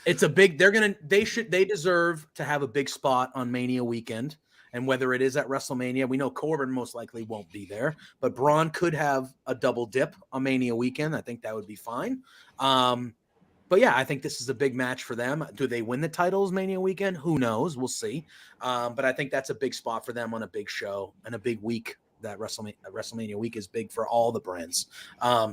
It's a big. They deserve to have a big spot on Mania weekend, and whether it is at WrestleMania, we know Corbin most likely won't be there, but Braun could have a double dip on Mania weekend. I think that would be fine. But yeah, I think this is a big match for them. Do they win the titles Mania weekend? Who knows? We'll see. But I think that's a big spot for them on a big show and a big week. That WrestleMania week is big for all the brands.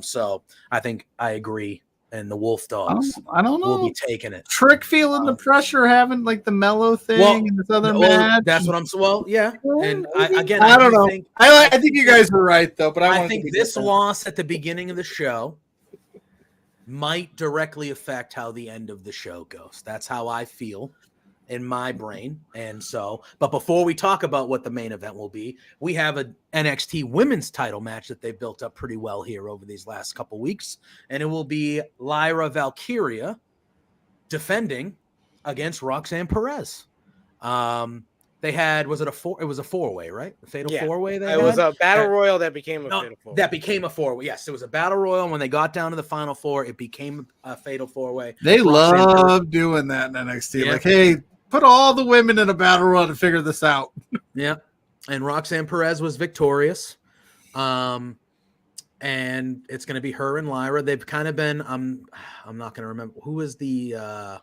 So I think I agree. And the Wolf Dogs, I don't know, will be taking it. Trick feeling the pressure, having like the Mellow thing and this other match. That's what I'm. Well, yeah. And I don't know. I think you guys were right though. But I think this loss at the beginning of the show might directly affect how the end of the show goes. That's how I feel in my brain. And so, but before we talk about what the main event will be, we have a NXT women's title match that they've built up pretty well here over these last couple weeks. And it will be Lyra Valkyria defending against Roxanne Perez. They had, was it a four-way, right? A fatal four-way it was a battle royal that became a fatal four-way. That became a four-way. Yes, it was a battle royal. And when they got down to the final four, it became a fatal four-way. They love doing that in NXT. Like, hey, put all the women in a battle royal to figure this out. Yeah. And Roxanne Perez was victorious. And it's going to be her and Lyra. They've kind of been, I'm not going to remember who is the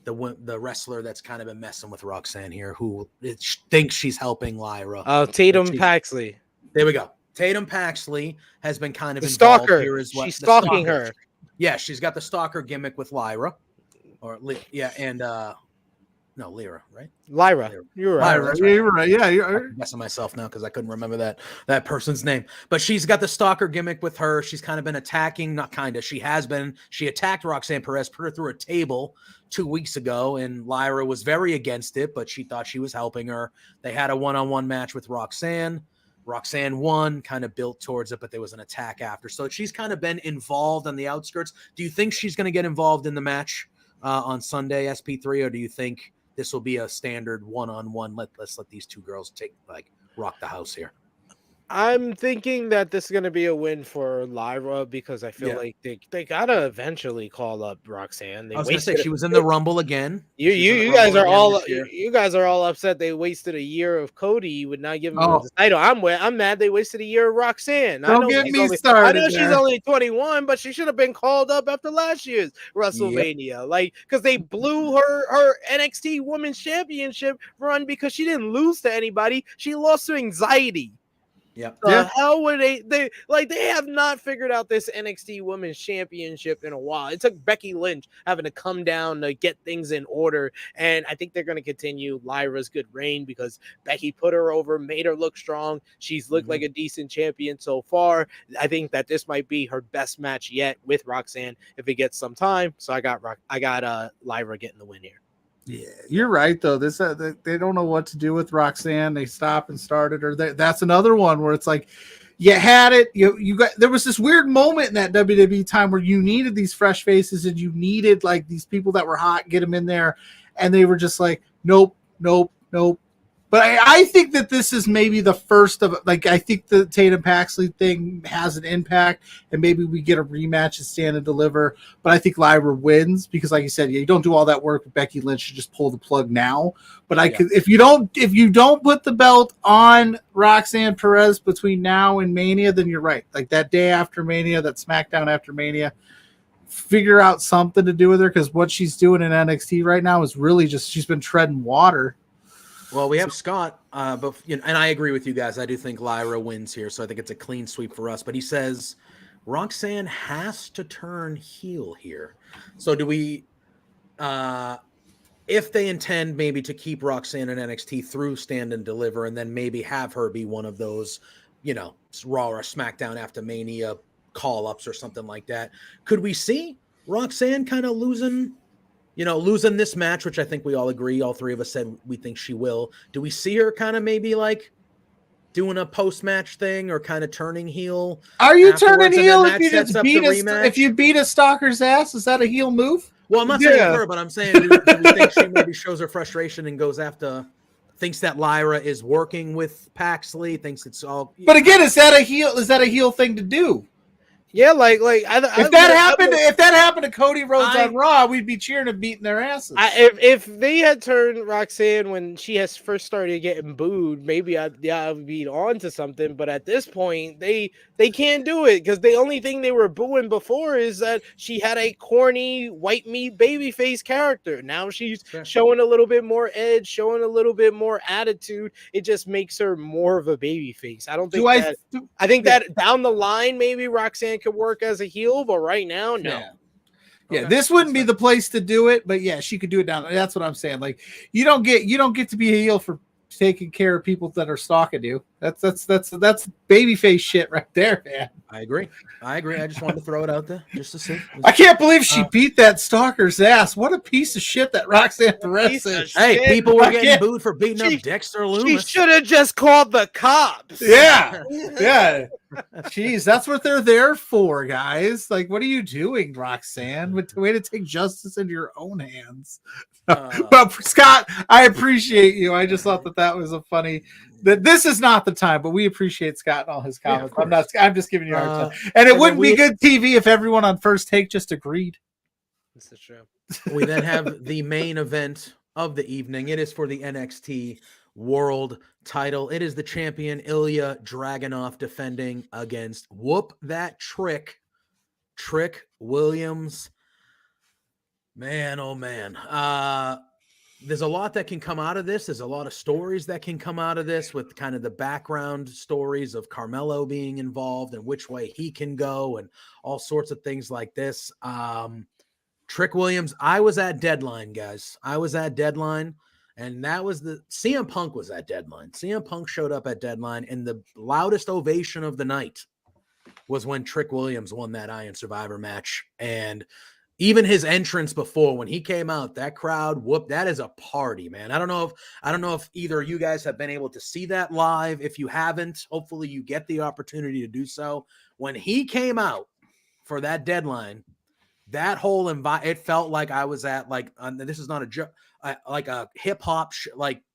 wrestler that's kind of been messing with Roxanne here, who thinks she's helping Lyra. Tatum Paxley. There we go. Tatum Paxley has been kind of the involved stalker. Here as well. She's stalking her. Yeah, she's got the stalker gimmick with Lyra. Lyra, right? Lyra. You're right. Lyra, you're right. Yeah, I'm messing myself now because I couldn't remember that person's name. But she's got the stalker gimmick with her. She's kind of been attacking, not kind of. She has been. She attacked Roxanne Perez, put her through a table 2 weeks ago, and Lyra was very against it, but she thought she was helping her. They had a one-on-one match with Roxanne. Roxanne won, kind of built towards it, but there was an attack after. So she's kind of been involved on the outskirts. Do you think she's going to get involved in the match on Sunday, SP3, or do you think this will be a standard one-on-one? Let's let these two girls rock the house here. I'm thinking that this is going to be a win for Lyra because I feel like they gotta eventually call up Roxanne. I was going to say she was in the Rumble again. You guys are all upset. They wasted a year of Cody with not giving him the title. I'm mad they wasted a year of Roxanne. Don't get me started. I know she's only 21, but she should have been called up after last year's WrestleMania. Because they blew her NXT Women's Championship run because she didn't lose to anybody. She lost to Anxiety. Hell would they have not figured out this NXT Women's Championship in a while. It took Becky Lynch having to come down to get things in order, and I think they're going to continue Lyra's good reign because Becky put her over, made her look strong. She's looked like a decent champion so far. I think that this might be her best match yet with Roxanne if it gets some time. So I got Lyra getting the win here. Yeah, you're right though. This they don't know what to do with Roxanne. They stop and started her. That's another one where it's like you had it. You got there was this weird moment in that WWE time where you needed these fresh faces and you needed like these people that were hot, get them in there, and they were just like nope. But I think that this is maybe the first of I think the Tatum Paxley thing has an impact, and maybe we get a rematch and Stand and Deliver. But I think Lyra wins because, like you said, you don't do all that work with Becky Lynch. You just pull the plug now. But if you don't put the belt on Roxanne Perez between now and Mania, then you're right. Like that day after Mania, that SmackDown after Mania, figure out something to do with her because what she's doing in NXT right now is really just she's been treading water. Well, we have Scott, and I agree with you guys. I do think Lyra wins here, so I think it's a clean sweep for us. But he says Roxanne has to turn heel here. So do we, if they intend maybe to keep Roxanne in NXT through Stand and Deliver, and then maybe have her be one of those, Raw or SmackDown after Mania call-ups or something like that, could we see Roxanne kind of losing this match, which I think we all agree, all three of us said we think she will. Do we see her kind of maybe doing a post-match thing or kind of turning heel? Are you turning heel if you beat a stalker's ass? Is that a heel move? Well, I'm not saying her, but I'm saying do we think she maybe shows her frustration and goes after, thinks that Lyra is working with Paxley, thinks it's all. But again, is that a heel thing to do? Yeah, if that happened to Cody Rhodes on Raw, we'd be cheering and beating their asses. If they had turned Roxanne when she has first started getting booed, maybe I'd be on to something. But at this point, they can't do it because the only thing they were booing before is that she had a corny white meat babyface character. Now she's showing a little bit more edge, showing a little bit more attitude. It just makes her more of a babyface. I don't think I think that down the line maybe Roxanne could work as a heel, but right now, no. Yeah, this wouldn't be the place to do it, but yeah, she could do it down. That's what I'm saying. Like you don't get to be a heel for taking care of people that are stalking you. That's babyface shit right there, man. I agree. I just wanted to throw it out there just to see. I can't believe she beat that stalker's ass. What a piece of shit that Roxanne Perez is. Hey, people were I getting can't- booed for beating up Dexter She Loomis. should have just called the cops. Yeah. Yeah. Jeez, that's what they're there for, guys. Like, what are you doing, Roxanne? Way to take justice into your own hands. But Scott, I appreciate you. I just thought that was a funny. That this is not the time, but we appreciate Scott and all his comments. I'm just giving you a hard time. And it wouldn't be good TV if everyone on First Take just agreed. This is true. We then have the main event of the evening. It is for the NXT World Title. It is the champion Ilya Dragunov defending against Whoop That Trick Williams. Man, oh man. There's a lot that can come out of this. There's a lot of stories that can come out of this with kind of the background stories of Carmelo being involved and which way he can go and all sorts of things like this. Trick Williams, I was at Deadline, guys. I was at Deadline, and that was CM Punk was at Deadline. CM Punk showed up at Deadline, and the loudest ovation of the night was when Trick Williams won that Iron Survivor match. And even his entrance before, when he came out, that crowd, that is a party, man. I don't know if either of you guys have been able to see that live. If you haven't, hopefully you get the opportunity to do so. When he came out for that Deadline, that whole it felt like I was at this is not a joke, like a hip hop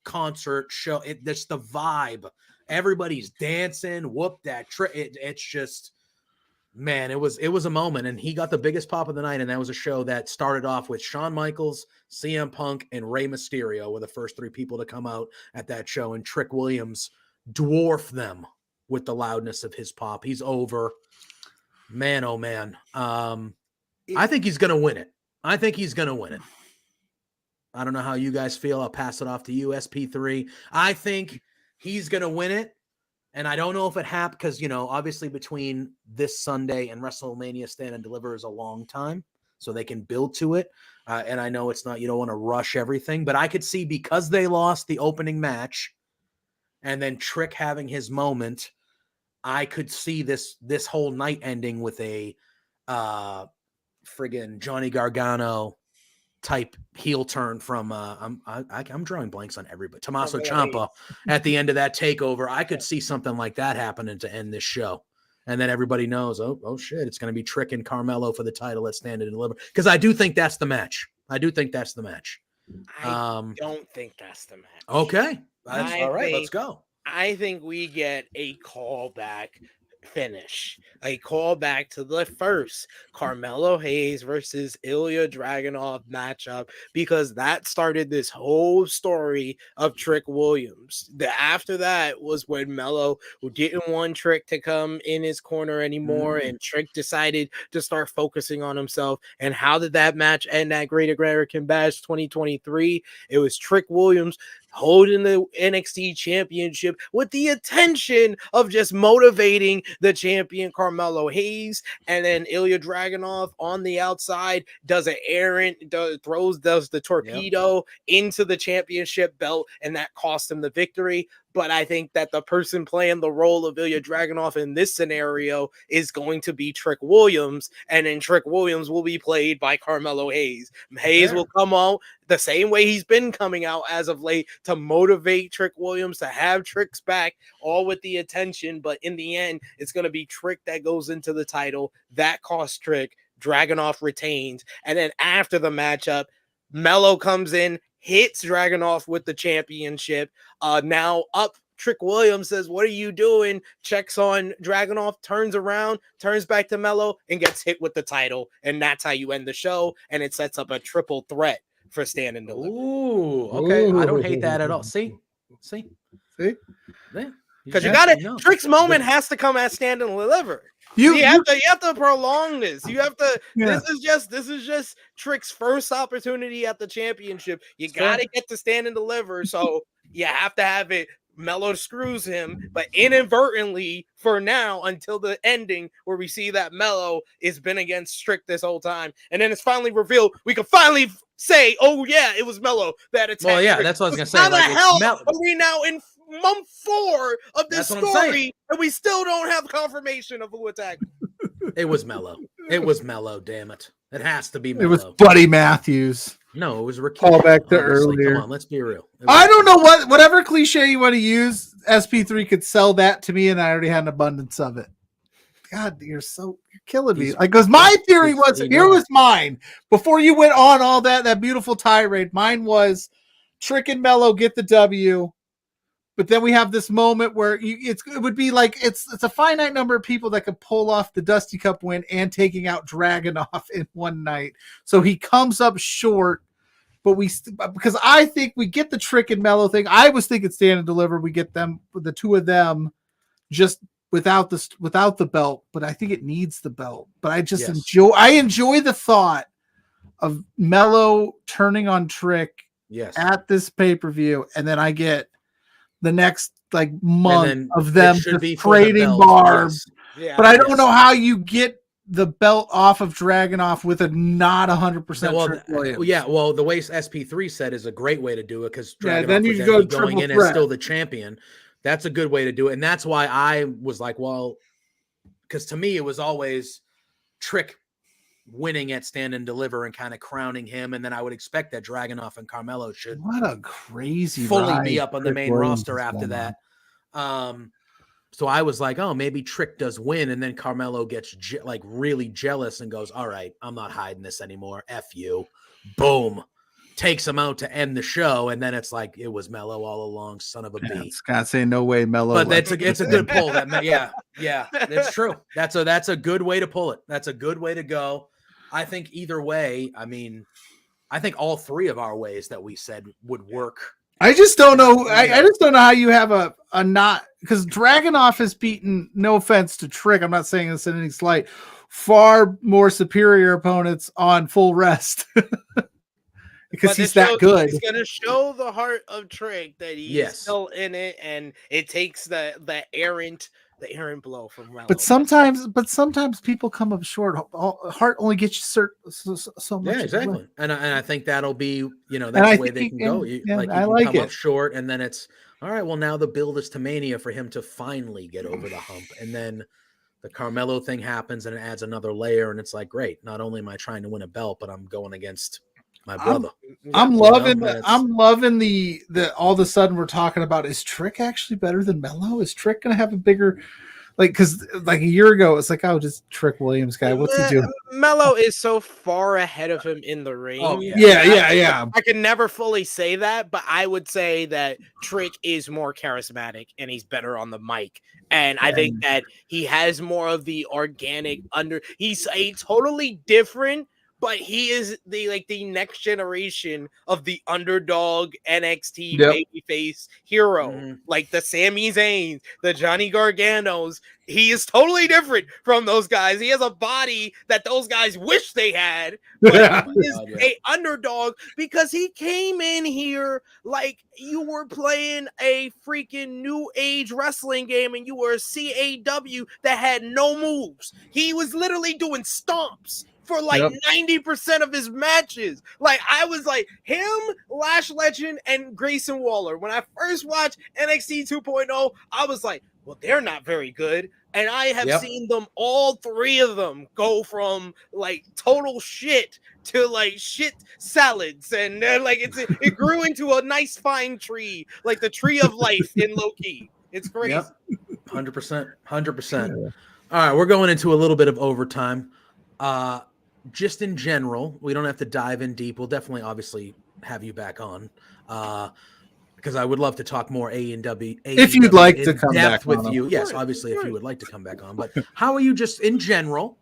concert show. That's the vibe. Everybody's dancing. Whoop that trick. It's just. Man, it was a moment, and he got the biggest pop of the night, and that was a show that started off with Shawn Michaels, CM Punk, and Rey Mysterio were the first three people to come out at that show, and Trick Williams dwarfed them with the loudness of his pop. He's over. Man, oh man. I think he's going to win it. I don't know how you guys feel. I'll pass it off to you, SP3. I think he's going to win it. And I don't know if it happened because, obviously between this Sunday and WrestleMania Stand and Deliver is a long time. So they can build to it. And I know it's not, you don't want to rush everything. But I could see because they lost the opening match and then Trick having his moment, I could see this whole night ending with a friggin' Johnny Gargano type heel turn from I'm drawing blanks on everybody. Tommaso Ciampa at the end of that takeover. I could see something like that happening to end this show. And then everybody knows, oh shit, it's going to be Trick and Carmelo for the title at Stand and Deliver. Because I do think that's the match. I don't think that's the match. Okay. All right, let's go. I think we get a callback finish, a callback to the first Carmelo Hayes versus Ilya Dragunov matchup, because that started this whole story of Trick Williams. After that was when Melo didn't want Trick to come in his corner anymore, and Trick decided to start focusing on himself. And how did that match end at Great American Bash 2023? It was Trick Williams holding the NXT championship with the intention of just motivating the champion Carmelo Hayes, and then Ilya Dragunov on the outside does an errant, does the torpedo into the championship belt, and that cost him the victory. But I think that the person playing the role of Ilya Dragunov in this scenario is going to be Trick Williams, and then Trick Williams will be played by Carmelo Hayes. Hayes will come out the same way he's been coming out as of late to motivate Trick Williams, to have Trick's back, all with the attention. But in the end, it's going to be Trick that goes into the title. That costs Trick. Dragunov retains. And then after the matchup, Melo comes in, hits Dragunov with the championship. Now up, Trick Williams says, "What are you doing?" Checks on Dragunov, turns around, turns back to Melo, and gets hit with the title. And that's how you end the show. And it sets up a triple threat for Stand and Deliver. Ooh, okay. I don't hate that at all. See? Yeah. Because you got it. Trick's moment has to come at Stand and Deliver. You have to prolong this. You have to. Yeah. This is just Trick's first opportunity at the championship. You got to get to Stand and Deliver. So you have to have it. Melo screws him, but inadvertently for now until the ending where we see that Melo has been against Trick this whole time, and then it's finally revealed. We can finally say, "Oh yeah, it was Melo that attacked." Well, yeah, Trick. that's what I was gonna say. How the hell are we now month 4 of this That's what I'm saying. story, and we still don't have confirmation of who attacked. It was Mello. It was Mello. Damn it! It has to be It Mello. was Buddy Matthews. No, it was Ricky. Call back to honestly. earlier. Come on, let's be real. I don't know whatever cliche you want to use. SP3 could sell that to me, and I already had an abundance of it. God, you're killing me. Like, because my theory was here was mine before you went on all that beautiful tirade. Mine was Trick and Mello get the W, but then we have this moment where it would be like it's a finite number of people that could pull off the Dusty Cup win and taking out Dragunov in one night. So he comes up short, but because I think we get the Trick and Mello thing. I was thinking Stand and Deliver. We get them, the two of them, just without the belt, but I think it needs the belt. But I just enjoy the thought of Mello turning on Trick at this pay-per-view, and then I get the next like month of them just trading barbs. But I don't know how you get the belt off of Dragunov with a not 100% Trick Williams. Well, the way SP3 said is a great way to do it, because then you go going in as still the champion. That's a good way to do it. And that's why I was like, well, because to me, it was always Trick winning at Stand and Deliver and kind of crowning him. And then I would expect that Dragunov and Carmelo should fully be up on the main roster after that. So I was like, oh, maybe Trick does win. And then Carmelo gets really jealous and goes, all right, I'm not hiding this anymore. F you. Boom. Takes him out to end the show, and then it's like it was Mello all along, son of a b. Scott saying no way, Mello. But it's a good pull. That's true. That's a good way to pull it. That's a good way to go. I think either way. I mean, I think all three of our ways that we said would work. I just don't know. I just don't know how you have a not, because Dragunov has beaten, no offense to Trick, I'm not saying this in any slight, far more superior opponents on full rest. Because he's that good. He's gonna show the heart of Trick that he's still in it, and it takes the errant blow from Mello. But sometimes people come up short. Heart only gets you so much. Yeah, exactly. And I think that'll be, that's the way they can go. You can come up short, and then it's all right. Well, now the build is to Mania for him to finally get over the hump, and then the Carmelo thing happens, and it adds another layer, and it's like, great. Not only am I trying to win a belt, but I'm going against my brother. I'm loving the all of a sudden we're talking about, is Trick actually better than Mello? Is Trick gonna have a bigger, because like a year ago it's like, oh, just Trick Williams guy, what's he doing? Mello is so far ahead of him in the ring. Oh, yeah. I can never fully say that, but I would say that Trick is more charismatic and he's better on the mic. And I think that he has more of the organic he's a totally different, but he is the next generation of the underdog NXT babyface hero, like the Sami Zayns, the Johnny Garganos. He is totally different from those guys. He has a body that those guys wish they had, but he is a underdog because he came in here like you were playing a freaking new age wrestling game and you were a CAW that had no moves. He was literally doing stomps for 90% of his matches. Like, I was like, him, Lash Legend, and Grayson Waller. When I first watched NXT 2.0, I was like, well, they're not very good. And I have seen them, all three of them, go from like total shit to like shit salads. And like it grew into a nice fine tree, like the tree of life in Loki. It's crazy. 100%. All right, we're going into a little bit of overtime. Just in general, we don't have to dive in deep. We'll definitely, obviously, have you back on because I would love to talk more AEW. If you'd like to come back with you, yes, obviously, if you would like to come back on. But how are you, just in general?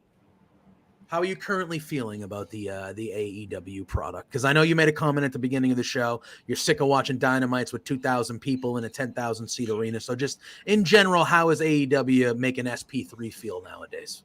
How are you currently feeling about the AEW product? Because I know you made a comment at the beginning of the show. You're sick of watching Dynamites with 2,000 people in a 10,000 seat arena. So, just in general, how is AEW making SP3 feel nowadays?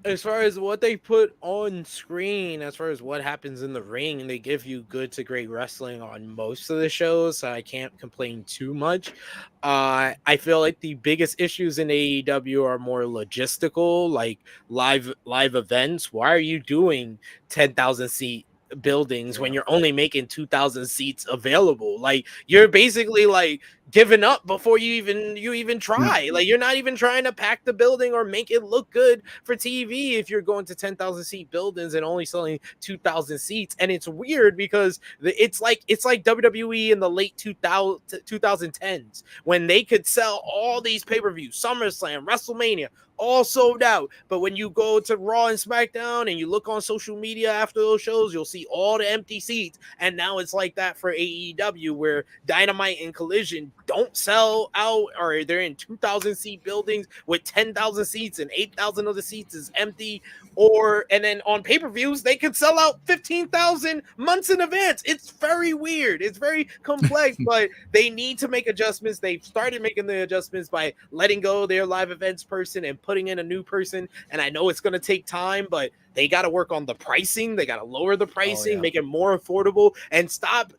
As far as what they put on screen, as far as what happens in the ring, they give you good to great wrestling on most of the shows, so I can't complain too much. I feel like the biggest issues in AEW are more logistical, like live events. Why are you doing 10,000 seat buildings when you're only making 2,000 seats available? Like, you're basically like giving up before you even try. Like, you're not even trying to pack the building or make it look good for TV if you're going to 10,000 seat buildings and only selling 2,000 seats. And it's weird because it's like WWE in the late 2010s when they could sell all these pay-per-views, SummerSlam, WrestleMania, all sold out. But when you go to Raw and SmackDown and you look on social media after those shows, you'll see all the empty seats. And now it's like that for AEW, where Dynamite and Collision don't sell out, or they're in 2,000 seat buildings with 10,000 seats and 8,000 of the seats is empty. And then on pay-per-views, they can sell out 15,000 months in advance. It's very weird. It's very complex, but they need to make adjustments. They've started making the adjustments by letting go their live events person and putting in a new person. And I know it's going to take time, but they got to work on the pricing. They got to lower the pricing, make it more affordable, and stop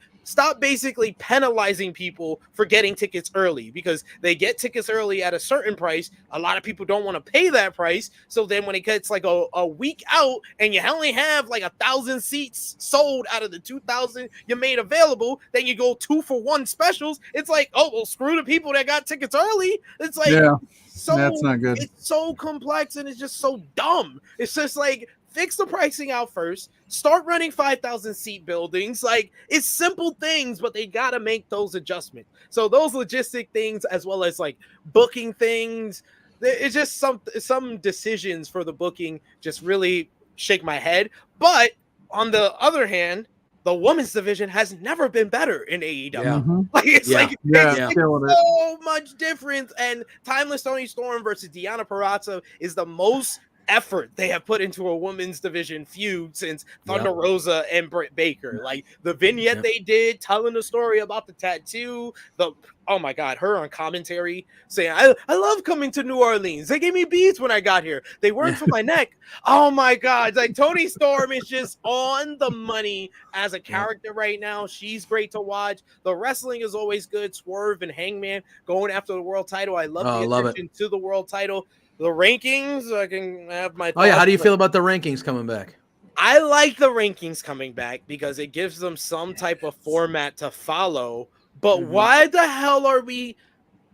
basically penalizing people for getting tickets early, because they get tickets early at a certain price. A lot of people don't want to pay that price. So then when it gets like a week out and you only have like 1,000 seats sold out of the 2,000 you made available, then you go 2-for-1 specials. It's like, oh, well, screw the people that got tickets early. It's like, so that's not good. It's so complex and it's just so dumb. It's just like, fix the pricing out first. Start running 5,000 seat buildings. Like, it's simple things, but they got to make those adjustments. So those logistic things, as well as like booking things, it's just some decisions for the booking just really shake my head. But on the other hand, the women's division has never been better in AEW. Yeah. Like, it's it's so much difference. And Timeless Toni Storm versus Deonna Purrazzo is the most effort they have put into a women's division feud since Thunder Rosa and Britt Baker. Like, the vignette they did telling the story about the tattoo, oh my god, her on commentary saying, I love coming to New Orleans. They gave me beads when I got here. They weren't for my neck. Oh my god, like, Toni Storm is just on the money as a character right now. She's great to watch. The wrestling is always good. Swerve and Hangman going after the world title. I love the addition to the world title. The rankings, I can have my thoughts. How do you feel about the rankings coming back? I like the rankings coming back because it gives them some type of format to follow. But why the hell are we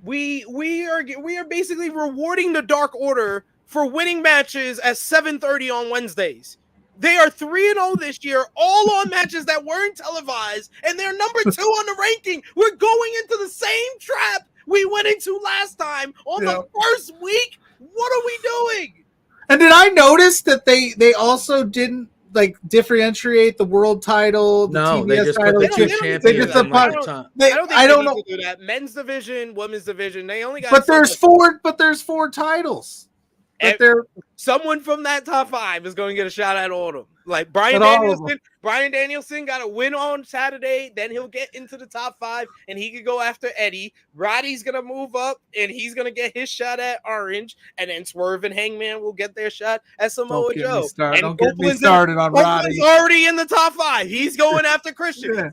are basically rewarding the Dark Order for winning matches at 7:30 on Wednesdays? They are 3-0 this year, all on matches that weren't televised, and they're number 2 on the ranking. We're going into the same trap we went into last time on the first week. What are we doing? And did I notice that they also didn't like differentiate the world title? The TBS they just title, put the 2 champions on one time. I don't know. Do that. Men's division, women's division. They only got. But there's 4 titles. But someone from that top 5 is going to get a shot at all of them. Like Brian Danielson got a win on Saturday, then he'll get into the top 5 and he could go after Eddie. Roddy's gonna move up and he's gonna get his shot at Orange, and then Swerve and Hangman will get their shot at Samoa Joe. Don't get me started on Roddy. He's already in the top 5. He's going after Christian. So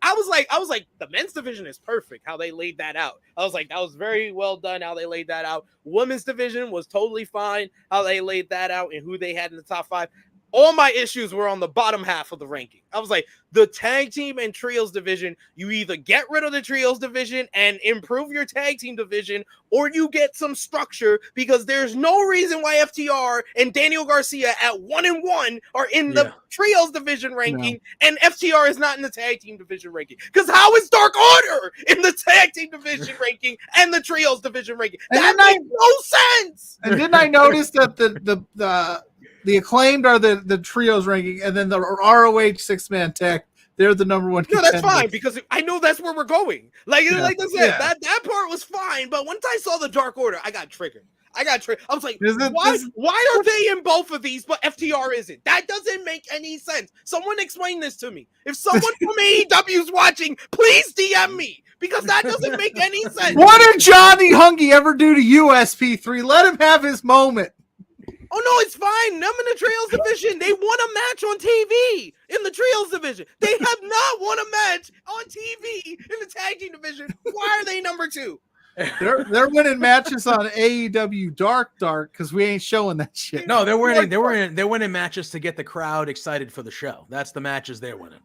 I was like, the men's division is perfect how they laid that out. I was like, that was very well done how they laid that out. Women's division was totally fine how they laid that out and who they had in the top 5. All my issues were on the bottom half of the ranking. I was like, the tag team and trios division, you either get rid of the trios division and improve your tag team division, or you get some structure, because there's no reason why FTR and Daniel Garcia at 1-1 are in the trios division ranking and FTR is not in the tag team division ranking. Because how is Dark Order in the tag team division ranking and the trios division ranking? That makes no sense. And didn't I notice that the Acclaimed are the trios ranking, and then the ROH 6-man tag, they're the number 1 No, contender. that's fine, because I know that's where we're going. Like I said, that part was fine, but once I saw the Dark Order, I got triggered. I was like, why are they in both of these, but FTR isn't? That doesn't make any sense. Someone explain this to me. If someone from AEW's watching, please DM me, because that doesn't make any sense. What did Johnny Hungy ever do to you, SP3? Let him have his moment. Oh, no, it's fine. Them in the Trios division, they won a match on TV in the Trios division. They have not won a match on TV in the tag team division. Why are they number 2? They're winning matches on AEW Dark because we ain't showing that shit. No, they're winning matches to get the crowd excited for the show. That's the matches they're winning.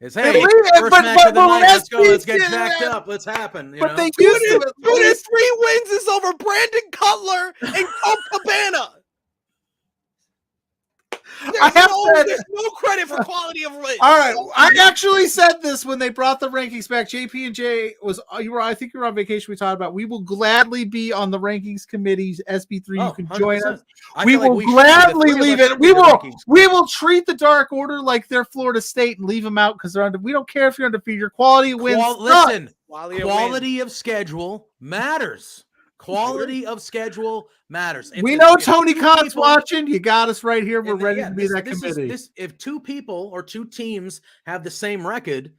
It's Hey, hey, first but- match but- of the but night. when Let's go. Let's get SP jacked up. Let's happen. You But know? they Two used of to. his 3 wins is over Brandon Cutler and Colt Cabana. There's no credit for quality of wins. All right, I actually said this when they brought the rankings back. JP and J was I think you were on vacation. We talked about we will gladly be on the rankings committees. SP3, you can join us. We will gladly leave it. We will treat the Dark Order like they're Florida State and leave them out because they're under. We don't care if you're undefeated. Your quality wins. Listen, quality of schedule matters. Quality of schedule matters. We know Tony Khan's watching. You got us right here. We're ready to be that committee. If 2 people or 2 teams have the same record,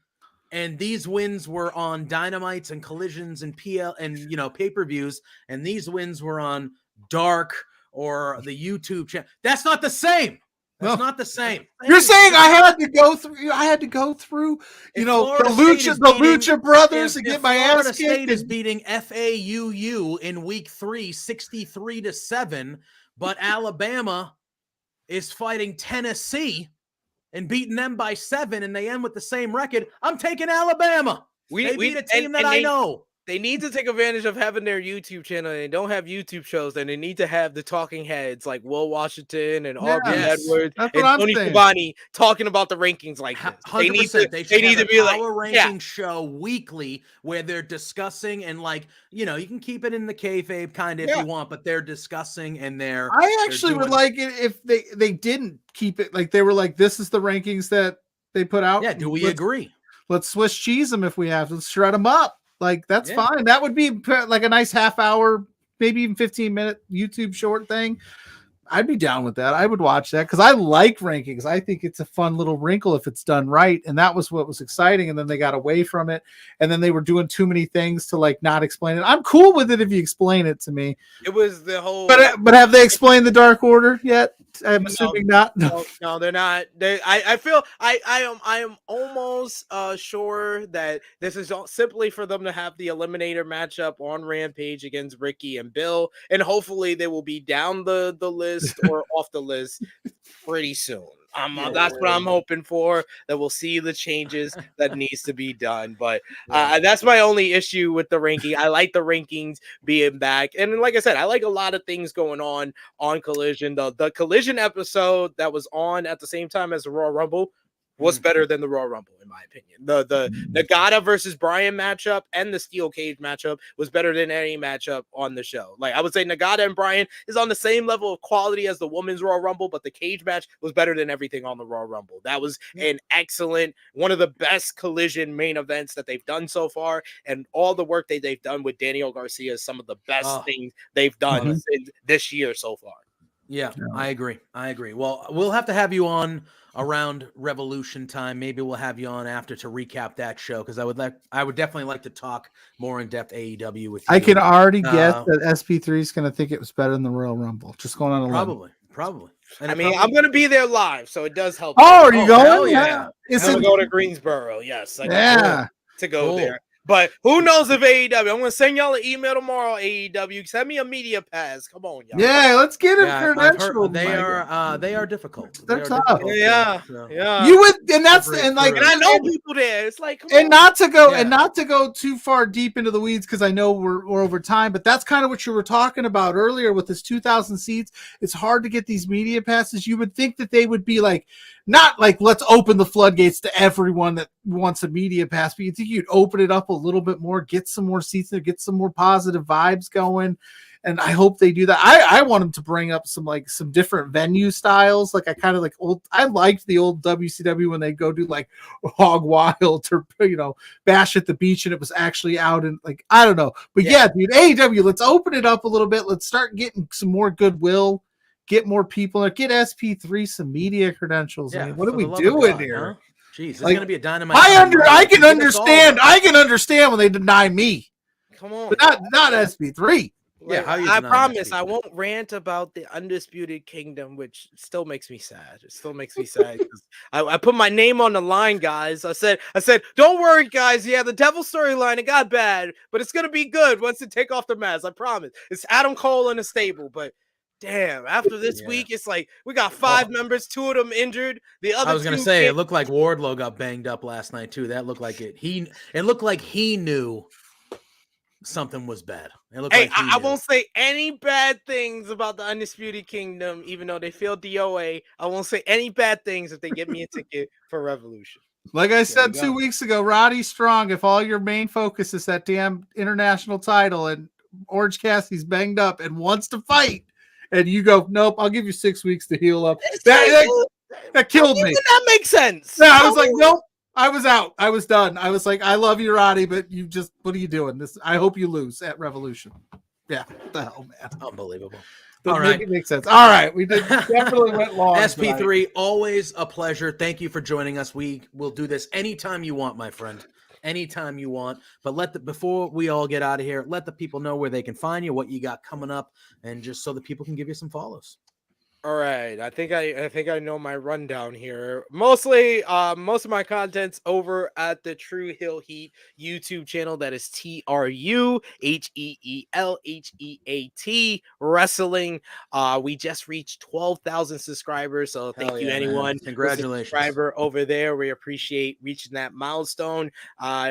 and these wins were on Dynamites and Collisions and PL and pay-per-views, and these wins were on Dark or the YouTube channel, that's not the same. That's not the same. You're saying I had to go through, the Lucha Brothers and get my ass kicked. State is beating FAUU in week 3, 63-7, but Alabama is fighting Tennessee and beating them by 7, and they end with the same record. I'm taking Alabama. They beat a team that I know. They need to take advantage of having their YouTube channel. They don't have YouTube shows, and they need to have the talking heads like Will Washington and Aubrey Edwards and Tony Schiavone talking about the rankings like this. 100%. They need to be like a ranking show weekly where they're discussing and you can keep it in the kayfabe kind of if you want, but they're discussing and they're. I actually would like it if they didn't keep it like they were like this is the rankings that they put out. Yeah, do we agree? Let's Swiss cheese them if we have to. Let's shred them up. Like, that's fine. That would be like a nice half hour, maybe even 15-minute YouTube short thing. I'd be down with that. I would watch that because I like rankings. I think it's a fun little wrinkle if it's done right. And that was what was exciting. And then they got away from it. And then they were doing too many things to not explain it. I'm cool with it if you explain it to me. It was the whole. But have they explained the Dark Order yet? I'm assuming not. No, they're not. I feel I am almost sure that this is simply for them to have the eliminator matchup on Rampage against Ricky and Bill, and hopefully they will be down the list or off the list pretty soon. That's what I'm hoping for, that we'll see the changes that needs to be done. But that's my only issue with the ranking. I like the rankings being back. And like I said, I like a lot of things going on Collision. The Collision episode that was on at the same time as the Royal Rumble was better than the Royal Rumble, in my opinion. The Nagata versus Bryan matchup and the Steel Cage matchup was better than any matchup on the show. Like, I would say Nagata and Bryan is on the same level of quality as the Women's Royal Rumble, but the cage match was better than everything on the Royal Rumble. That was an excellent, one of the best Collision main events that they've done so far, and all the work that they've done with Daniel Garcia is some of the best things they've done this year so far. Yeah, I agree. Well, we'll have to have you on around Revolution time. Maybe we'll have you on after to recap that show, because I would definitely like to talk more in depth AEW with you. I can already guess that SP3 is going to think it was better than the Royal Rumble. Just going on a probably. And I mean, I'm going to be there live, so it does help. Oh, are you going? Yeah. I'm going to go to Greensboro. Yes, I to go Cool. there. But who knows if AEW? I'm going to send y'all an email tomorrow, AEW. Send me a media pass. Come on, y'all. Yeah, let's get him credentialed. credentialed. They are difficult. They're tough. Yeah. You would, and that's and I know people there. It's like, and not to go too far deep into the weeds, because I know we're over time, but that's kind of what you were talking about earlier with this 2,000 seats. It's hard to get these media passes. You would think that they would be not like let's open the floodgates to everyone that wants a media pass, but you think you'd open it up a little bit more, get some more seats there, get some more positive vibes going. And I hope they do that. I want them to bring up some different venue styles. Like, I kind of I liked the old WCW when they go do Hog Wild or Bash at the Beach, and it was actually out in I don't know. But yeah, dude, AEW, let's open it up a little bit. Let's start getting some more goodwill. Get more people, or get SP3 some media credentials. Yeah, I mean, what are we doing here? Huh? Jeez, it's gonna be a dynamite. I can understand. I can understand when they deny me. Come on, but not SP3. Yeah, I promise I won't rant about the Undisputed Kingdom, which still makes me sad. It still makes me sad because I put my name on the line, guys. I said, don't worry, guys. Yeah, the Devil storyline, it got bad, but it's gonna be good once they take off the mask. I promise. It's Adam Cole in a stable, but damn, after this Yeah. week, it's like we got 5 members, 2 of them injured. The other I was gonna 2 say it can't- looked like Wardlow got banged up last night too. That looked like it. It looked like he knew something was bad. It looked Hey, like he I knew. won't say any bad things about the Undisputed Kingdom, even though they failed DOA. I won't say any bad things if they get me a ticket for Revolution. Like I you said go. 2 weeks ago, Roddy Strong, if all your main focus is that damn international title and Orange Cassidy's banged up and wants to fight, and you go, nope, I'll give you 6 weeks to heal up. That killed me. That makes sense. Yeah, I was like, nope. I was out. I was done. I was like, I love you, Roddy, but you just, what are you doing? This, I hope you lose at Revolution. Yeah, what the hell, man. Unbelievable. Doesn't All right. make it make sense. All right, we did definitely went long. SP3, always a pleasure. Thank you for joining us. We will do this anytime you want, my friend. Anytime you want. But before we all get out of here, let the people know where they can find you, what you got coming up, and just so that people can give you some follows. All right, I think I know my rundown here. Mostly, most of my content's over at the TruHeel Heat YouTube channel. That is TruHeelHeat Wrestling. We just reached 12,000 subscribers, so thank you anyone. Congratulations. Subscriber over there. We appreciate reaching that milestone.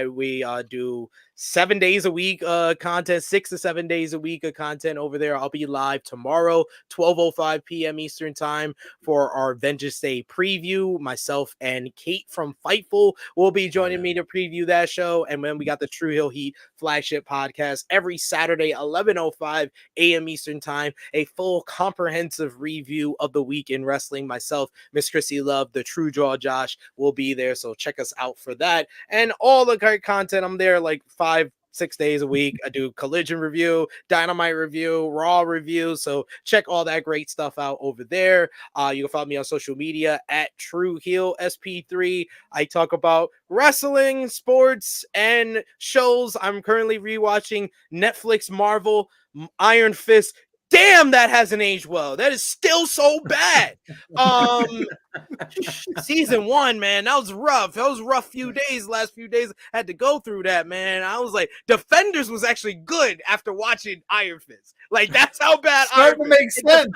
We do 7 days a week content, 6 to 7 days a week of content over there. I'll be live tomorrow, 12:05 p.m. Eastern time for our Vengeance Day preview. Myself and Kate from Fightful will be joining me to preview that show. And then we got the TruHeel Heat flagship podcast every Saturday, 11:05 a.m. Eastern time, a full comprehensive review of the week in wrestling. Myself, Miss Chrissy Love, the True Draw Josh will be there. So check us out for that. And all the great content. I'm there like 5-6 days a week. I do Collision review, Dynamite review, Raw review. So check all that great stuff out over there. You can follow me on social media at TruHeel SP3. I talk about wrestling, sports, and shows. I'm currently rewatching Netflix Marvel Iron Fist. Damn, that hasn't aged well. That is still so bad. Season 1, man, that was rough. That was a rough few days. Last few days, I had to go through that, man. I was like, Defenders was actually good after watching Iron Fist. Like, that's how bad Starting to make sense.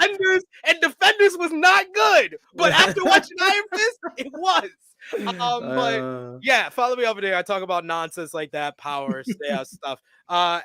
Defenders was not good. But after watching Iron Fist, it was. But yeah, follow me over there. I talk about nonsense like that, power stuff. Not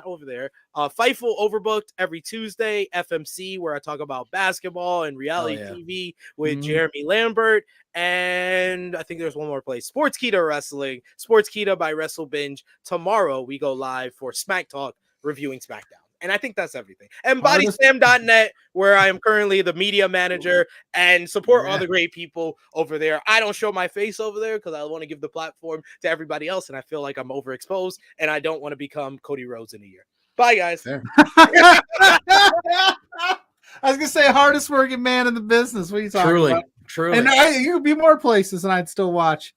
over there. Fightful Overbooked every Tuesday, FMC, where I talk about basketball and reality TV with Jeremy Lambert. And I think there's one more place, Sports Keto Wrestling, Sports Keto by Wrestle Binge. Tomorrow we go live for Smack Talk reviewing SmackDown. And I think that's everything. And bodyslam.net, where I am currently the media manager, and support all the great people over there. I don't show my face over there because I want to give the platform to everybody else, and I feel like I'm overexposed, and I don't want to become Cody Rhodes in a year. Bye, guys. I was gonna say hardest working man in the business. What are you talking about? Truly. And you could be more places, and I'd still watch.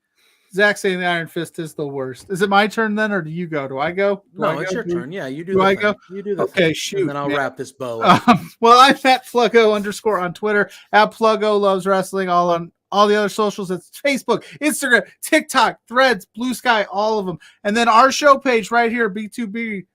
Zach saying the Iron Fist is the worst. Is it my turn then, or do you go? Do I go? It's your turn. Yeah, you do. Do I go? You do the okay, thing. shoot. And then I'll wrap this bow. Well, I'm at PLUGGO _ on Twitter. At PLUGGO Loves Wrestling. All on all the other socials. It's Facebook, Instagram, TikTok, Threads, Blue Sky, all of them. And then our show page right here, B2B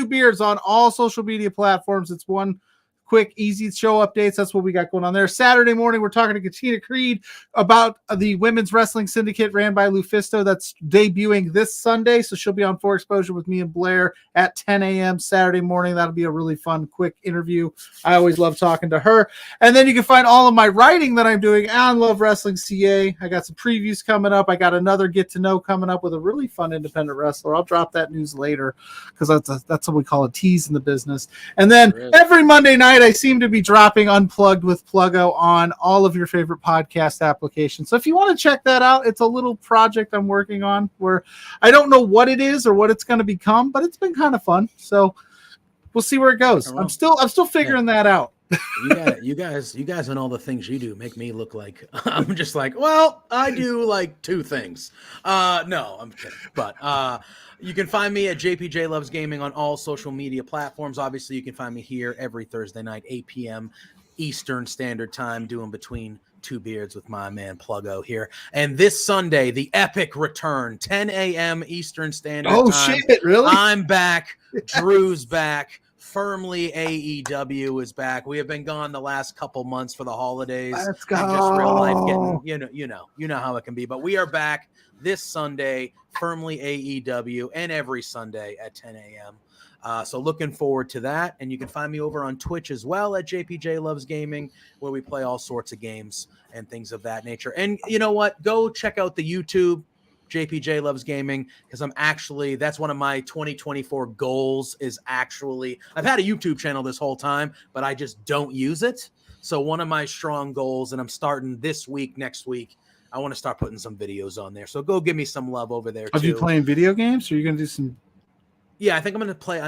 Beards on all social media platforms. It's one quick, easy show updates. That's what we got going on there. Saturday morning, we're talking to Katina Creed about the Women's Wrestling Syndicate ran by Lufisto. That's debuting this Sunday. So she'll be on For Exposure with me and Blair at 10 a.m. Saturday morning. That'll be a really fun, quick interview. I always love talking to her. And then you can find all of my writing that I'm doing on Love Wrestling CA. I got some previews coming up. I got another get to know coming up with a really fun independent wrestler. I'll drop that news later because that's what we call a tease in the business. And then every Monday night, I seem to be dropping Unplugged with PLUGGO on all of your favorite podcast applications. So if you want to check that out, it's a little project I'm working on where I don't know what it is or what it's going to become, but it's been kind of fun. So we'll see where it goes. I'm still figuring that out. You guys and all the things you do make me look like I'm just like, well, I do like 2 things. No, I'm kidding. But you can find me at JPJ Loves Gaming on all social media platforms. Obviously, you can find me here every Thursday night, 8 p.m. Eastern Standard Time, doing Between Two Beards with my man PLUGGO here. And this Sunday, the epic return, 10 a.m. Eastern Standard Time. Oh, shit, really? I'm back. Drew's back. firmly AEW is back. We have been gone the last couple months for the holidays. Let's go. And just real life getting, you know how it can be. But we are back this Sunday, firmly AEW, and every Sunday at 10 a.m. So looking forward to that. And you can find me over on Twitch as well at JPJ Loves Gaming, where we play all sorts of games and things of that nature. And you know what? Go check out the YouTube JPJ Loves Gaming, because that's one of my 2024 goals is actually, I've had a YouTube channel this whole time, but I just don't use it. So one of my strong goals, and I'm starting this week, next week, I want to start putting some videos on there. So go give me some love over there too. Are you playing video games, or are you going to do some? Yeah, I think I'm going to play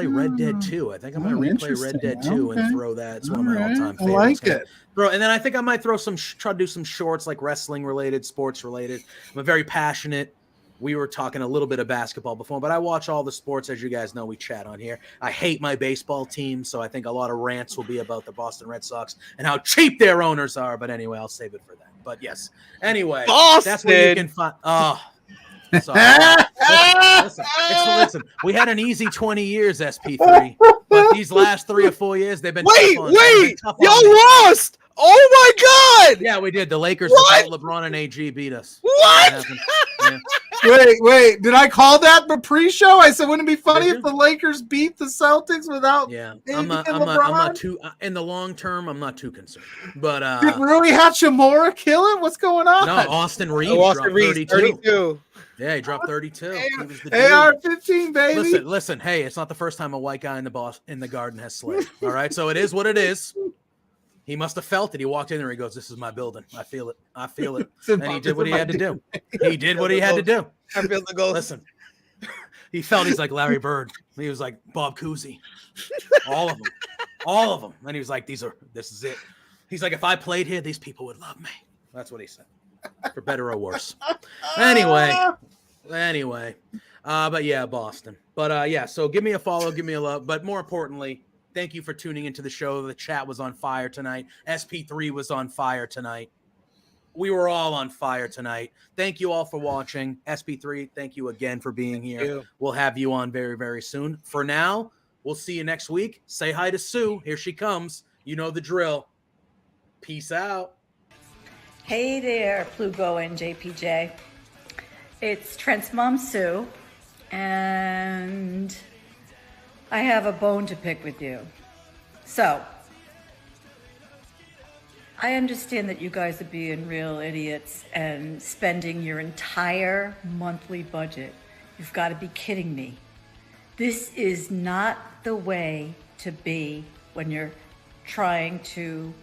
Red Dead 2. I think I'm going to replay Red Dead 2 and throw that. It's one of my all-time favorites. I like it. And then I think I might try to do some shorts, like wrestling related, sports related. I'm a very passionate. We were talking a little bit of basketball before, but I watch all the sports. As you guys know, we chat on here. I hate my baseball team, so I think a lot of rants will be about the Boston Red Sox and how cheap their owners are. But anyway, I'll save it for that. But yes. Anyway, Boston. That's where you can find. Oh. Sorry. Listen, we had an easy 20 years, SP3, but these last 3 or 4 years, they've been Wait, y'all lost! Oh my God! Yeah, we did. The Lakers without LeBron and AG beat us. What? Yeah. Wait, did I call that the pre-show? I said, wouldn't it be funny if the Lakers beat the Celtics without? Yeah, I'm not too. In the long term, I'm not too concerned. But did Rui Hachimura kill it? What's going on? No, Austin Reeves dropped 32. Yeah, he dropped 32. AR-15, baby. Listen. Hey, it's not the first time a white guy in the Garden has slayed. All right, so it is what it is. He must have felt it. He walked in there. He goes, "This is my building. I feel it. And he did what he had to do. He did what he had to do. I feel the ghost. Listen, he felt he's like Larry Bird. He was like Bob Cousy. All of them. And he was like, this is it. He's like, if I played here, these people would love me. That's what he said, for better or worse. Anyway. But yeah, Boston. But yeah, so give me a follow, give me a love. But more importantly, thank you for tuning into the show. The chat was on fire tonight. SP3 was on fire tonight. We were all on fire tonight. Thank you all for watching. SP3, thank you again for being here. We'll have you on very, very soon. For now, we'll see you next week. Say hi to Sue. Here she comes. You know the drill. Peace out. Hey there, PLUGGO and JPJ. It's Trent's mom, Sue, and I have a bone to pick with you. So, I understand that you guys are being real idiots and spending your entire monthly budget. You've got to be kidding me. This is not the way to be when you're trying to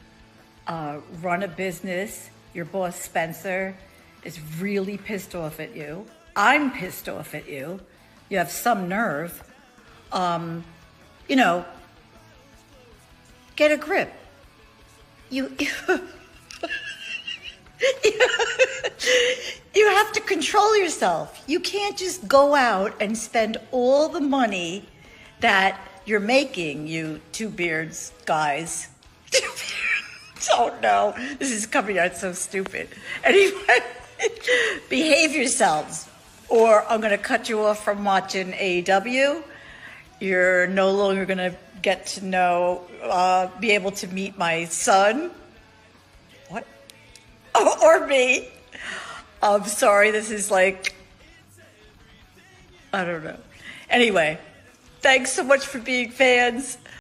run a business. Your boss, Spencer, is really pissed off at you. I'm pissed off at you. You have some nerve. Get a grip. You have to control yourself. You can't just go out and spend all the money that you're making, you two beards guys. Oh no, this is coming out so stupid. Anyway, behave yourselves, or I'm going to cut you off from watching AEW. You're no longer going to get to know, be able to meet my son. What? Or me. I'm sorry, this is like, I don't know. Anyway, thanks so much for being fans.